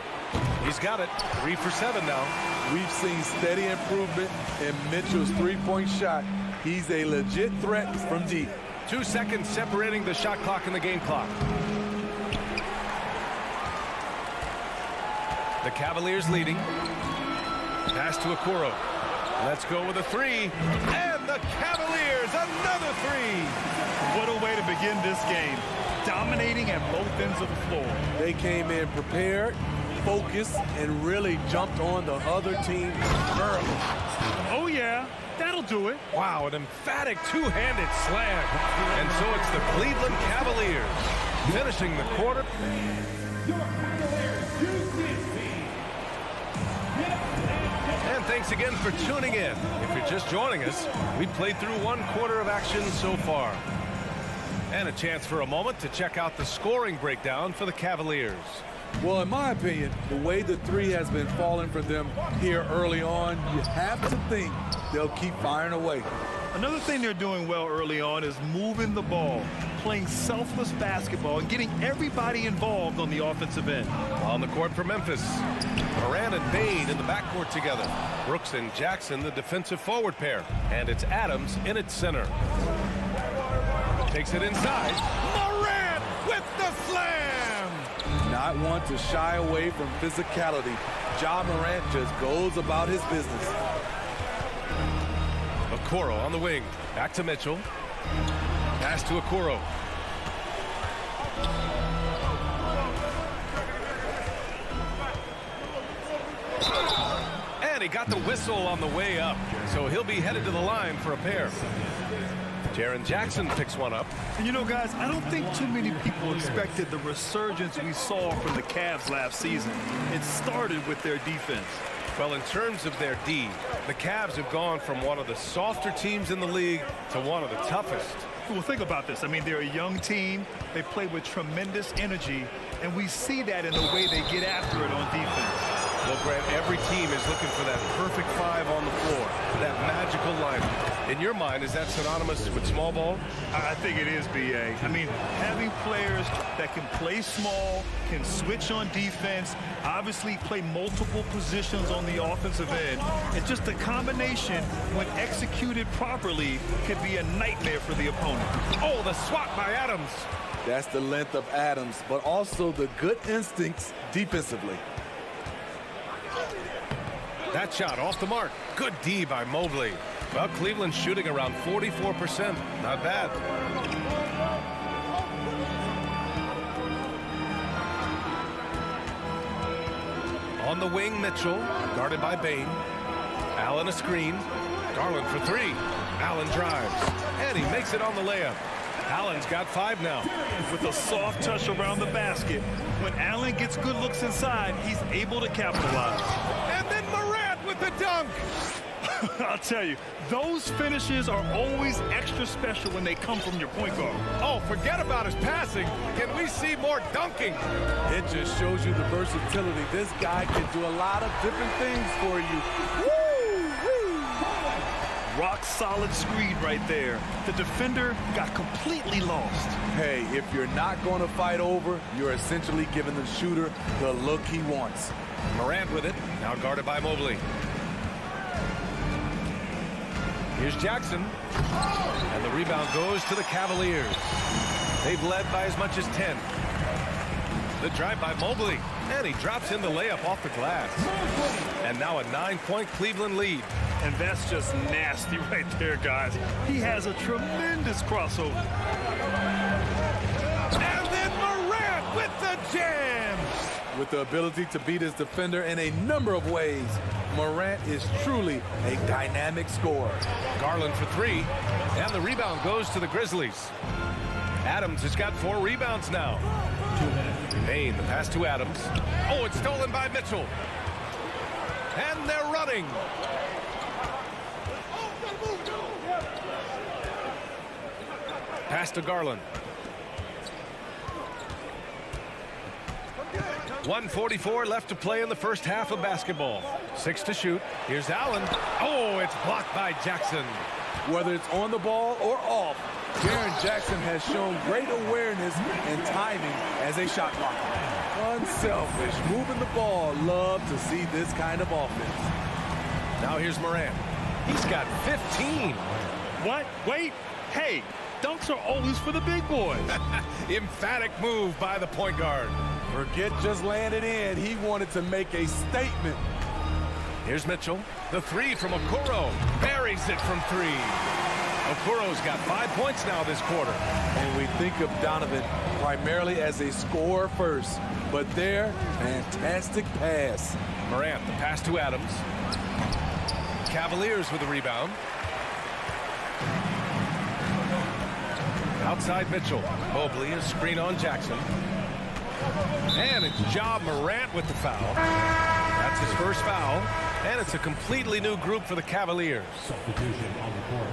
He's got it. 3 for 7 now. We've seen steady improvement in Mitchell's three-point shot. He's a legit threat from deep. 2 seconds separating the shot clock and the game clock. The Cavaliers leading. Pass to Okoro. Let's go with a 3. And the Cavaliers, another 3. What a way to begin this game. Dominating at both ends of the floor. They came in prepared, focused, and really jumped on the other team early. Oh, yeah. That'll do it. Wow, an emphatic two-handed slam. And so it's the Cleveland Cavaliers finishing the quarter. And thanks again for tuning in. If you're just joining us, we played through 1 quarter of action so far. And a chance for a moment to check out the scoring breakdown for the Cavaliers. Well, in my opinion, the way the 3 has been falling for them here early on, you have to think they'll keep firing away. Another thing they're doing well early on is moving the ball, playing selfless basketball, and getting everybody involved on the offensive end. On the court for Memphis, Moran and Bane in the backcourt together. Brooks and Jackson, the defensive forward pair. And it's Adams in its center. Takes it inside. Moran with the slam! Not one to shy away from physicality. Ja Morant just goes about his business. Okoro on the wing. Back to Mitchell. Pass to Okoro. And he got the whistle on the way up. So he'll be headed to the line for a pair. Jaren Jackson picks one up. And you know, guys, I don't think too many people expected the resurgence we saw from the Cavs last season. It started with their defense. Well, in terms of their D, the Cavs have gone from one of the softer teams in the league to one of the toughest. Well, think about this. I mean, they're a young team. They play with tremendous energy, and we see that in the way they get after it on defense. Well, Grant, every team is looking for that perfect 5 on the floor, that magical lineup. In your mind, is that synonymous with small ball? I think it is, B.A. I mean, having players that can play small, can switch on defense, obviously play multiple positions on the offensive end. It's just a combination, when executed properly, could be a nightmare for the opponent. Oh, the swat by Adams. That's the length of Adams, but also the good instincts defensively. That shot off the mark. Good D by Mobley. Well, Cleveland's shooting around 44%. Not bad. On the wing, Mitchell, guarded by Bane. Allen a screen. Garland for 3. Allen drives. And he makes it on the layup. Allen's got 5 now. With a soft touch around the basket, when Allen gets good looks inside, he's able to capitalize. And then Morant with the dunk. I'll tell you, those finishes are always extra special when they come from your point guard. Oh, forget about his passing. Can we see more dunking? It just shows you the versatility. This guy can do a lot of different things for you. Woo! Rock solid screen right there. The defender got completely lost. Hey, if you're not going to fight over, you're essentially giving the shooter the look he wants. Morant with it, now guarded by Mobley. Here's Jackson. And the rebound goes to the Cavaliers. They've led by as much as 10. The drive by Mobley. And he drops in the layup off the glass. And now a 9-point Cleveland lead. And that's just nasty right there, guys. He has a tremendous crossover. And then Morant with the jam. With the ability to beat his defender in a number of ways, Morant is truly a dynamic scorer. Garland for three, and the rebound goes to the Grizzlies. Adams has got 4 rebounds now. Payne, the pass to Adams. Oh, it's stolen by Mitchell. And they're running. Pass to Garland. 1:44 left to play in the first half of basketball. 6 to shoot. Here's Allen. Oh, it's blocked by Jackson. Whether it's on the ball or off, Jaren Jackson has shown great awareness and timing as a shot blocker. Unselfish, moving the ball. Love to see this kind of offense. Now here's Morant. He's got 15. What? Wait. Hey, dunks are always for the big boys. Emphatic move by the point guard. Forget just laying it in. He wanted to make a statement. Here's Mitchell. The 3 from Okoro. Buries it from 3. Okoro's got 5 points now this quarter. And we think of Donovan primarily as a scorer first. But there, fantastic pass. Morant, the pass to Adams. Cavaliers with a rebound. Outside Mitchell. Mobley, a screen on Jackson. And it's Ja Morant with the foul. That's his first foul. And it's a completely new group for the Cavaliers. Substitution on the court.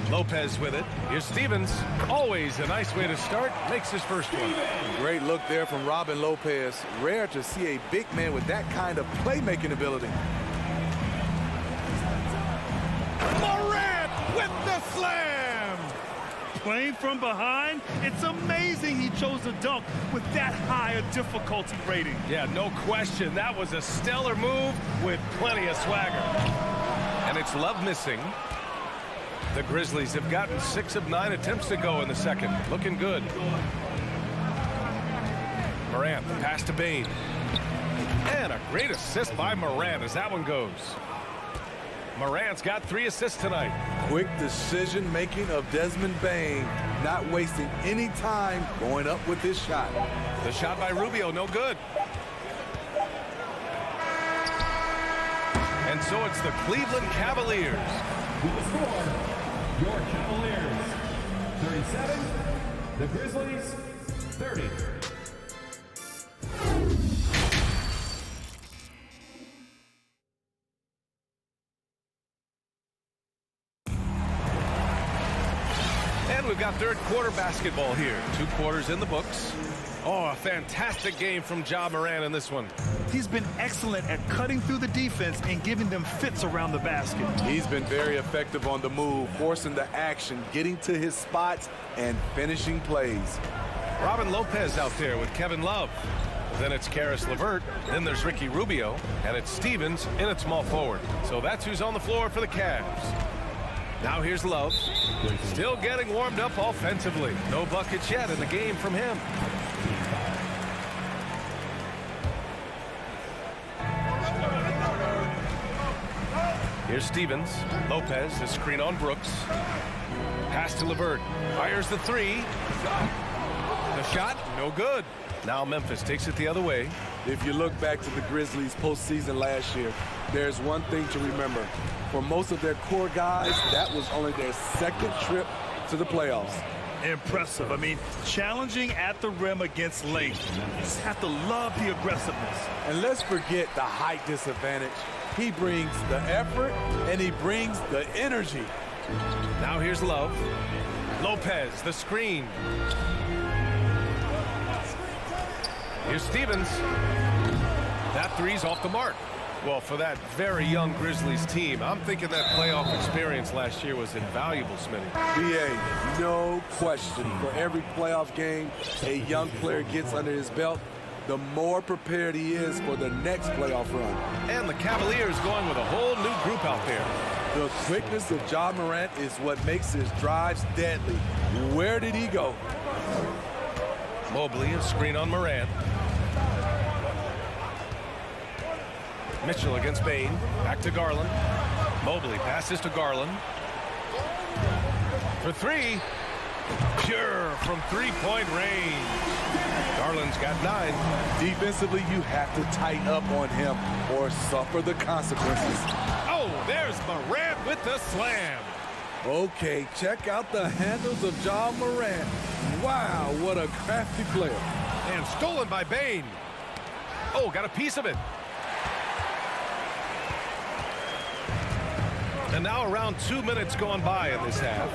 Lopez with it. Here's Stevens. Always a nice way to start. Makes his first one. Great look there from Robin Lopez. Rare to see a big man with that kind of playmaking ability. Morant with the slam. Playing from behind, it's amazing he chose to dunk with that high a difficulty rating. Yeah, no question. That was a stellar move with plenty of swagger. And it's Love missing. The Grizzlies have gotten 6 of 9 attempts to go in the second. Looking good. Morant, the pass to Bane. And a great assist by Morant as that one goes. Morant's got 3 assists tonight. Quick decision making of Desmond Bane, not wasting any time going up with his shot. The shot by Rubio, no good. And so it's the Cleveland Cavaliers. With the score, your Cavaliers 37, the Grizzlies 30. And we've got third quarter basketball here. 2 quarters in the books. Oh, a fantastic game from Ja Morant in this one. He's been excellent at cutting through the defense and giving them fits around the basket. He's been very effective on the move, forcing the action, getting to his spots, and finishing plays. Robin Lopez out there with Kevin Love. Then it's Karis LeVert. Then there's Ricky Rubio. And it's Stevens in at small forward. So that's who's on the floor for the Cavs. Now here's Love. Still getting warmed up offensively. No buckets yet in the game from him. Here's Stevens. Lopez, the screen on Brooks. Pass to LeVert. Fires the 3. The shot, no good. Now Memphis takes it the other way. If you look back to the Grizzlies postseason last year, there's one thing to remember. For most of their core guys, that was only their second trip to the playoffs. Impressive. I mean, challenging at the rim against length. You just have to love the aggressiveness. And let's forget the height disadvantage. He brings the effort, and he brings the energy. Now here's Love. Lopez, the screen. Here's Stevens. That 3's off the mark. Well, for that very young Grizzlies team, I'm thinking that playoff experience last year was invaluable, Smitty. BA, no question. For every playoff game a young player gets under his belt, the more prepared he is for the next playoff run. And the Cavaliers going with a whole new group out there. The quickness of Ja Morant is what makes his drives deadly. Where did he go? Mobley, a screen on Morant. Mitchell against Bane. Back to Garland. Mobley passes to Garland. For 3. pure from three-point range. Garland's got 9. Defensively, you have to tighten up on him or suffer the consequences. Oh, there's Morant with the slam. Okay, check out the handles of Ja Morant. Wow, what a crafty player. And stolen by Bane. Oh, got a piece of it. And now around 2 minutes gone by in this half.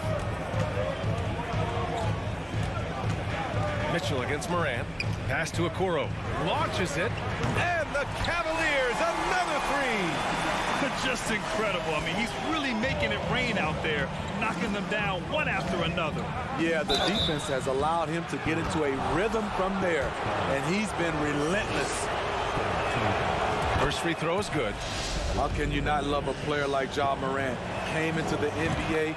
Mitchell against Morant. Pass to Okoro. Launches it. And the Cavaliers, another 3. Just incredible. I mean, he's really making it rain out there, knocking them down one after another. Yeah, the defense has allowed him to get into a rhythm from there, and he's been relentless. First free throw is good. How can you not love a player like Ja Morant? Came into the NBA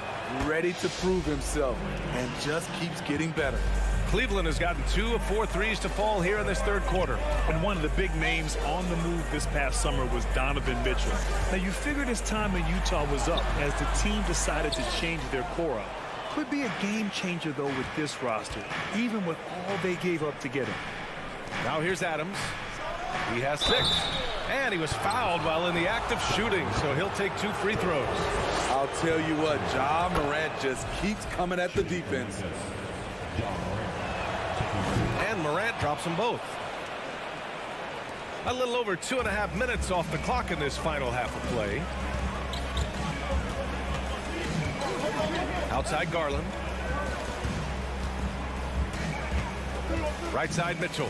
ready to prove himself and just keeps getting better. Cleveland has gotten 2 of 4 threes to fall here in this third quarter. And one of the big names on the move this past summer was Donovan Mitchell. Now, you figured his time in Utah was up as the team decided to change their core up. Could be a game changer, though, with this roster, even with all they gave up to get him. Now here's Adams. He has 6. And he was fouled while in the act of shooting, so he'll take 2 free throws. I'll tell you what, Ja Morant just keeps coming at the defense. And Morant drops them both. A little over 2.5 minutes off the clock in this final half of play. Outside Garland. Right side Mitchell.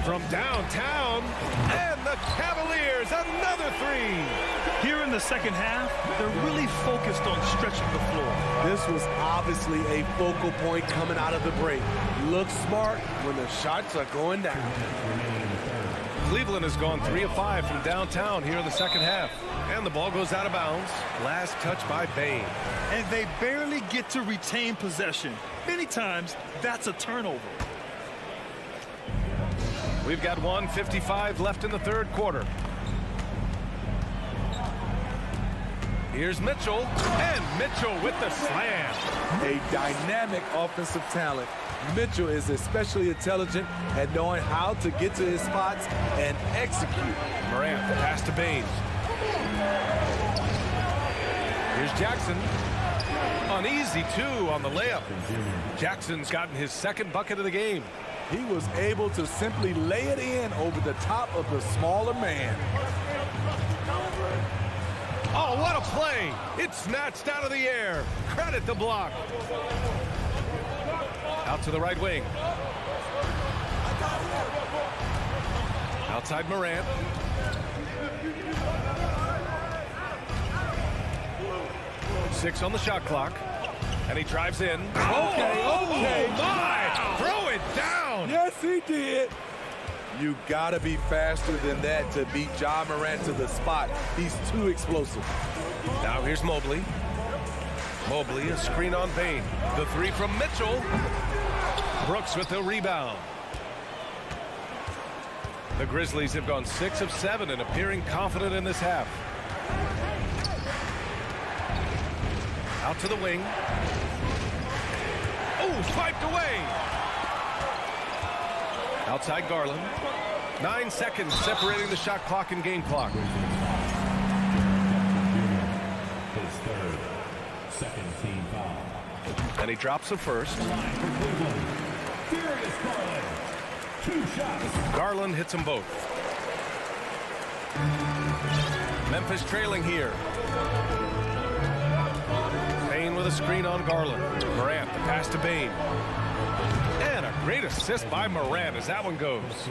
From downtown, and the Cavaliers, another 3. Here in the second half, they're really focused on stretching the floor. This was obviously a focal point coming out of the break. Look smart when the shots are going down. Cleveland has gone 3 of 5 from downtown here in the second half. And the ball goes out of bounds. Last touch by Bane. And they barely get to retain possession. Many times, that's a turnover. We've got 1:55 left in the third quarter. Here's Mitchell, and Mitchell with the slam. A dynamic offensive talent. Mitchell is especially intelligent at knowing how to get to his spots and execute. Morant, the pass to Baines. Here's Jackson. Uneasy, too, on the layup. Jackson's gotten his second bucket of the game. He was able to simply lay it in over the top of the smaller man. Oh, what a play! It's snatched out of the air. Credit the block. Out to the right wing. Outside Morant. Six on the shot clock. And he drives in. Okay. Oh my! Throw it down! Yes, he did. You gotta be faster than that to beat Ja Morant to the spot. He's too explosive. Now here's Mobley. Mobley, a screen on Bane. The 3 from Mitchell. Brooks with the rebound. The Grizzlies have gone 6 of 7 and appearing confident in this half. Out to the wing. Oh, swiped away. Outside Garland. 9 seconds separating the shot clock and game clock. His third, second team foul. And he drops the first. Darius Garland, 2 shots. Garland hits them both. Memphis trailing here. Bane with a screen on Garland. Morant, the pass to Bane. And a great assist by Morant as that one goes.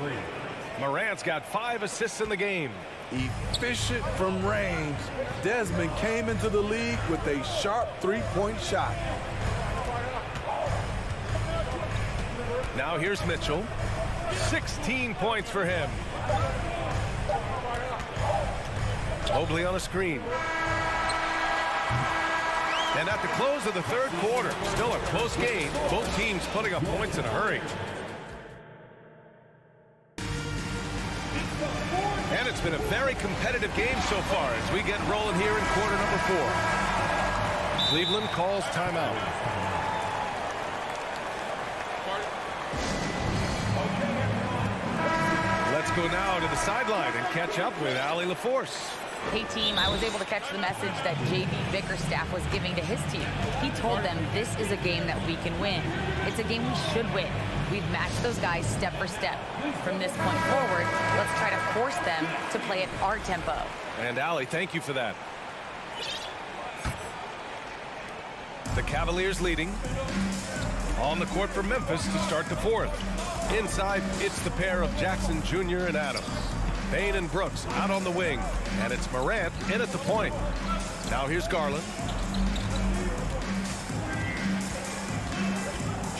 Morant's got 5 assists in the game. Efficient from range. Desmond came into the league with a sharp 3-point shot. Now here's Mitchell. 16 points for him. Mobley on a screen. And at the close of the third quarter, still a close game. Both teams putting up points in a hurry. And it's been a very competitive game so far as we get rolling here in quarter number 4. Cleveland calls timeout. go now to the sideline and catch up with Allie LaForce. Hey team, I was able to catch the message that JB Bickerstaff was giving to his team. He told them this is a game that we can win. It's a game we should win. We've matched those guys step for step. From this point forward, let's try to force them to play at our tempo. And Allie, thank you for that. The Cavaliers leading. On the court for Memphis to start the fourth. Inside, it's the pair of Jackson Jr. and Adams. Bain and Brooks out on the wing. And it's Morant in at the point. Now here's Garland.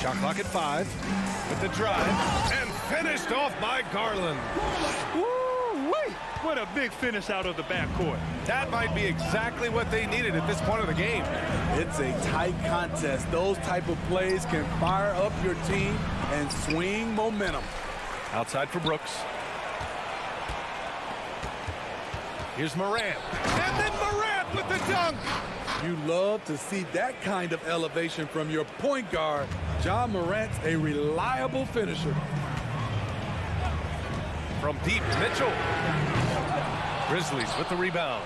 Shot clock at 5 with the drive. And finished off by Garland. Woo-wee! What a big finish out of the backcourt. That might be exactly what they needed at this point of the game. It's a tight contest. Those type of plays can fire up your team and swing momentum. Outside for Brooks. Here's Morant. And then Morant with the dunk. You love to see that kind of elevation from your point guard. Ja Morant's a reliable finisher. From deep, Mitchell. Grizzlies with the rebound.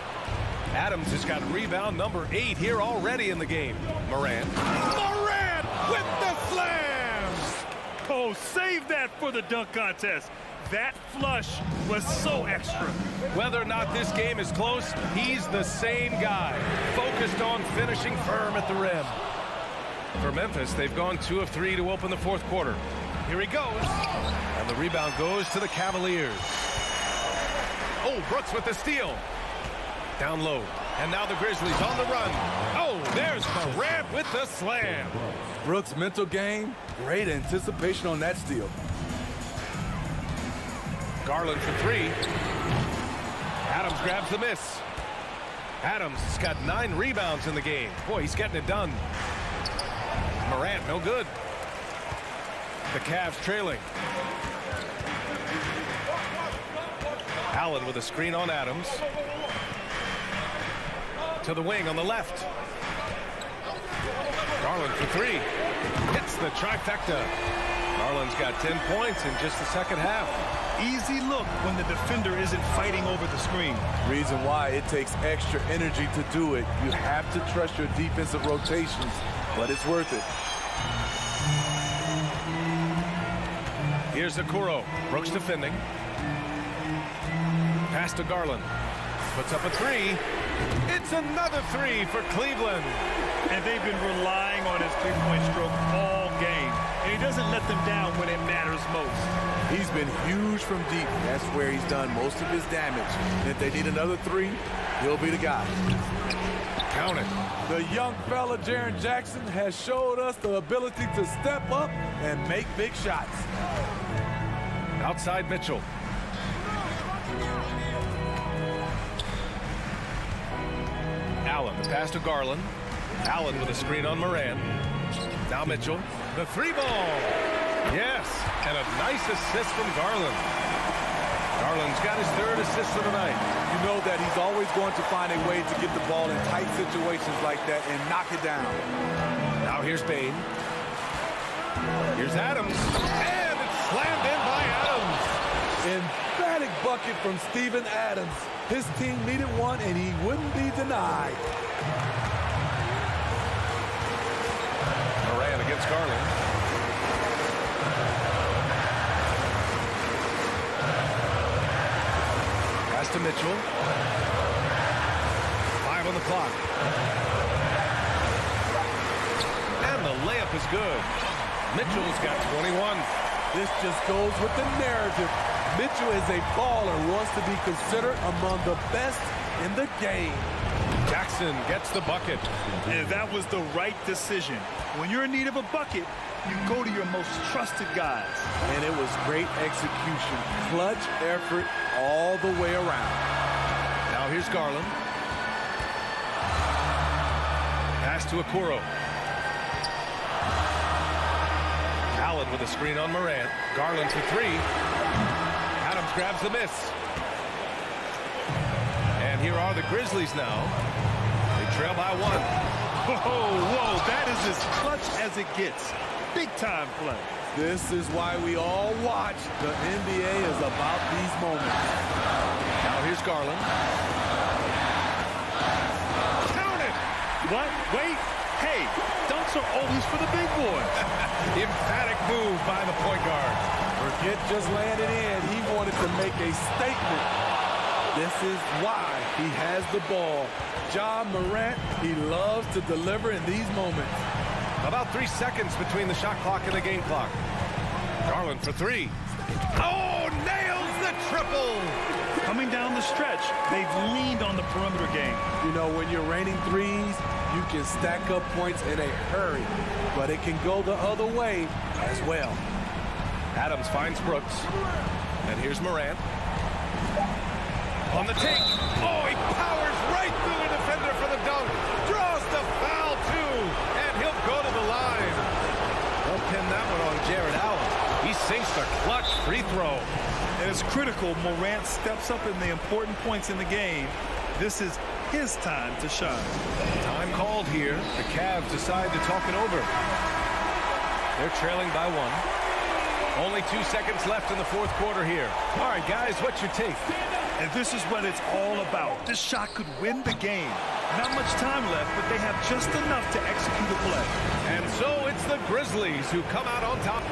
Adams has got rebound number 8 here already in the game. Morant. Morant with the slam! Oh, save that for the dunk contest. That flush was so extra. Whether or not this game is close, he's the same guy, focused on finishing firm at the rim. For Memphis, they've gone 2 of 3 to open the fourth quarter. Here he goes. And the rebound goes to the Cavaliers. Oh, Brooks with the steal. Down low. And now the Grizzlies on the run. Oh, there's Morant with the slam. Brooks' mental game, great anticipation on that steal. Garland for 3. Adams grabs the miss. Adams has got 9 rebounds in the game. Boy, he's getting it done. Morant, no good. The Cavs trailing. Allen with a screen on Adams. To the wing on the left. Garland for 3. Hits the trifecta. Garland's got 10 points in just the second half. Easy look when the defender isn't fighting over the screen. Reason why it takes extra energy to do it. You have to trust your defensive rotations, but it's worth it. Here's Okoro. Brooks defending. Pass to Garland. Puts up a 3. It's another 3 for Cleveland. And they've been relying on his three-point stroke all game. And he doesn't let them down when it matters most. He's been huge from deep. That's where he's done most of his damage. And if they need another 3, he'll be the guy. Count it. The young fella, Jaren Jackson, has showed us the ability to step up and make big shots. Outside Mitchell. Allen, the pass to Garland. Allen with a screen on Morant. Now Mitchell. The 3-ball. Yes, and a nice assist from Garland. Garland's got his 3rd assist of the night. You know that he's always going to find a way to get the ball in tight situations like that and knock it down. Now here's Bain. Here's Adams. And it's slammed in by Adams. Emphatic bucket from Steven Adams. His team needed one, and he wouldn't be denied. Morant against Garland. Pass to Mitchell. 5 on the clock. And the layup is good. Mitchell's got 21. This just goes with the narrative. Mitchell is a baller, wants to be considered among the best in the game. Jackson gets the bucket. And that was the right decision. When you're in need of a bucket, you go to your most trusted guys. And it was great execution. Clutch effort all the way around. Now here's Garland. Pass to Okoro. Allen with a screen on Morant. Garland for 3. Adams grabs the miss. And here are the Grizzlies now. They trail by 1. Whoa, that is as clutch as it gets. Big time play. This is why we all watch. The NBA is about these moments. Now here's Garland. Count it! What? Wait. Hey, dunks are always for the big boys. Emphatic move by the point guard. Forget just landing in. He wanted to make a statement. This is why he has the ball. Ja Morant, he loves to deliver in these moments. About 3 seconds between the shot clock and the game clock. Garland for three. Oh, nails the triple! Coming down the stretch, they've leaned on the perimeter game. You know, when you're raining threes, you can stack up points in a hurry, but it can go the other way as well. Adams finds Brooks. And here's Morant. On the take. Oh, he powers right through the defender for the dunk. Draws the foul, too. And he'll go to the line. They'll pin that one on Jared Allen. He sinks the clutch free throw. And it's critical Morant steps up in the important points in the game. This is his time to shine. Time called here. The Cavs decide to talk it over. They're trailing by one. Only 2 seconds left in the fourth quarter here. All right, guys, what's your take? And this is what it's all about. This shot could win the game. Not much time left, but they have just enough to execute a play. And so it's the Grizzlies who come out on top.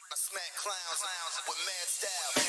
I smack clowns with mad style.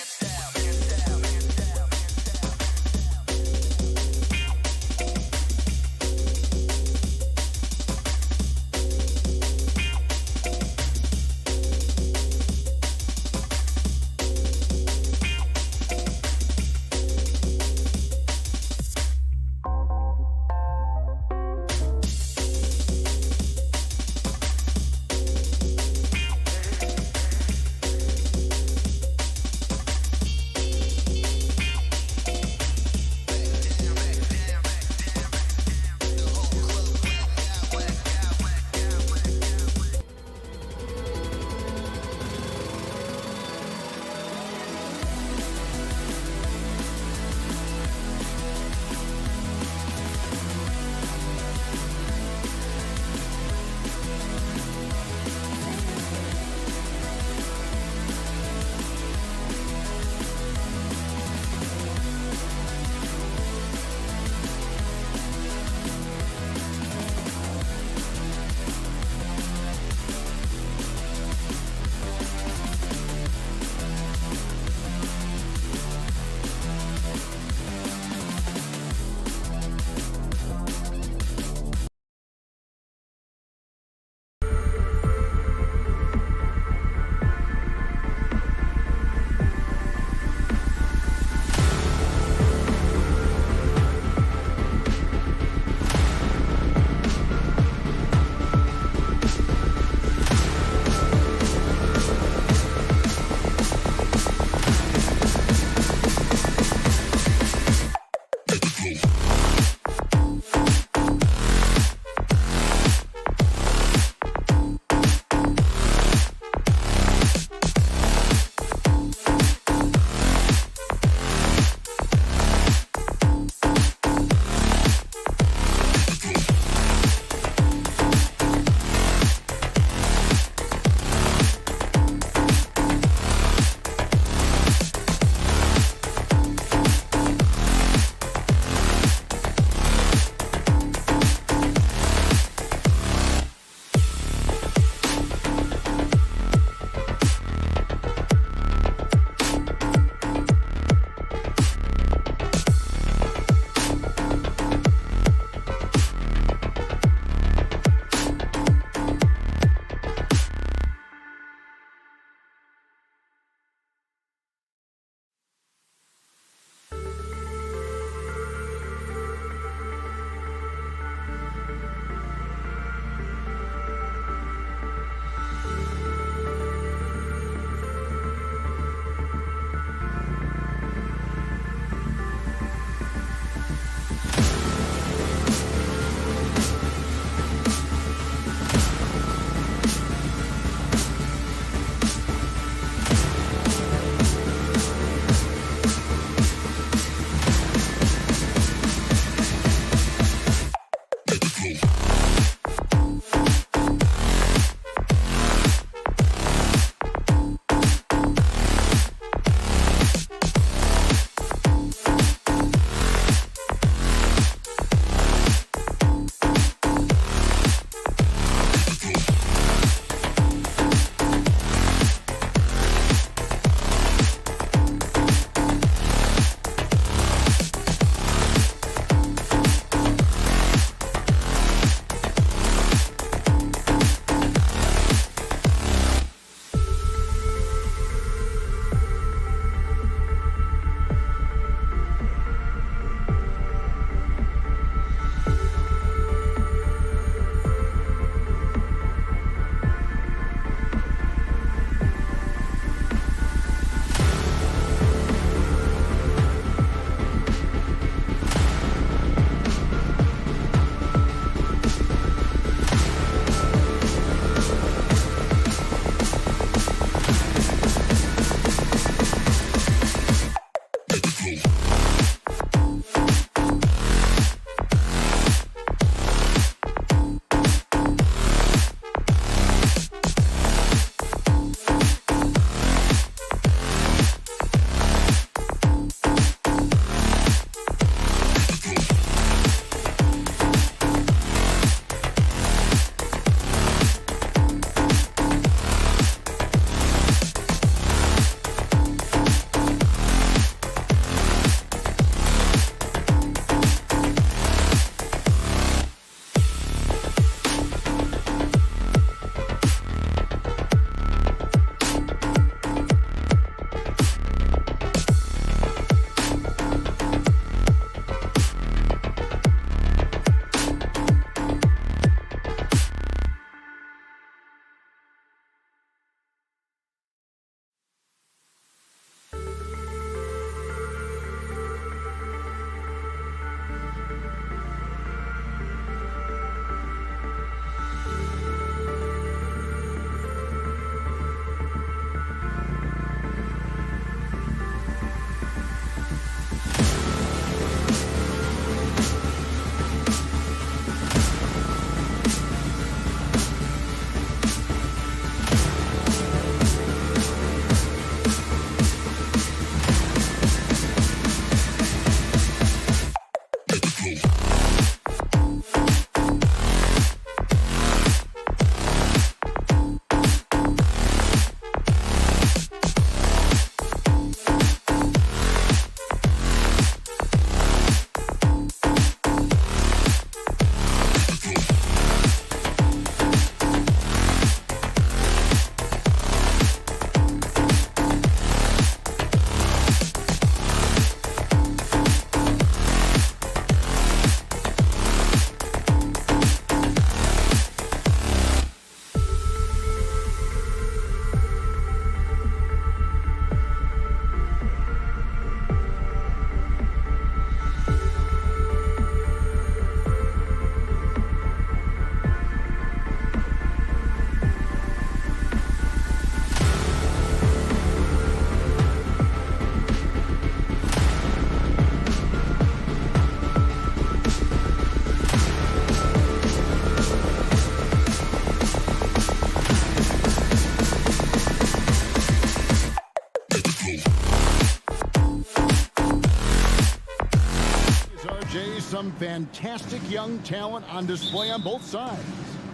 some fantastic young talent on display on both sides.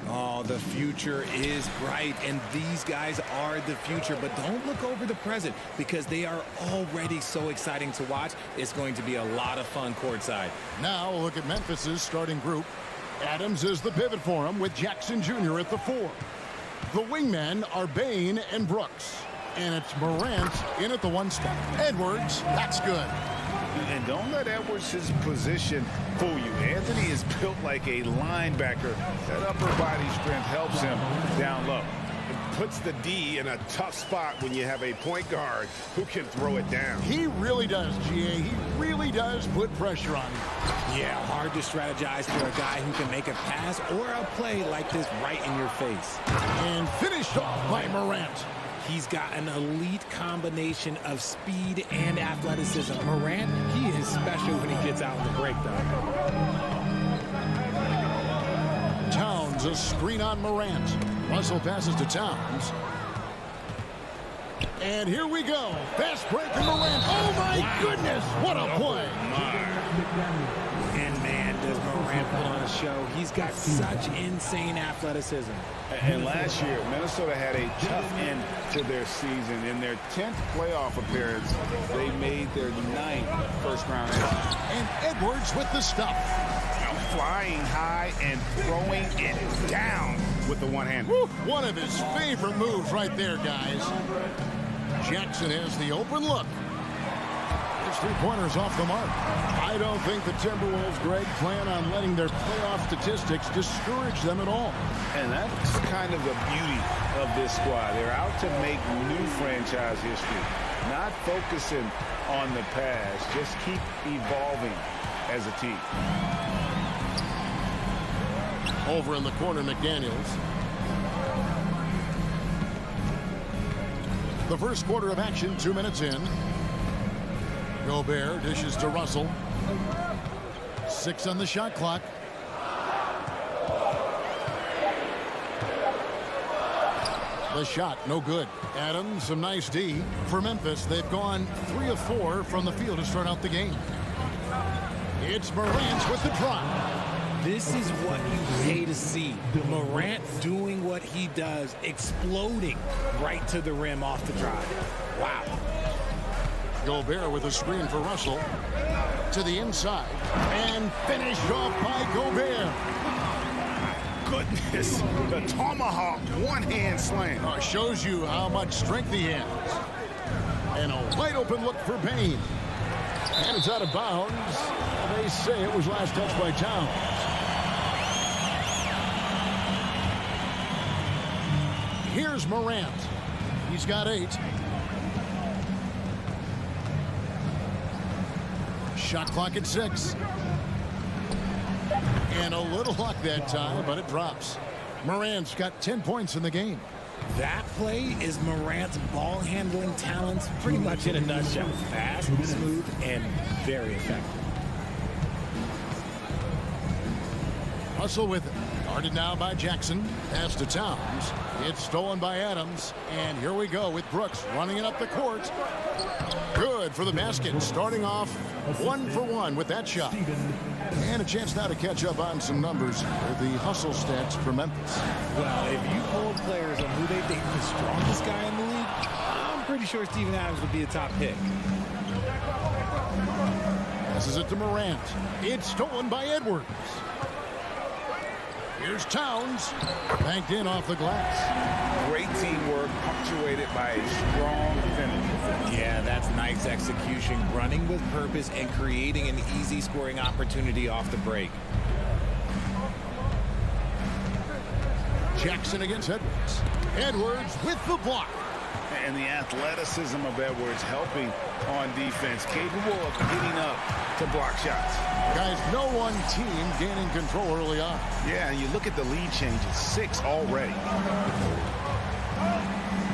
Oh, the future is bright, and these guys are the future. But don't look over the present, because they are already so exciting to watch. It's going to be a lot of fun courtside. Now we'll look at Memphis's starting group. Adams is the pivot for him, with Jackson Jr. at the 4. The wingmen are Bain and Brooks. And it's Morant in at the 1 spot. Edwards, that's good. And don't let Edwards' position fool you. Anthony is built like a linebacker. That upper body strength helps him down low. It puts the D in a tough spot when you have a point guard who can throw it down. He really does, GA. He really does put pressure on him. Yeah, hard to strategize for a guy who can make a pass or a play like this right in your face. And finished off by Morant. He's got an elite combination of speed and athleticism. Morant, he is special when he gets out in the break, though. Towns, a screen on Morant. Russell passes to Towns. And here we go. Fast break to Morant. Oh, my goodness. What a play. And, man, does Morant put on a show. He's got such insane athleticism. And last year, Minnesota had a tough end to their season. In their 10th playoff appearance, they made their 9th first-round exit. And Edwards with the stuff. Flying high and throwing it down with the one hand. Woo, one of his favorite moves right there, guys. Jackson has the open look. His 3-pointers off the mark. I don't think the Timberwolves, Greg, plan on letting their playoff statistics discourage them at all. And that's kind of the beauty of this squad. They're out to make new franchise history, not focusing on the past. Just keep evolving as a team. Over in the corner, McDaniels. The first quarter of action, 2 minutes in. Gobert dishes to Russell. 6 on the shot clock. The shot, no good. Adams, some nice D. For Memphis, they've gone 3 of 4 from the field to start out the game. It's Morant with the drop. This is what you pay to see. Morant doing what he does, exploding right to the rim off the drive. Wow. Gobert with a screen for Russell. To the inside. And finished off by Gobert. Goodness, the tomahawk one-hand slam. Shows you how much strength he has. And a wide open look for Bain. And it's out of bounds. They say it was last touched by Towns. Here's Morant. He's got 8. Shot clock at 6. And a little luck that time, but it drops. Morant's got 10 points in the game. That play is Morant's ball handling talents pretty much in a nutshell. Fast, smooth, and very effective. Russell with it. Guarded now by Jackson. Pass to Towns. It's stolen by Adams. And here we go with Brooks running it up the court. Good for the basket. Starting off 1 for 1 with that shot. And a chance now to catch up on some numbers for the hustle stats for Memphis. Well, if you poll players on who they think is the strongest guy in the league, I'm pretty sure Steven Adams would be a top pick. Passes it to Morant. It's stolen by Edwards. Here's Towns. Banked in off the glass. Great teamwork punctuated by a strong finish. Yeah, that's nice execution, running with purpose and creating an easy scoring opportunity off the break. Jackson against Edwards. Edwards with the block. And the athleticism of Edwards helping on defense, capable of getting up to block shots. Guys, no one team gaining control early on. Yeah, you look at the lead changes, 6 already.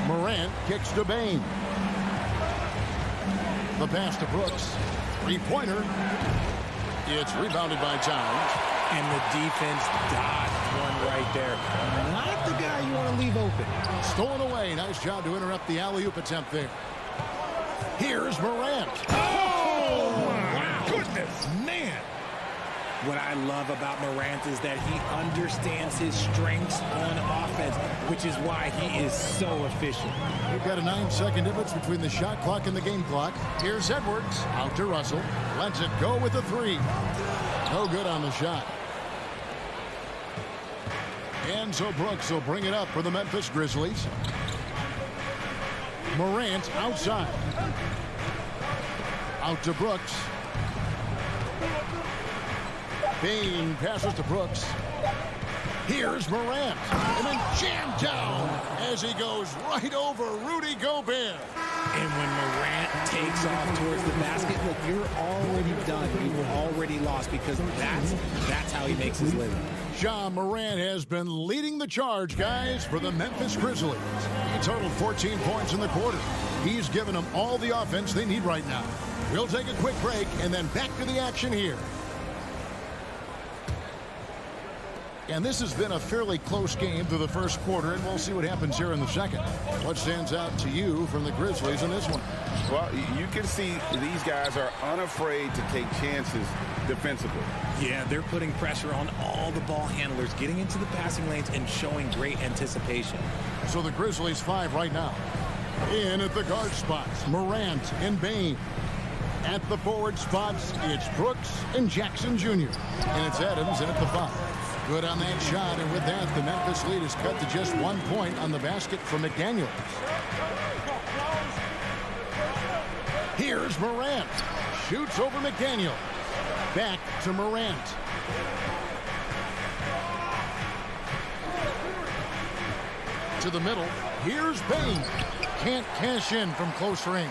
Morant kicks to Bain. The pass to Brooks. 3-pointer. It's rebounded by Towns. And the defense dodged one right there. Not the guy you want to leave open. Stolen away. Nice job to interrupt the alley-oop attempt there. Here's Morant. Oh, my goodness. Man. What I love about Morant is that he understands his strengths on offense, which is why he is so efficient. We've got a 9-second difference between the shot clock and the game clock. Here's Edwards. Out to Russell. Lets it go with a three. No good on the shot. And so Brooks will bring it up for the Memphis Grizzlies. Morant outside. Out to Brooks. Bain passes to Brooks. Here's Morant. And then jammed down as he goes right over Rudy Gobert. And when Morant takes off towards the basket, look, you're already done. You've already lost because that's how he makes his living. Ja Morant has been leading the charge, guys, for the Memphis Grizzlies. He totaled 14 points in the quarter. He's given them all the offense they need right now. We'll take a quick break and then back to the action here. And this has been a fairly close game through the first quarter, and we'll see what happens here in the second. What stands out to you from the Grizzlies in this one? Well, you can see these guys are unafraid to take chances defensively. Yeah, they're putting pressure on all the ball handlers, getting into the passing lanes and showing great anticipation. So the Grizzlies 5 right now. In at the guard spots, Morant and Bain. At the forward spots, it's Brooks and Jackson Jr. And it's Adams at the 5. Good on that shot, and with that, the Memphis lead is cut to just 1 point on the basket for McDaniels. Here's Morant. Shoots over McDaniels. Back to Morant. To the middle. Here's Bain. Can't cash in from close range.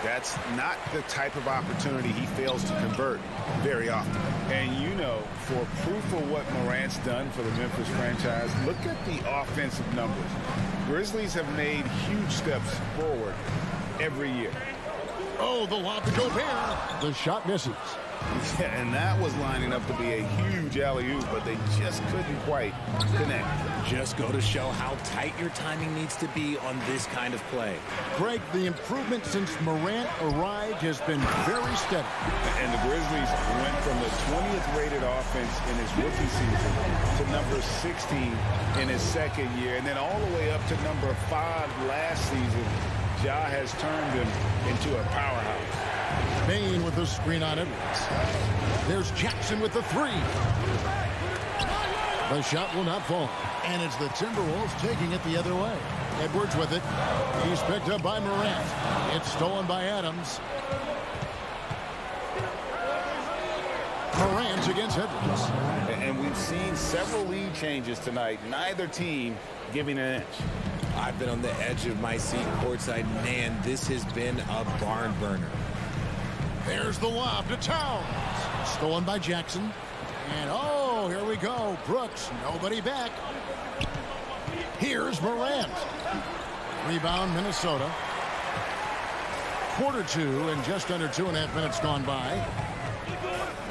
That's not the type of opportunity he fails to convert very often. And you know, for proof of what Morant's done for the Memphis franchise, look at the offensive numbers. Grizzlies have made huge steps forward every year. Oh, the lob to Gobert. The shot misses. Yeah, and that was lining up to be a huge alley-oop, but they just couldn't quite connect. Just go to show how tight your timing needs to be on this kind of play. Greg, the improvement since Morant arrived has been very steady. And the Grizzlies went from the 20th rated offense in his rookie season to number 16 in his second year, and then all the way up to number 5 last season. Ja has turned him into a powerhouse. Bain with the screen on Edwards. There's Jackson with the 3. The shot will not fall. And it's the Timberwolves taking it the other way. Edwards with it. He's picked up by Morant. It's stolen by Adams. Morant against Edwards. And we've seen several lead changes tonight. Neither team giving an inch. I've been on the edge of my seat courtside. Man, this has been a barn burner. There's the lob to Towns. Stolen by Jackson. And oh, here we go. Brooks, nobody back. Here's Morant. Rebound, Minnesota. Quarter 2 and just under 2.5 minutes gone by.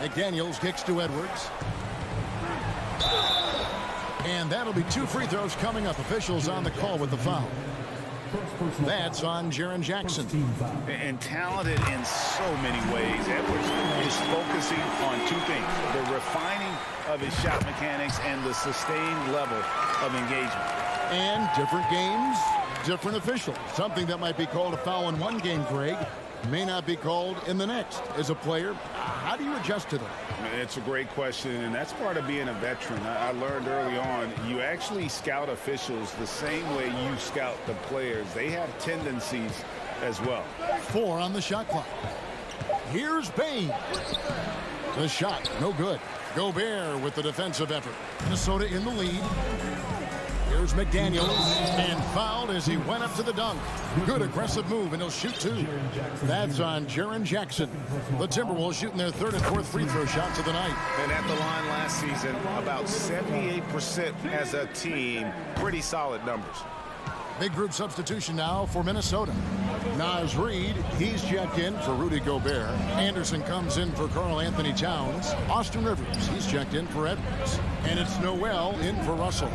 McDaniels kicks to Edwards. And that'll be 2 free throws coming up. Officials on the call with the foul. That's on Jaren Jackson. And talented in so many ways. Edwards is focusing on 2 things. The refining of his shot mechanics and the sustained level of engagement. And different games, different officials. Something that might be called a foul in one game, Greg, may not be called in the next. As a player, how do you adjust to that? It's a great question, and that's part of being a veteran. I learned early on, you actually scout officials the same way you scout the players. They have tendencies as well. 4 on the shot clock. Here's Bain. The shot, no good. Gobert with the defensive effort. Minnesota in the lead. Here's McDaniels, and fouled as he went up to the dunk. Good aggressive move, and he'll shoot 2. That's on Jaren Jackson. The Timberwolves shooting their 3rd and 4th free throw shots of the night. And at the line last season, about 78% as a team. Pretty solid numbers. Big group substitution now for Minnesota. Naz Reid, he's checked in for Rudy Gobert. Anderson comes in for Karl Anthony Towns. Austin Rivers, he's checked in for Edwards. And it's Noel in for Russell.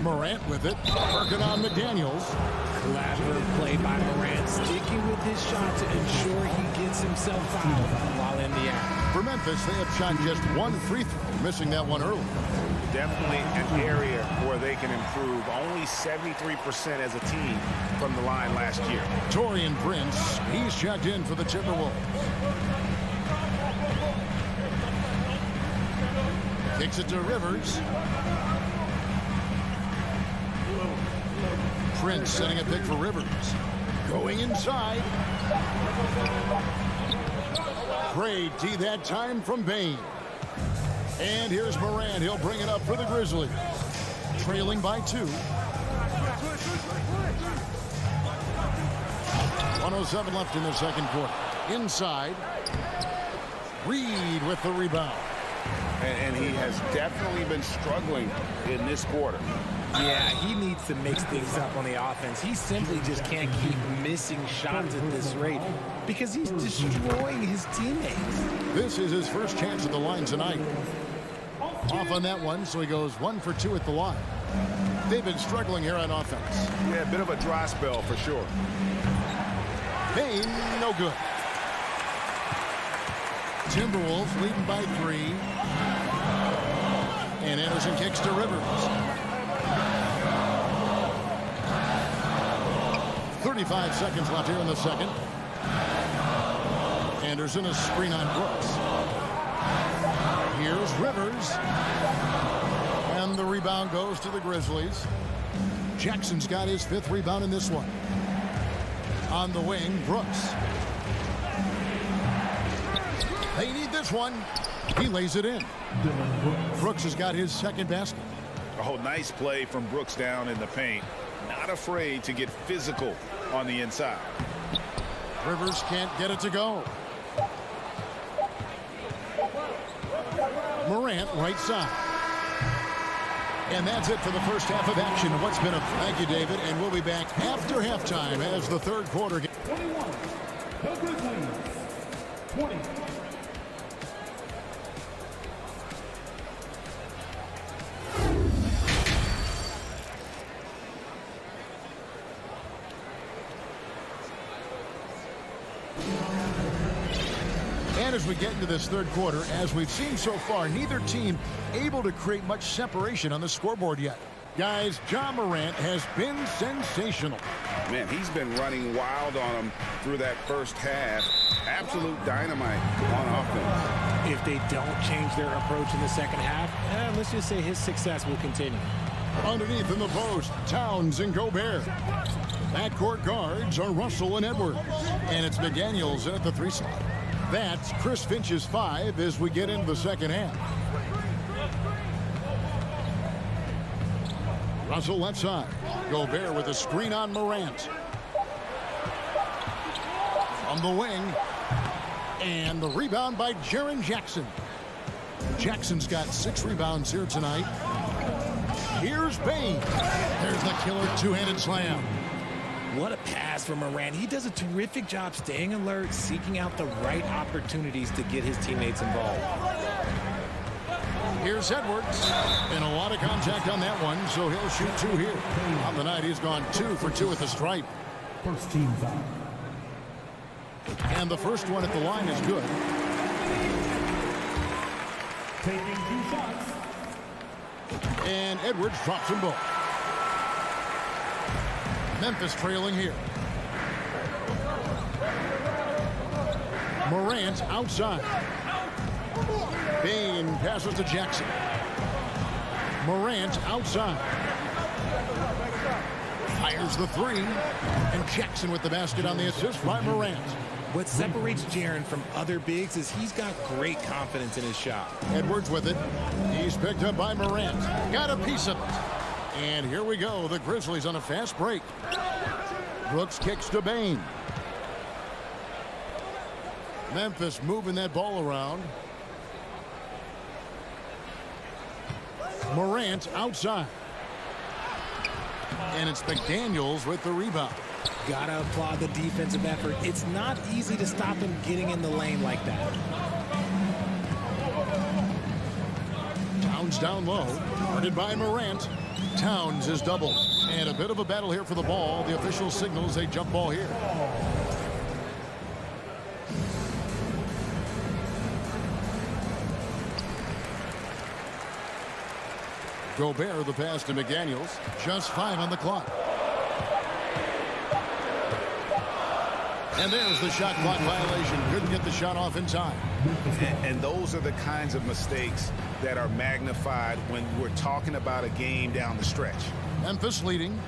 Morant with it. Working on McDaniels. Clever play by Morant, sticking with his shot to ensure he gets himself fouled while in the act. For Memphis, they have shot just one free throw, missing that one early. Definitely an area where they can improve. Only 73% as a team from the line last year. Taurean Prince, he's checked in for the Timberwolves. Kicks it to Rivers. Prince setting a pick for Rivers. Going inside. Great D that time from Bain. And here's Morant. He'll bring it up for the Grizzlies. Trailing by 2. 1:07 left in the second quarter. Inside. Reed with the rebound. And he has definitely been struggling in this quarter. Yeah, he needs to mix things up on the offense. He simply just can't keep missing shots at this rate because he's destroying his teammates. This is his first chance at the line tonight. Off on that one, so he goes 1 for 2 at the line. They've been struggling here on offense. Yeah, a bit of a dry spell for sure. Bain, no good. Timberwolves leading by 3. And Anderson kicks to Rivers. 35 seconds left here in the second. Anderson a screen on Brooks. Here's Rivers. And the rebound goes to the Grizzlies. Jackson's got his 5th rebound in this one. On the wing, Brooks. They need this one. He lays it in. Brooks has got his 2nd basket. Oh, nice play from Brooks down in the paint. Not afraid to get physical on the inside. Rivers can't get it to go. Morant right side. And that's it for the first half of action. What's been a thank you, David, and we'll be back after halftime as the third quarter. 21. The Grizzlies. 20. And as we get into this third quarter, as we've seen so far, neither team able to create much separation on the scoreboard yet. Guys, Ja Morant has been sensational. Man, he's been running wild on him through that first half. Absolute dynamite on offense. If they don't change their approach in the second half, let's just say his success will continue. Underneath in the post, Towns and Gobert. Backcourt guards are Russell and Edwards. And it's McDaniels in at the 3 slot. That's Chris Finch's 5 as we get into the second half. Russell left side. Gobert with a screen on Morant. From the wing. And the rebound by Jaren Jackson. Jackson's got 6 rebounds here tonight. Here's Bain. There's the killer 2-handed slam. What a pass from Morant. He does a terrific job staying alert, seeking out the right opportunities to get his teammates involved. Here's Edwards. And a lot of contact on that one, so he'll shoot 2 here. On the night, he's gone 2 for 2 at the stripe. First team foul. And the first one at the line is good. Taking 2 shots. And Edwards drops them both. Memphis trailing here. Morant outside. Bain passes to Jackson. Morant outside. Fires the 3. And Jackson with the basket on the assist by Morant. What separates Jaren from other bigs is he's got great confidence in his shot. Edwards with it. He's picked up by Morant. Got a piece of it. And here we go. The Grizzlies on a fast break. Brooks kicks to Bain. Memphis moving that ball around. Morant outside. And it's McDaniels with the rebound. Gotta applaud the defensive effort. It's not easy to stop him getting in the lane like that. Towns down low. Guarded by Morant. Towns is doubled. And a bit of a battle here for the ball. The official signals a jump ball here. Gobert, the pass to McDaniels. Just 5 on the clock. And there's the shot clock violation. Couldn't get the shot off in time. And those are the kinds of mistakes that are magnified when we're talking about a game down the stretch. Memphis leading.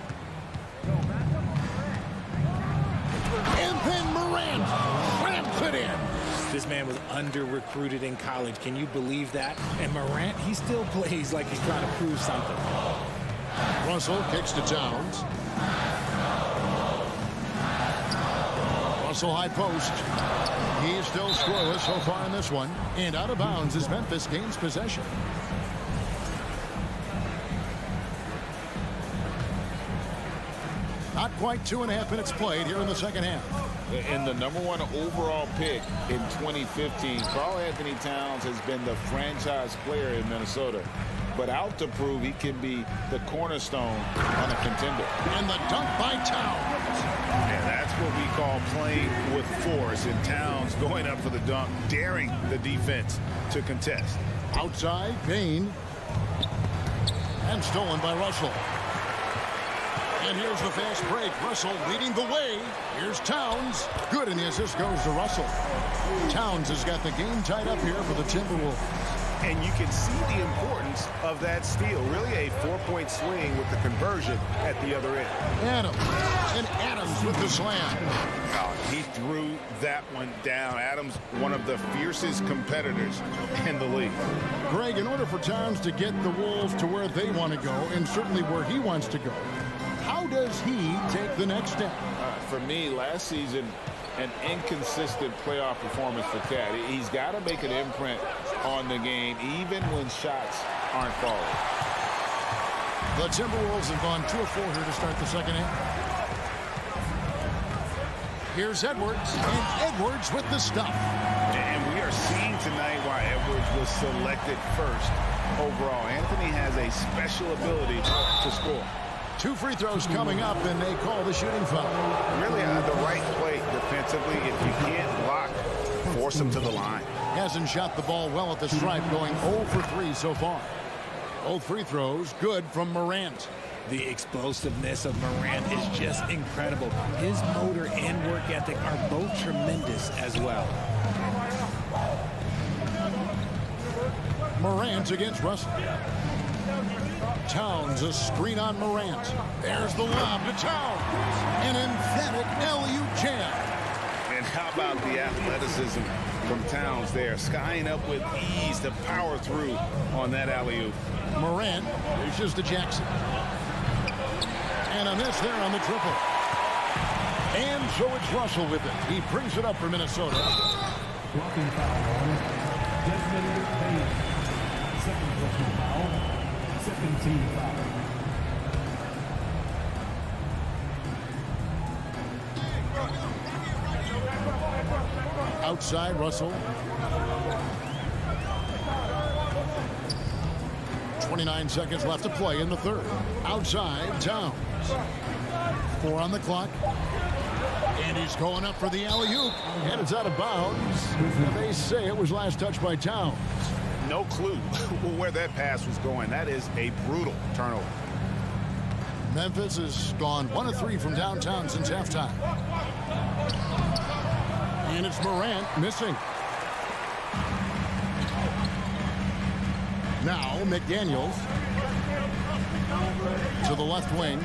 And then Morant ramps it in. This man was under-recruited in college. Can you believe that? And Morant, he still plays like he's trying to prove something. Russell kicks to Towns. Russell high post. He's still scoreless so far in this one. And out of bounds as Memphis gains possession. Not quite 2.5 minutes played here in the second half. And the #1 overall pick in 2015, Karl Anthony Towns has been the franchise player in Minnesota, but out to prove he can be the cornerstone on a contender. And the dunk by Towns. And that's what we call playing with force. And Towns going up for the dunk, daring the defense to contest. Outside, Payne. And stolen by Russell. And here's the fast break. Russell leading the way. Here's Towns. Good, and the assist goes to Russell. Towns has got the game tied up here for the Timberwolves. And you can see the importance of that steal. Really a 4-point swing with the conversion at the other end. Adams. And Adams with the slam. Oh, he threw that one down. Adams, one of the fiercest competitors in the league. Greg, in order for Towns to get the Wolves to where they want to go, and certainly where he wants to go, how does he take the next step? For me, last season, an inconsistent playoff performance for Cat. He's got to make an imprint on the game, even when shots aren't falling. The Timberwolves have gone 2 of 4 here to start the second half. Here's Edwards, and Edwards with the stuff. And we are seeing tonight why Edwards was selected first overall. Anthony has a special ability to score. 2 free throws coming up, and they call the shooting foul. Really the right play defensively. If you can't block, force him to the line. Hasn't shot the ball well at the stripe, going 0 for 3 so far. Both free throws good from Morant. The explosiveness of Morant is just incredible. His motor and work ethic are both tremendous as well. Morant against Russell. Towns, a screen on Morant. There's the lob to Towns. An emphatic alley-oop jam. And how about the athleticism from Towns there? Skying up with ease to power through on that alley-oop. Morant dishes to Jackson. And a miss there on the triple. And so it's Russell with it. He brings it up for Minnesota. Blocking foul on Desmond Payne. Second personal foul. Second team foul. Outside, Russell. 29 seconds left to play in the third. Outside, Towns. 4 on the clock. And he's going up for the alley-oop. And it's out of bounds. And they say it was last touched by Towns. No clue where that pass was going. That is a brutal turnover. Memphis has gone 1 of 3 from downtown since halftime. And it's Morant missing. Now McDaniels to the left wing.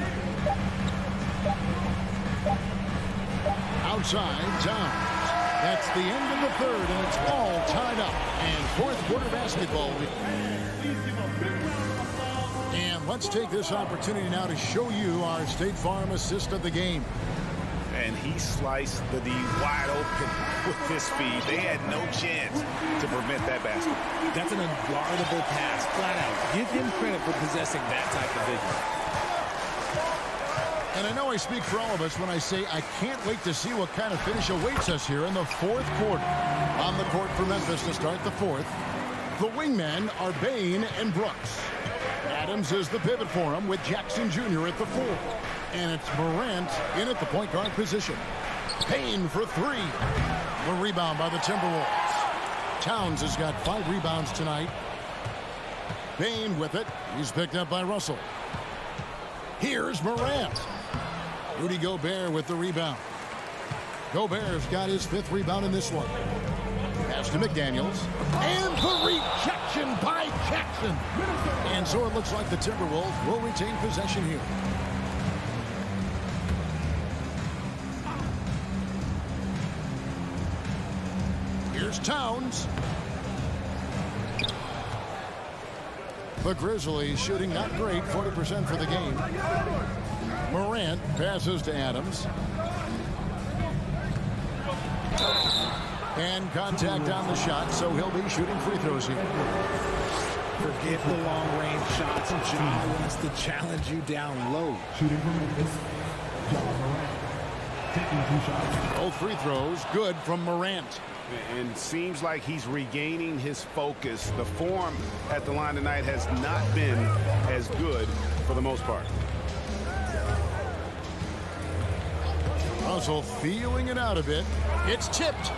Outside, Towns. That's the end of the third, and it's all tied up. And fourth quarter basketball. And let's take this opportunity now to show you our State Farm assist of the game. And he sliced the D wide open with his speed. They had no chance to prevent that basket. That's an unguardable pass, flat out. Give him credit for possessing that type of vision. And I know I speak for all of us when I say I can't wait to see what kind of finish awaits us here in the fourth quarter. On the court for Memphis to start the fourth, the wingmen are Bain and Brooks. Adams is the pivot for him with Jackson Jr. at the 4. And it's Morant in at the point guard position. Payne for 3. The rebound by the Timberwolves. Towns has got 5 rebounds tonight. Payne with it. He's picked up by Russell. Here's Morant. Rudy Gobert with the rebound. Gobert's got his 5th rebound in this one. Pass to McDaniels. And the rejection by Jackson. And so it looks like the Timberwolves will retain possession here. Here's Towns. The Grizzlies shooting not great, 40% for the game. Morant passes to Adams. And contact on the shot, so he'll be shooting free throws here. Forget the long-range shots. Ja wants to challenge you down low. Shooting from Memphis, Ja Morant. Taking 2 shots. Both free throws good from Morant. And seems like he's regaining his focus. The form at the line tonight has not been as good for the most part. Russell feeling it out a bit. It's tipped.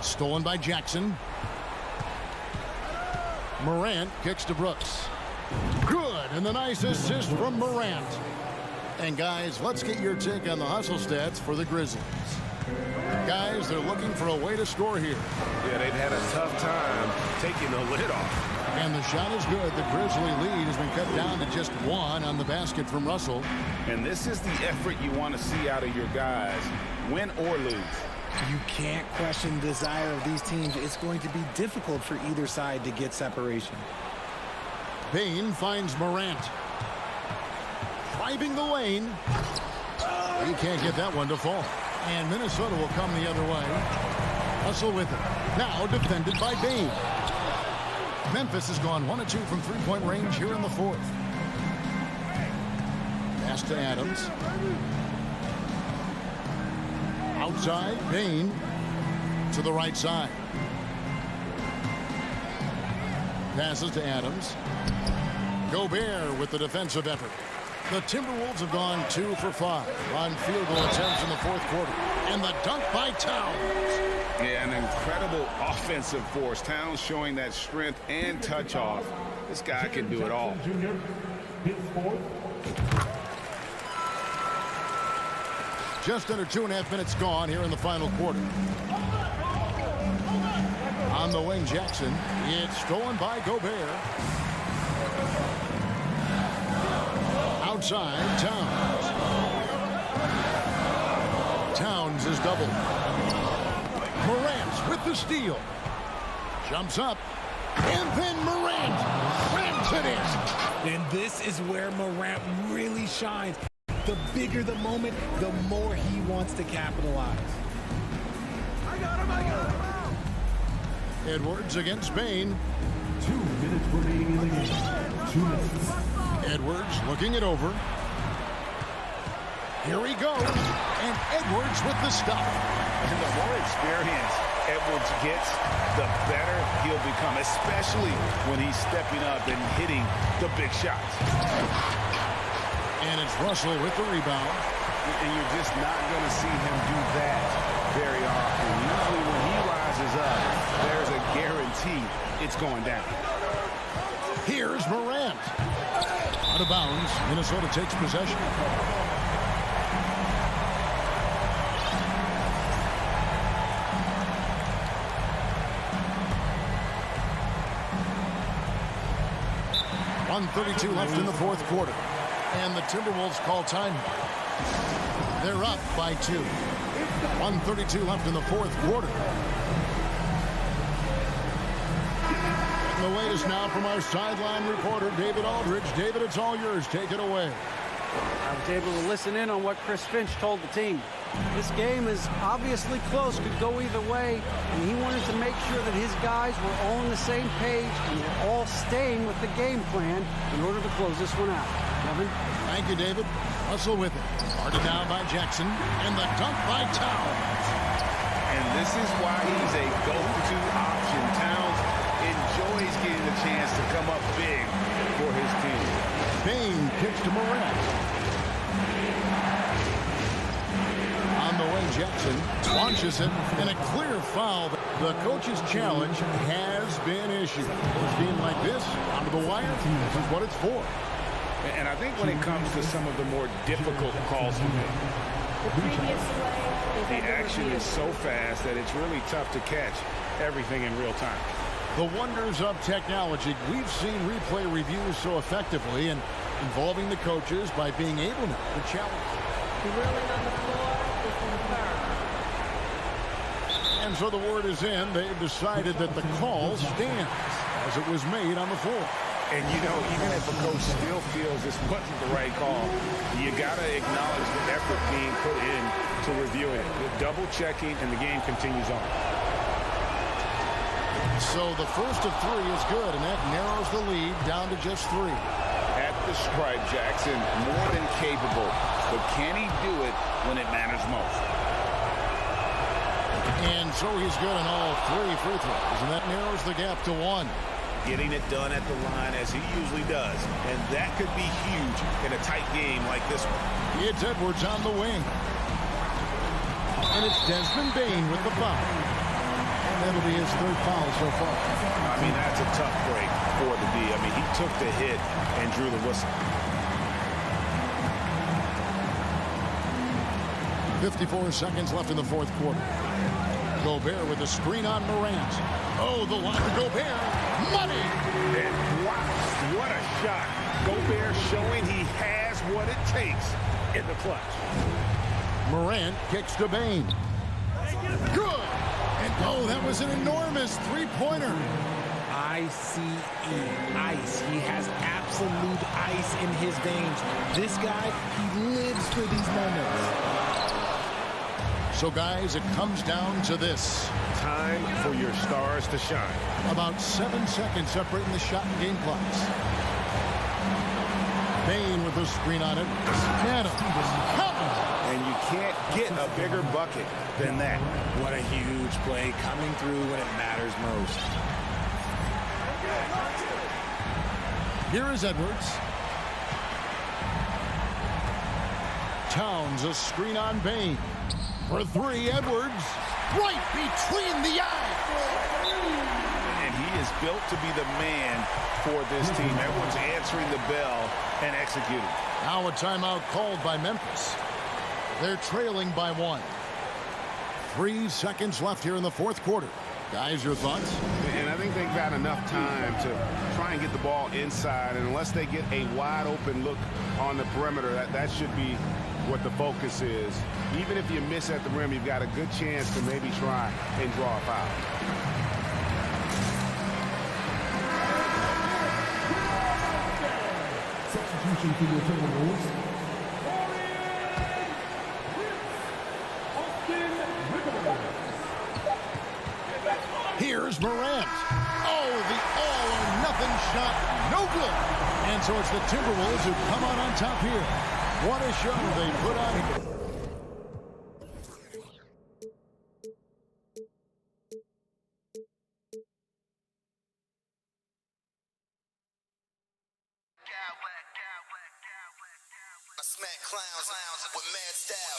Stolen by Jackson. Morant kicks to Brooks. Good, and the nice assist from Morant. And guys, let's get your take on the hustle stats for the Grizzlies. Guys, they're looking for a way to score here. Yeah, they've had a tough time taking the lid off. And the shot is good. The Grizzly lead has been cut down to just 1 on the basket from Russell. And this is the effort you want to see out of your guys, win or lose. You can't question the desire of these teams. It's going to be difficult for either side to get separation. Payne finds Morant. Driving the lane. He can't get that one to fall. And Minnesota will come the other way. Russell with it. Now defended by Payne. Memphis has gone 1 of 2 from 3-point range here in the 4th. Pass to Adams. Outside, Payne to the right side. Passes to Adams. Gobert with the defensive effort. The Timberwolves have gone 2 for 5 on field goal attempts in the 4th quarter. And the dunk by Towns. Yeah, an incredible offensive force. Towns showing that strength and touch off. This guy can do it all. Just under 2.5 minutes gone here in the final quarter. On the wing, Jackson. It's stolen by Gobert. Outside, Towns. Towns is doubled. Morant with the steal. Jumps up. And then Morant grabs it in. And this is where Morant really shines. The bigger the moment, the more he wants to capitalize. I got him. Edwards against Payne. 2 minutes remaining in the game. 2 minutes. Edwards looking it over. Here he goes. And Edwards with the stop. And the more experience Edwards gets, the better he'll become, especially when he's stepping up and hitting the big shots. And it's Russell with the rebound. And you're just not going to see him do that very often. Usually when he rises up, there's a guarantee it's going down. Here's Morant. Out of bounds. Minnesota takes possession. .132 left in the 4th quarter. And the Timberwolves call time. They're up by 2. 1:32 left in the 4th quarter. And the latest now from our sideline reporter, David Aldridge. David, it's all yours. Take it away. I was able to listen in on what Chris Finch told the team. This game is obviously close, could go either way, and he wanted to make sure that his guys were all on the same page and were all staying with the game plan in order to close this one out. Kevin? Thank you, David. Russell with it. Started down by Jackson, and the dunk by Towns. And this is why he's a go-to option. Towns enjoys getting the chance to come up big for his team. Bane kicks to Morant. On the way, Jackson launches it, and a clear foul. The coach's challenge has been issued. A team like this, onto the wire, this is what it's for. And I think when it comes to some of the more difficult calls to make, the action is so fast that it's really tough to catch everything in real time. The wonders of technology. We've seen replay reviews so effectively and involving the coaches by being able to challenge. The ruling on the floor is confirmed. And so the word is in. They've decided that the call stands as it was made on the floor. And, you know, even if a coach still feels this wasn't the right call, you got to acknowledge the effort being put in to reviewing it. The double checking, and the game continues on. So the first of three is good, and that narrows the lead down to just three. At the stripe, Jackson, more than capable. But can he do it when it matters most? And so he's good on all three free throws, and that narrows the gap to one. Getting it done at the line as he usually does. And that could be huge in a tight game like this one. It's Edwards on the wing. And it's Desmond Bane with the foul. And that'll be his third foul so far. I mean, that's a tough break for the D. I mean, he took the hit and drew the whistle. 54 seconds left in the fourth quarter. Gobert with a screen on Morant. Oh, the line to Gobert. Money! And wow, what a shot. Gobert showing he has what it takes in the clutch. Morant kicks to Bane. Good! And oh, that was an enormous three-pointer. ICE, ice. He has absolute ice in his veins. This guy, he lives for these moments. So, guys, it comes down to this. Time for your stars to shine. About 7 seconds separating the shot and game clocks. Bane with the screen on it. Adam. And you can't get a bigger bucket than that. What a huge play coming through when it matters most. Here is Edwards. Towns, a screen on Bane. For three, Edwards. Right between the eyes. And he is built to be the man for this team. Everyone's answering the bell and executing. Now a timeout called by Memphis. They're trailing by one. 3 seconds left here in the fourth quarter. Guys, your thoughts? And I think they've got enough time to try and get the ball inside. And unless they get a wide open look on the perimeter, that should be what the focus is. Even if you miss at the rim, you've got a good chance to maybe try and draw a foul. Substitution for your Timberwolves. Here's Morant. Oh, the all-or-nothing shot. No good. And so it's the Timberwolves who come on top here. What a show they put on. I smack clowns with mad style.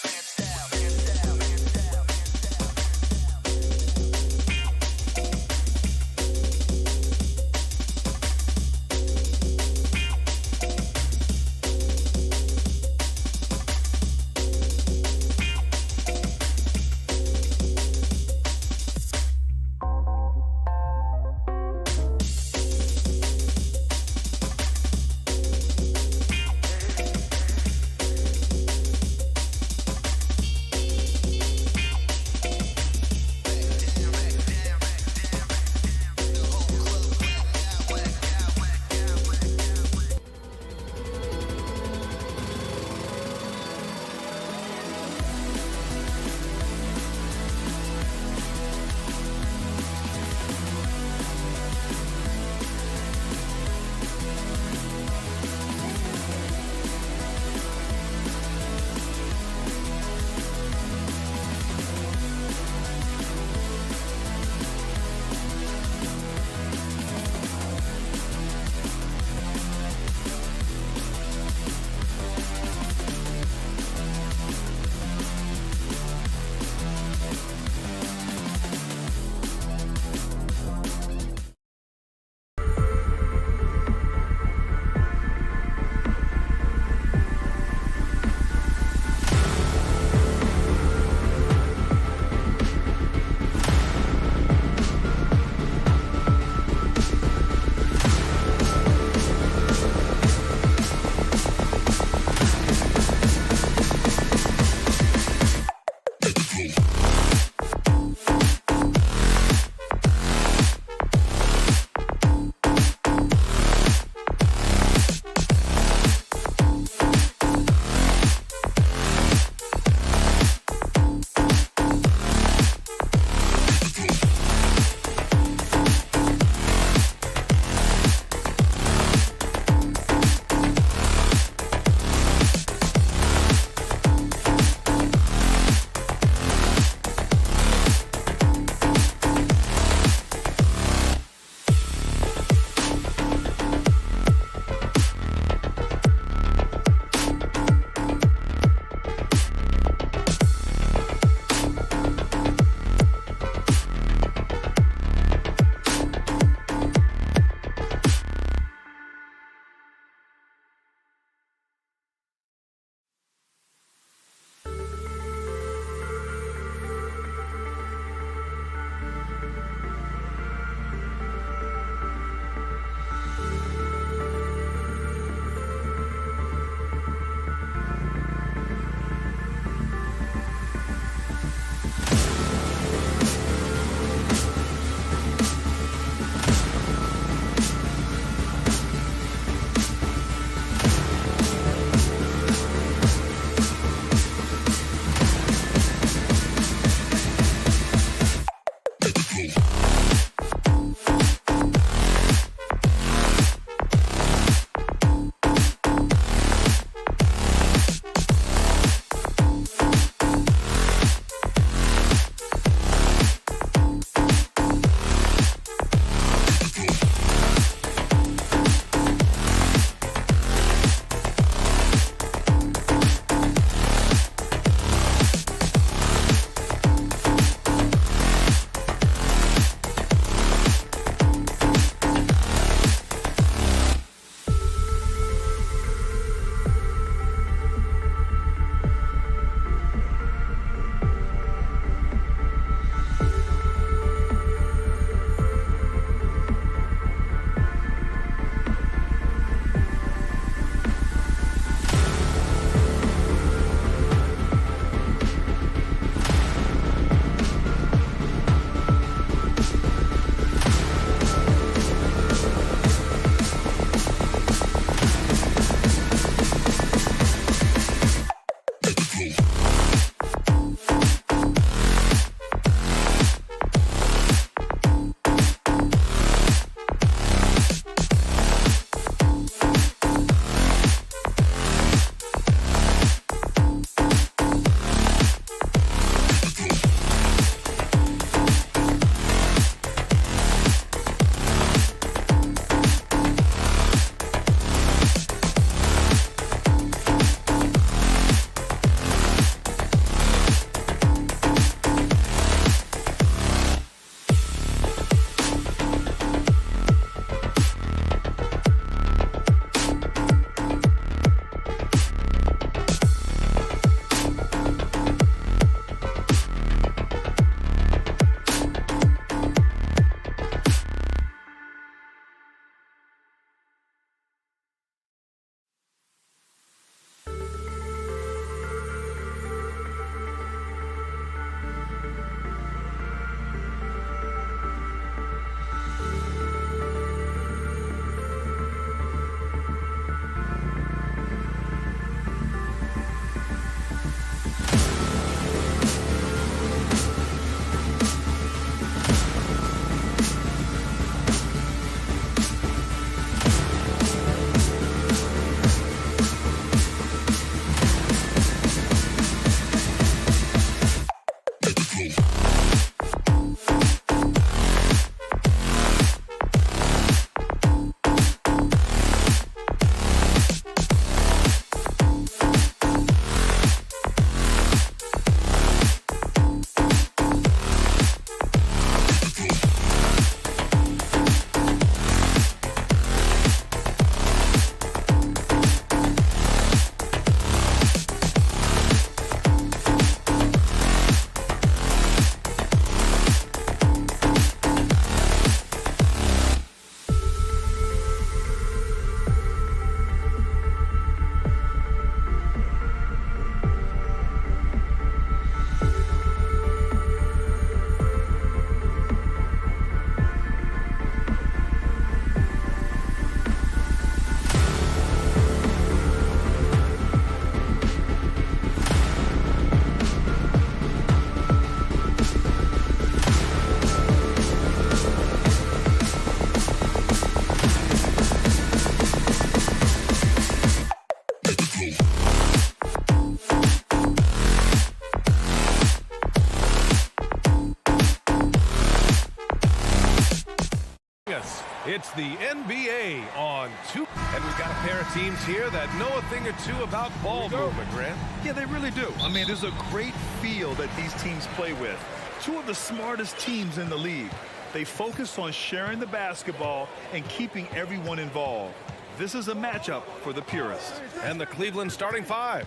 It's the NBA on 2. And we've got a pair of teams here that know a thing or two about ball movement, Grant. Yeah, they really do. I mean, there's a great feel that these teams play with. Two of the smartest teams in the league. They focus on sharing the basketball and keeping everyone involved. This is a matchup for the purists. And the Cleveland starting 5.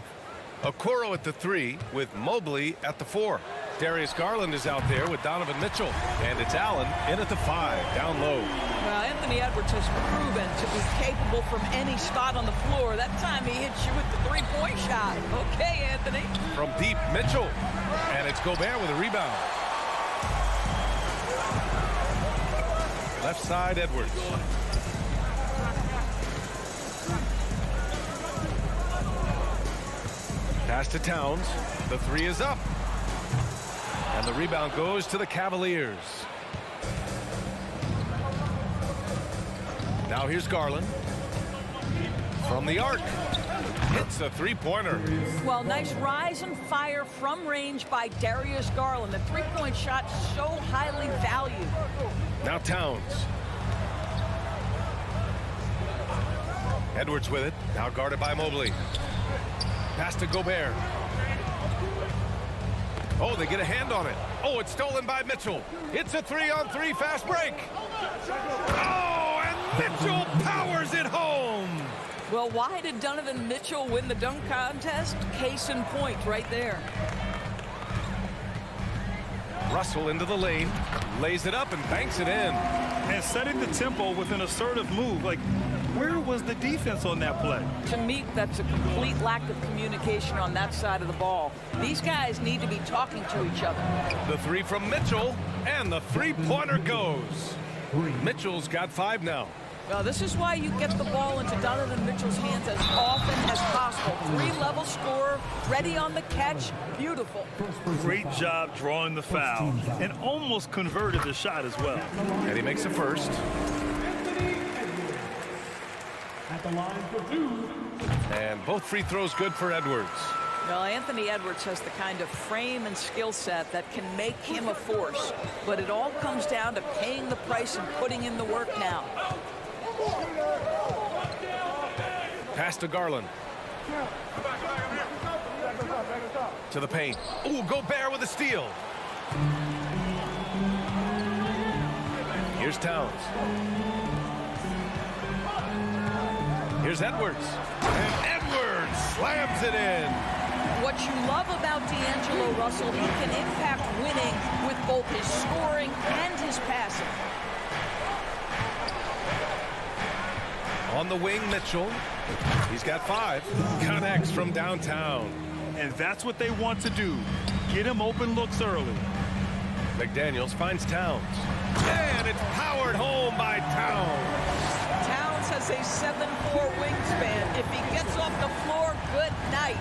Okoro at the 3 with Mobley at the 4. Darius Garland is out there with Donovan Mitchell. And it's Allen in at the 5, down low. Well, Anthony Edwards has proven to be capable from any spot on the floor. That time he hits you with the three-point shot. Okay, Anthony. From deep, Mitchell. And it's Gobert with a rebound. Left side, Edwards. Pass to Towns. The 3 is up. And the rebound goes to the Cavaliers. Now here's Garland. From the arc. Hits a three-pointer. Well, nice rise and fire from range by Darius Garland. The three-point shot so highly valued. Now Towns. Edwards with it. Now guarded by Mobley. Pass to Gobert. Oh, they get a hand on it. Oh, it's stolen by Mitchell. It's a 3-on-3 fast break. Oh, and Mitchell powers it home. Well, why did Donovan Mitchell win the dunk contest? Case in point right there. Russell into the lane, lays it up and banks it in. And setting the tempo with an assertive move. Like, where was the defense on that play? To me, that's a complete lack of communication on that side of the ball. These guys need to be talking to each other. The 3 from Mitchell, and the three-pointer goes. Mitchell's got 5 now. Well, this is why you get the ball into Donovan Mitchell's hands as often as possible. 3-level scorer, ready on the catch. Beautiful. Great job drawing the foul and almost converted the shot as well. And he makes a first. At the line for 2. And both free throws good for Edwards. Well, Anthony Edwards has the kind of frame and skill set that can make him a force. But it all comes down to paying the price and putting in the work now. Pass to Garland. To the paint. Ooh, Gobert with a steal. Here's Towns. Here's Edwards. And Edwards slams it in. What you love about D'Angelo Russell, he can impact winning with both his scoring and his passing. On the wing, Mitchell. He's got 5. Connects from downtown. And that's what they want to do. Get him open looks early. McDaniels finds Towns. And it's powered home by Towns. Towns has a 7'4" wingspan. If he gets off the floor, good night.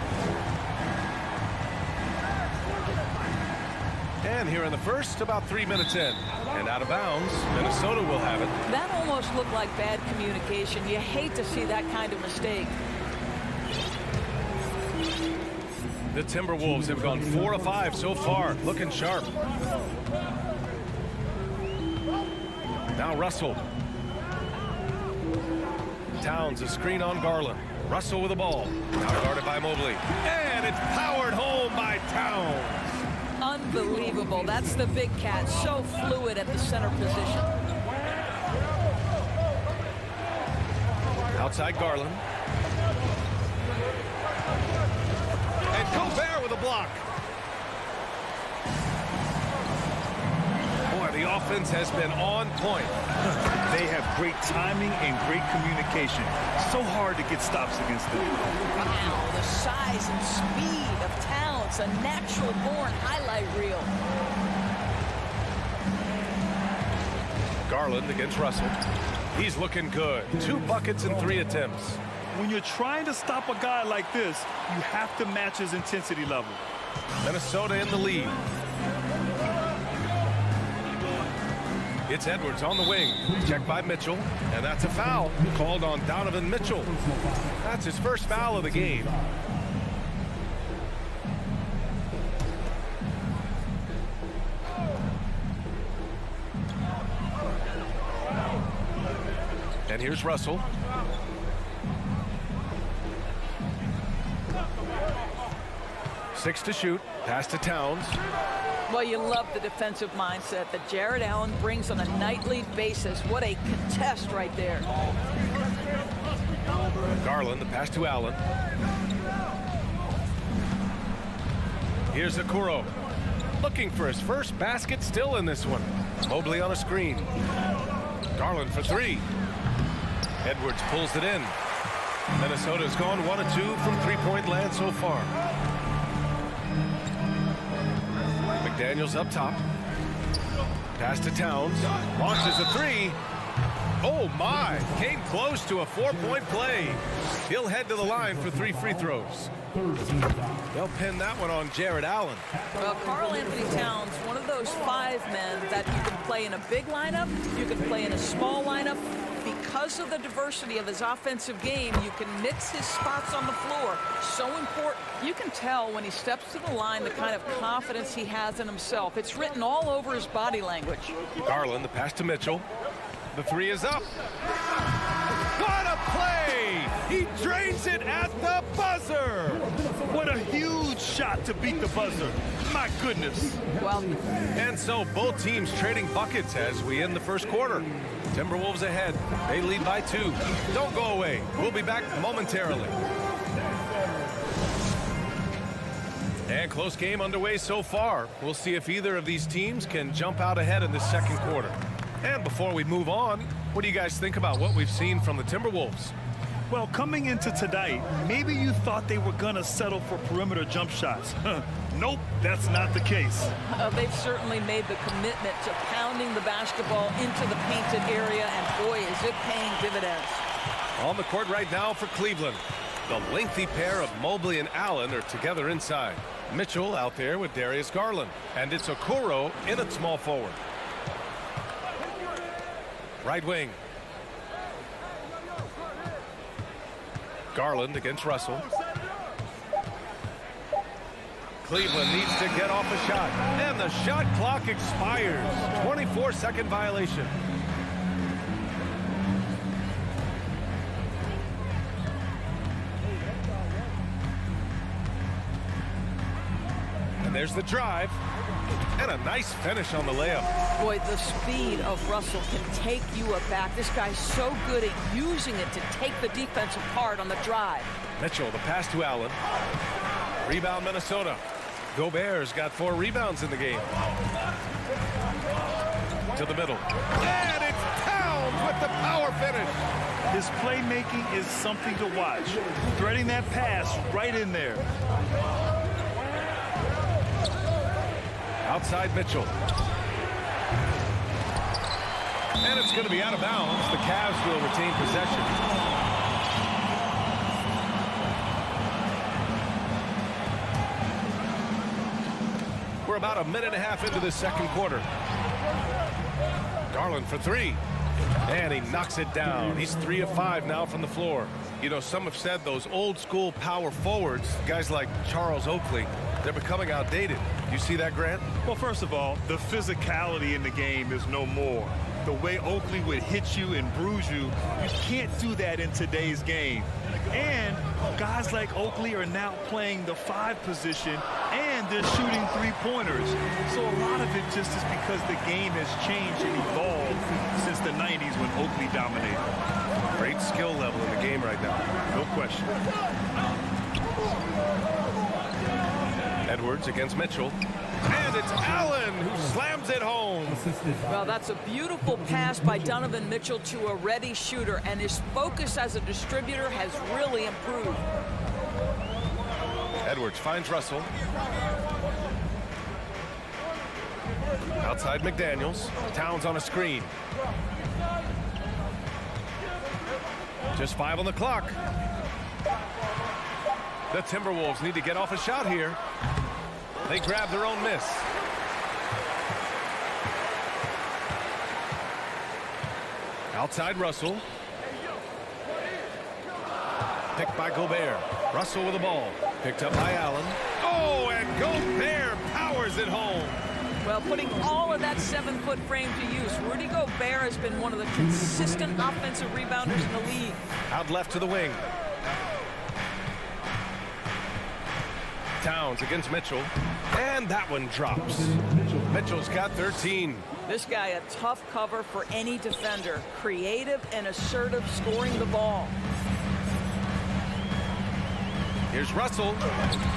And here in the first, about 3 minutes in. And out of bounds, Minnesota will have it. That almost looked like bad communication. You hate to see that kind of mistake. The Timberwolves have gone 4 of 5 so far, looking sharp. Now Russell. Towns a screen on Garland. Russell with the ball. Now guarded by Mobley. And it's powered home by Towns. Unbelievable. That's the big cat. So fluid at the center position. Outside Garland. And Gobert with a block. Boy, the offense has been on point. They have great timing and great communication. So hard to get stops against them. Wow, the size and speed of Towns, a natural-born highlight reel. Garland against Russell. He's looking good. 2 buckets and 3 attempts. When you're trying to stop a guy like this, you have to match his intensity level. Minnesota in the lead. It's Edwards on the wing. Checked by Mitchell. And that's a foul called on Donovan Mitchell. That's his first foul of the game. And here's Russell. Six to shoot. Pass to Towns. Well, you love the defensive mindset that Jared Allen brings on a nightly basis. What a contest right there. Garland, the pass to Allen. Here's Okoro. Looking for his first basket, still in this one. Mobley on a screen. Garland for three. Edwards pulls it in. Minnesota's gone 1 of 2 from three-point land so far. McDaniels up top. Pass to Towns. Launches a three. Oh my, came close to a 4-point play. He'll head to the line for 3 free throws. They'll pin that one on Jared Allen. Well, Karl Anthony Towns, one of those 5 men that you can play in a big lineup, you can play in a small lineup. Because of the diversity of his offensive game, you can mix his spots on the floor. So important. You can tell when he steps to the line the kind of confidence he has in himself. It's written all over his body language. Garland, the pass to Mitchell. The three is up. What a play! He drains it at the buzzer. What a huge shot to beat the buzzer. My goodness. Well, and so both teams trading buckets as we end the first quarter. Timberwolves ahead. They lead by 2. Don't go away. We'll be back momentarily. And close game underway so far. We'll see if either of these teams can jump out ahead in the second quarter. And before we move on, what do you guys think about what we've seen from the Timberwolves? Well, coming into tonight, maybe you thought they were going to settle for perimeter jump shots. Nope, that's not the case. They've certainly made the commitment to pounding the basketball into the painted area, and boy, is it paying dividends. On the court right now for Cleveland. The lengthy pair of Mobley and Allen are together inside. Mitchell out there with Darius Garland. And it's Okoro in at small forward. Right wing. Garland against Russell. Cleveland needs to get off a shot. And the shot clock expires. 24-second violation. And there's the drive. And a nice finish on the layup. Boy, the speed of Russell can take you aback. This guy's so good at using it to take the defense apart on the drive. Mitchell, the pass to Allen. Rebound, Minnesota. Gobert's got 4 rebounds in the game. To the middle. And it's Towns with the power finish. His playmaking is something to watch. Threading that pass right in there. Outside Mitchell. And it's going to be out of bounds. The Cavs will retain possession. We're about a minute and a half into the second quarter. Garland for 3. And he knocks it down. He's 3 of 5 now from the floor. You know, some have said those old school power forwards, guys like Charles Oakley, they're becoming outdated. You see that, Grant? Well, first of all, the physicality in the game is no more. The way Oakley would hit you and bruise you, you can't do that in today's game. And guys like Oakley are now playing the 5 position, and they're shooting 3-pointers. So a lot of it just is because the game has changed and evolved since the 90s when Oakley dominated. Great skill level in the game right now. No question. Edwards against Mitchell. And it's Allen who slams it home. Well, that's a beautiful pass by Donovan Mitchell to a ready shooter, and his focus as a distributor has really improved. Edwards finds Russell. Outside McDaniels. Towns on a screen. Just 5 on the clock. The Timberwolves need to get off a shot here. They grab their own miss. Outside Russell. Picked by Gobert. Russell with the ball. Picked up by Allen. Oh, and Gobert powers it home. Well, putting all of that 7-foot frame to use, Rudy Gobert has been one of the consistent offensive rebounders in the league. Out left to the wing. Towns against Mitchell. And that one drops. Mitchell's got 13. This guy a tough cover for any defender. Creative and assertive scoring the ball. Here's Russell.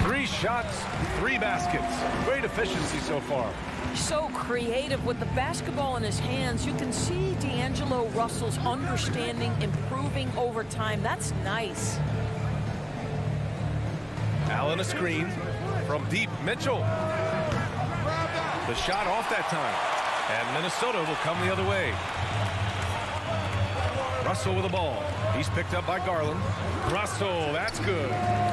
3 shots, 3 baskets. Great efficiency so far. So creative with the basketball in his hands. You can see D'Angelo Russell's understanding improving over time. That's nice. Allen a screen from deep. Mitchell. The shot off that time. And Minnesota will come the other way. Russell with the ball. He's picked up by Garland. Russell, that's good.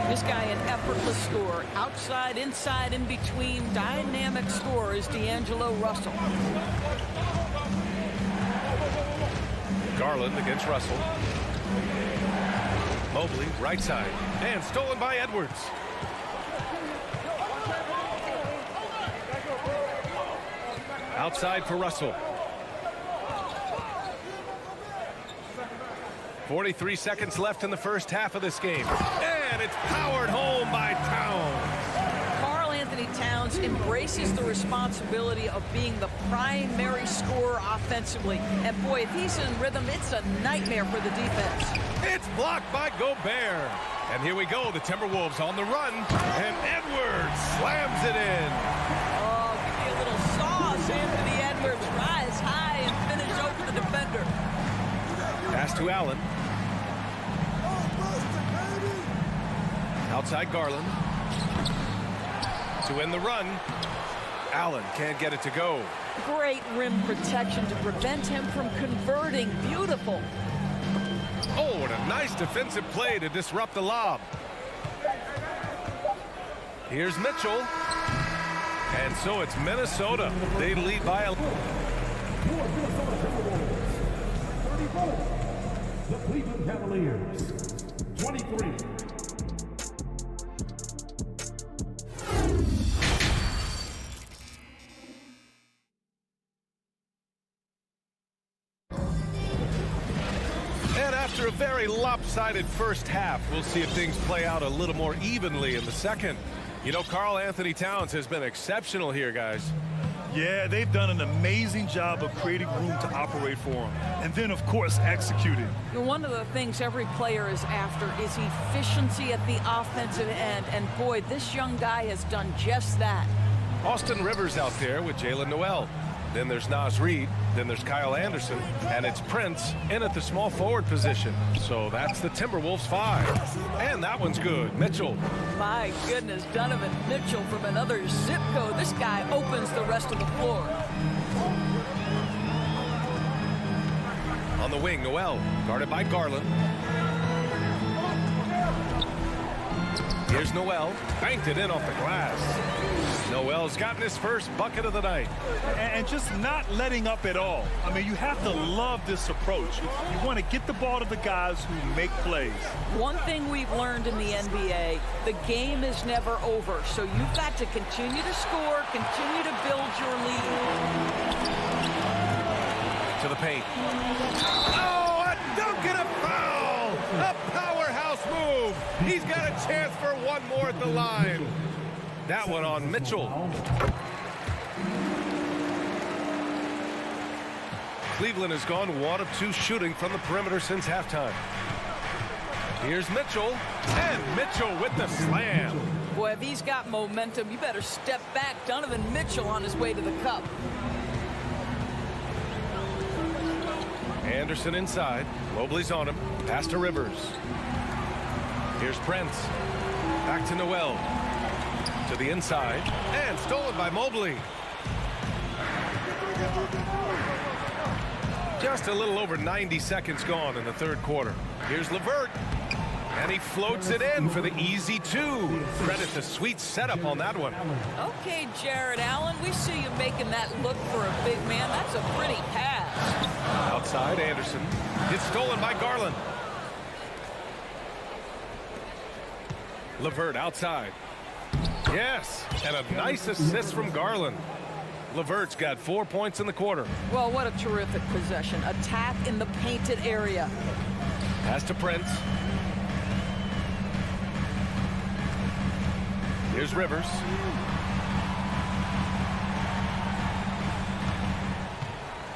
This guy an effortless scorer. Outside, inside, in between. Dynamic scorer is D'Angelo Russell. Garland against Russell. Mobley, right side. And stolen by Edwards. Outside for Russell. 43 seconds left in the first half of this game. And it's powered home by Towns. Karl Anthony Towns embraces the responsibility of being the primary scorer offensively. And boy, if he's in rhythm, it's a nightmare for the defense. It's blocked by Gobert. And here we go, the Timberwolves on the run. And Edwards slams it in. Oh, give me a little sauce, Anthony Edwards. Rise high and finish over the defender. Pass to Allen. Outside Garland. To end the run. Allen can't get it to go. Great rim protection to prevent him from converting. Beautiful. Oh, what a nice defensive play to disrupt the lob. Here's Mitchell. And so it's Minnesota. They lead by a... The Cleveland Cavaliers, 23. And after a very lopsided first half, we'll see if things play out a little more evenly in the second. You know, Karl Anthony Towns has been exceptional here, guys. Yeah, they've done an amazing job of creating room to operate for him. And then, of course, executing. One of the things every player is after is efficiency at the offensive end. And boy, this young guy has done just that. Austin Rivers out there with Jalen Noel. Then there's Naz Reid. Then there's Kyle Anderson. And it's Prince in at the small forward position. So that's the Timberwolves 5. And that one's good. Mitchell. My goodness, Donovan Mitchell from another zip code. This guy opens the rest of the floor. On the wing, Noel. Guarded by Garland. Here's Noel. Banked it in off the glass. Noel's gotten his first bucket of the night. And just not letting up at all. I mean, you have to love this approach. You want to get the ball to the guys who make plays. One thing we've learned in the NBA, the game is never over. So you've got to continue to score, continue to build your lead. To the paint. Oh, a dunk and a foul! A powerhouse move! He's got a chance for one more at the line. That one on Mitchell. Cleveland has gone 1 of 2 shooting from the perimeter since halftime. Here's Mitchell. And Mitchell with the slam. Boy, if he's got momentum, you better step back. Donovan Mitchell on his way to the cup. Anderson inside. Mobley's on him. Pass to Rivers. Here's Prince. Back to Noel. To the inside. And stolen by Mobley. Just a little over 90 seconds gone in the third quarter. Here's LeVert. And he floats it in for the easy 2. Credit the sweet setup on that one. Okay, Jared Allen, we see you making that look for a big man. That's a pretty pass. Outside, Anderson. It's stolen by Garland. LeVert outside. Yes, and a nice assist from Garland. LeVert's got 4 points in the quarter. Well, what a terrific possession. Attack in the painted area. Pass to Prince. Here's Rivers.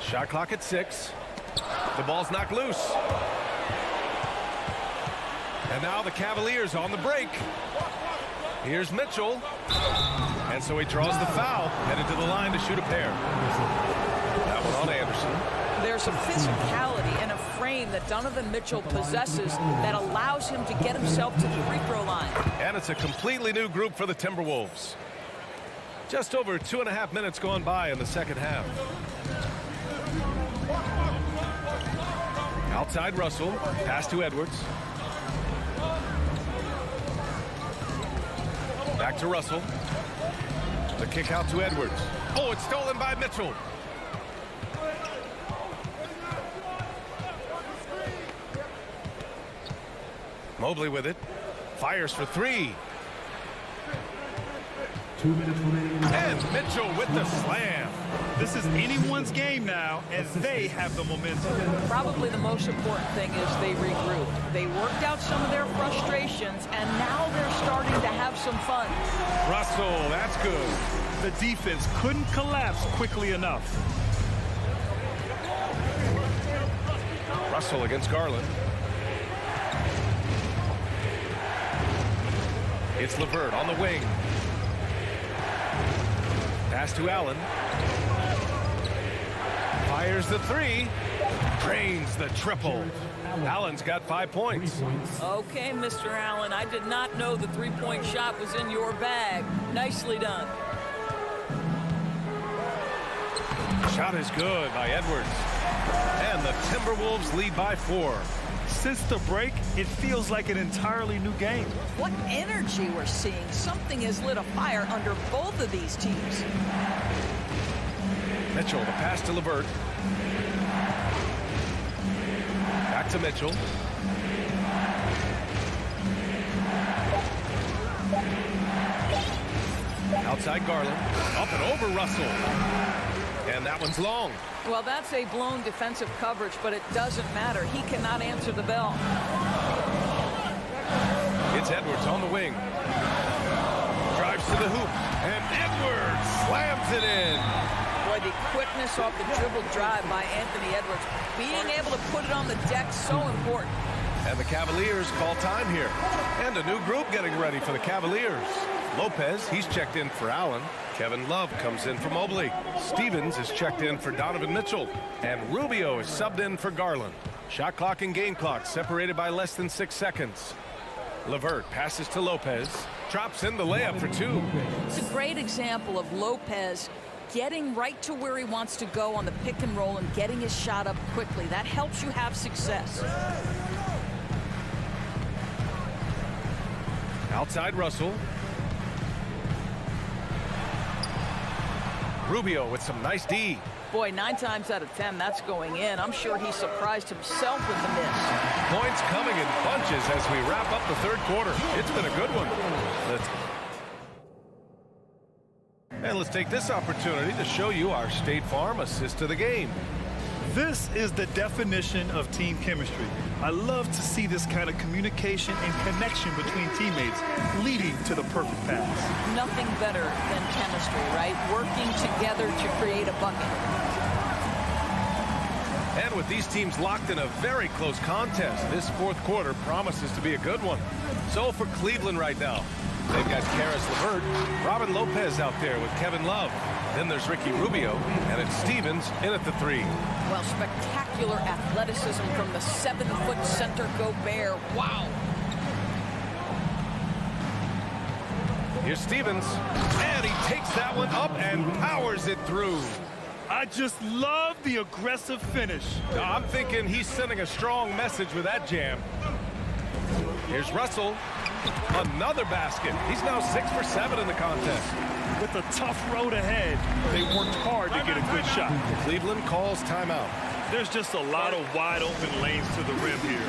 Shot clock at 6. The ball's knocked loose. And now the Cavaliers on the break. Here's Mitchell. And so he draws the foul, headed to the line to shoot a pair. That one on Anderson. There's a physicality and a frame that Donovan Mitchell possesses that allows him to get himself to the free throw line. And it's a completely new group for the Timberwolves. Just over 2.5 minutes gone by in the second half. Outside Russell, pass to Edwards. Back to Russell. The kick out to Edwards. Oh, it's stolen by Mitchell. Mobley with it. Fires for 3. 2 minutes remaining. And Mitchell with the slam. This is anyone's game now, as they have the momentum. Probably the most important thing is they regroup. They worked out some of their frustrations, and now they're starting to have some fun. Russell, that's good. The defense couldn't collapse quickly enough. Russell against Garland. It's LeVert on the wing. Pass to Allen. Fires the 3. Drains the triple. Allen's got 5 points. Okay, Mr. Allen, I did not know the three-point shot was in your bag. Nicely done. Shot is good by Edwards. And the Timberwolves lead by 4. Since the break, it feels like an entirely new game. What energy we're seeing. Something has lit a fire under both of these teams. Mitchell, the pass to LeVert. Back to Mitchell. Outside Garland. Up and over Russell. And that one's long. Well, that's a blown defensive coverage, but it doesn't matter. He cannot answer the bell. It's Edwards on the wing. Drives to the hoop. And Edwards slams it in. Boy, the quickness off the dribble drive by Anthony Edwards. Being able to put it on the deck, so important. And the Cavaliers call time here. And a new group getting ready for the Cavaliers. Lopez, he's checked in for Allen. Kevin Love comes in for Mobley. Stevens is checked in for Donovan Mitchell. And Rubio is subbed in for Garland. Shot clock and game clock separated by less than 6 seconds. LeVert passes to Lopez. Drops in the layup for 2. It's a great example of Lopez getting right to where he wants to go on the pick and roll and getting his shot up quickly. That helps you have success. Outside Russell. Rubio with some nice D. Boy, 9 times out of 10, that's going in. I'm sure he surprised himself with the miss. Points coming in bunches as we wrap up the third quarter. It's been a good one. Let's take this opportunity to show you our State Farm assist to the game. This is the definition of team chemistry. I love to see this kind of communication and connection between teammates leading to the perfect pass. Nothing better than chemistry, right? Working together to create a bucket. And with these teams locked in a very close contest, this fourth quarter promises to be a good one. So for Cleveland right now, they've got Karis LeVert, Robin Lopez out there with Kevin Love. Then there's Ricky Rubio, and it's Stevens in at the 3. Well, spectacular athleticism from the 7-foot center Gobert. Wow. Here's Stevens, and he takes that one up and powers it through. I just love the aggressive finish. I'm thinking he's sending a strong message with that jam. Here's Russell. Another basket. He's now 6 for 7 in the contest. With a tough road ahead, they worked hard to get a good shot. Cleveland calls timeout. There's just a lot of wide open lanes to the rim here.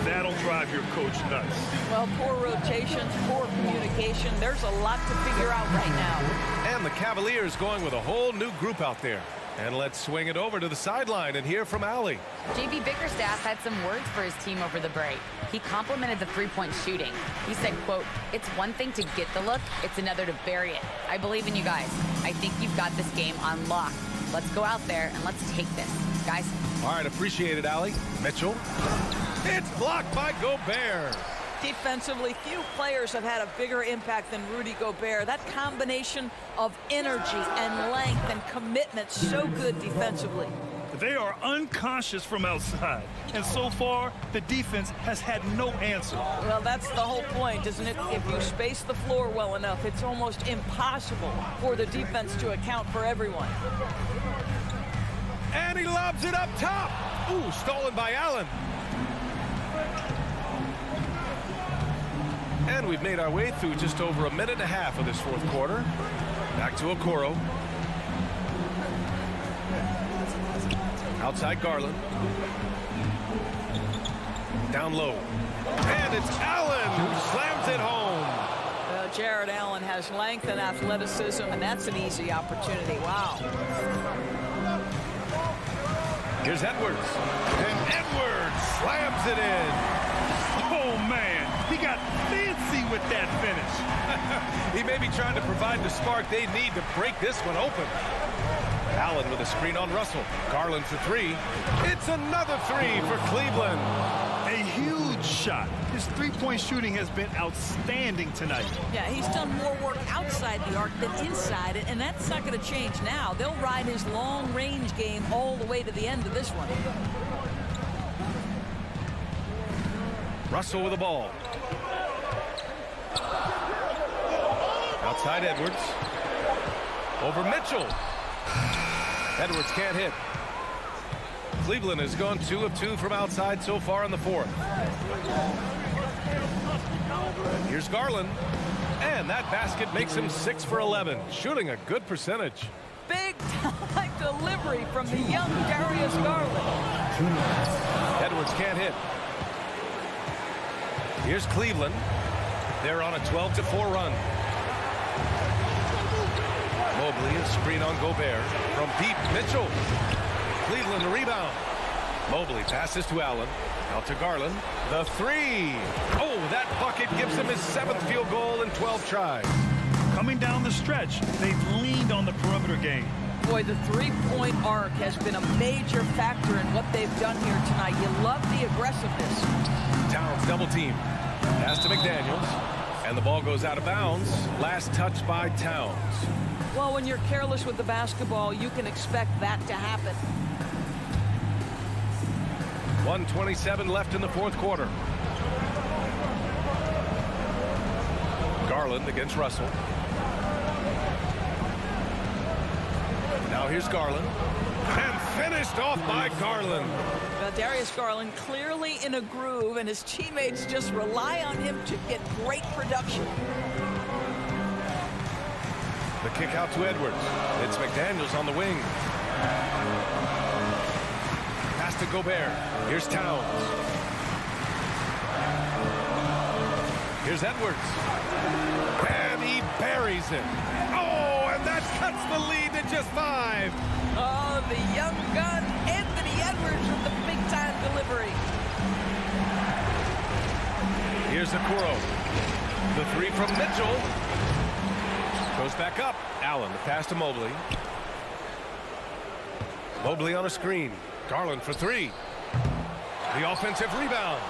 That'll drive your coach nuts. Well, poor rotations, poor communication. There's a lot to figure out right now. And the Cavaliers going with a whole new group out there. And let's swing it over to the sideline and hear from Allie. JB Bickerstaff had some words for his team over the break. He complimented the three-point shooting. He said, quote, "It's one thing to get the look, it's another to bury it. I believe in you guys. I think you've got this game on lock. Let's go out there and let's take this, guys." All right, appreciate it, Allie. Mitchell. It's blocked by Gobert. Defensively, few players have had a bigger impact than Rudy Gobert. That combination of energy and length and commitment, so good defensively. They are unconscious from outside, and so far the defense has had no answer. Well, that's the whole point, isn't it? If you space the floor well enough, it's almost impossible for the defense to account for everyone. And he lobs it up top. Ooh, stolen by Allen. And we've made our way through just over a minute and a half of this fourth quarter. Back to Okoro. Outside Garland. Down low. And it's Allen who slams it home. Jared Allen has length and athleticism, and that's an easy opportunity. Wow. Here's Edwards. And Edwards slams it in. Oh, man. He got fancy with that finish. He may be trying to provide the spark they need to break this one open. Allen with a screen on Russell. Garland for three. It's another three for Cleveland. A huge shot. His three-point shooting has been outstanding tonight. Yeah, he's done more work outside the arc than inside it, and that's not going to change now. They'll ride his long-range game all the way to the end of this one. Russell with the ball. Outside Edwards. Over Mitchell. Edwards can't hit. Cleveland has gone 2 of 2 from outside so far in the fourth. Here's Garland. And that basket makes him 6 for 11, shooting a good percentage. Big time delivery from the young Darius Garland. Edwards can't hit. Here's Cleveland. They're on a 12-4 run. Mobley, a screen on Gobert. From deep, Mitchell. Cleveland, a rebound. Mobley passes to Allen. Out to Garland. The three. Oh, that bucket gives him his 7th field goal in 12 tries. Coming down the stretch, they've leaned on the perimeter game. Boy, the three-point arc has been a major factor in what they've done here tonight. You love the aggressiveness. Towns double team. Pass to McDaniels. And the ball goes out of bounds. Last touch by Towns. Well, when you're careless with the basketball, you can expect that to happen. 1:27 left in the fourth quarter. Garland against Russell. Now here's Garland. And finished off by Garland. Darius Garland clearly in a groove, and his teammates just rely on him to get great production. The kick out to Edwards. It's McDaniels on the wing. Pass to Gobert. Here's Towns. Here's Edwards. And he buries it. Oh, and that cuts the lead to just 5. Oh, the young gun, Anthony Edwards with the big-time delivery. Here's Okoro. The three from Mitchell. Goes back up. Allen, the pass to Mobley. Mobley on a screen. Garland for three. The offensive rebound.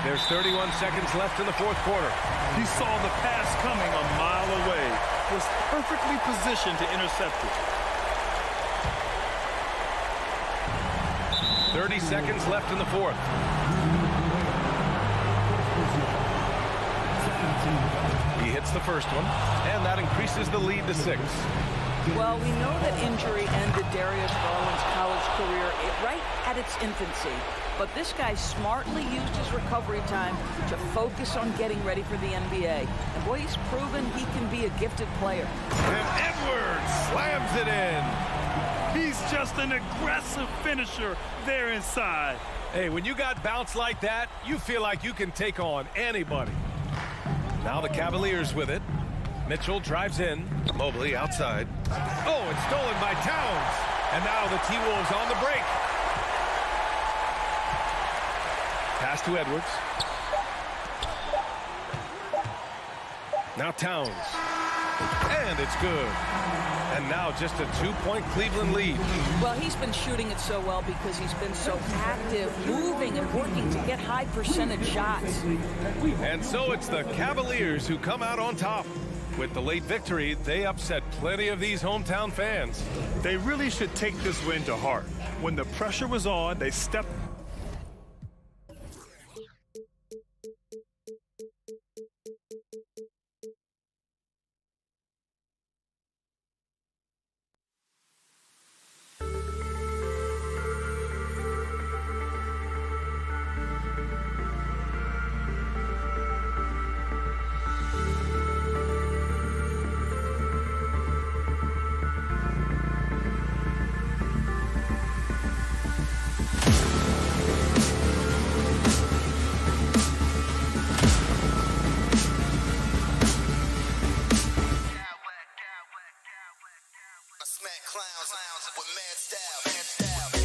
There's 31 seconds left in the fourth quarter. He saw the pass coming a mile away. Was perfectly positioned to intercept it. 30 seconds left in the fourth. He hits the first one, and that increases the lead to 6. Well, we know that injury ended Darius Garland's college career right at its infancy. But this guy smartly used his recovery time to focus on getting ready for the NBA. And boy, he's proven he can be a gifted player. And Edwards slams it in. He's just an aggressive finisher there inside. Hey, when you got bounce like that, you feel like you can take on anybody. Now the Cavaliers with it. Mitchell drives in. Mobley outside. Oh, it's stolen by Towns. And now the T-Wolves on the break. Pass to Edwards. Now Towns. And it's good. And now just a 2-point Cleveland lead. Well, he's been shooting it so well because he's been so active, moving and working to get high percentage shots. And so it's the Cavaliers who come out on top. With the late victory, they upset plenty of these hometown fans. They really should take this win to heart. When the pressure was on, they stepped. Clowns with mad style.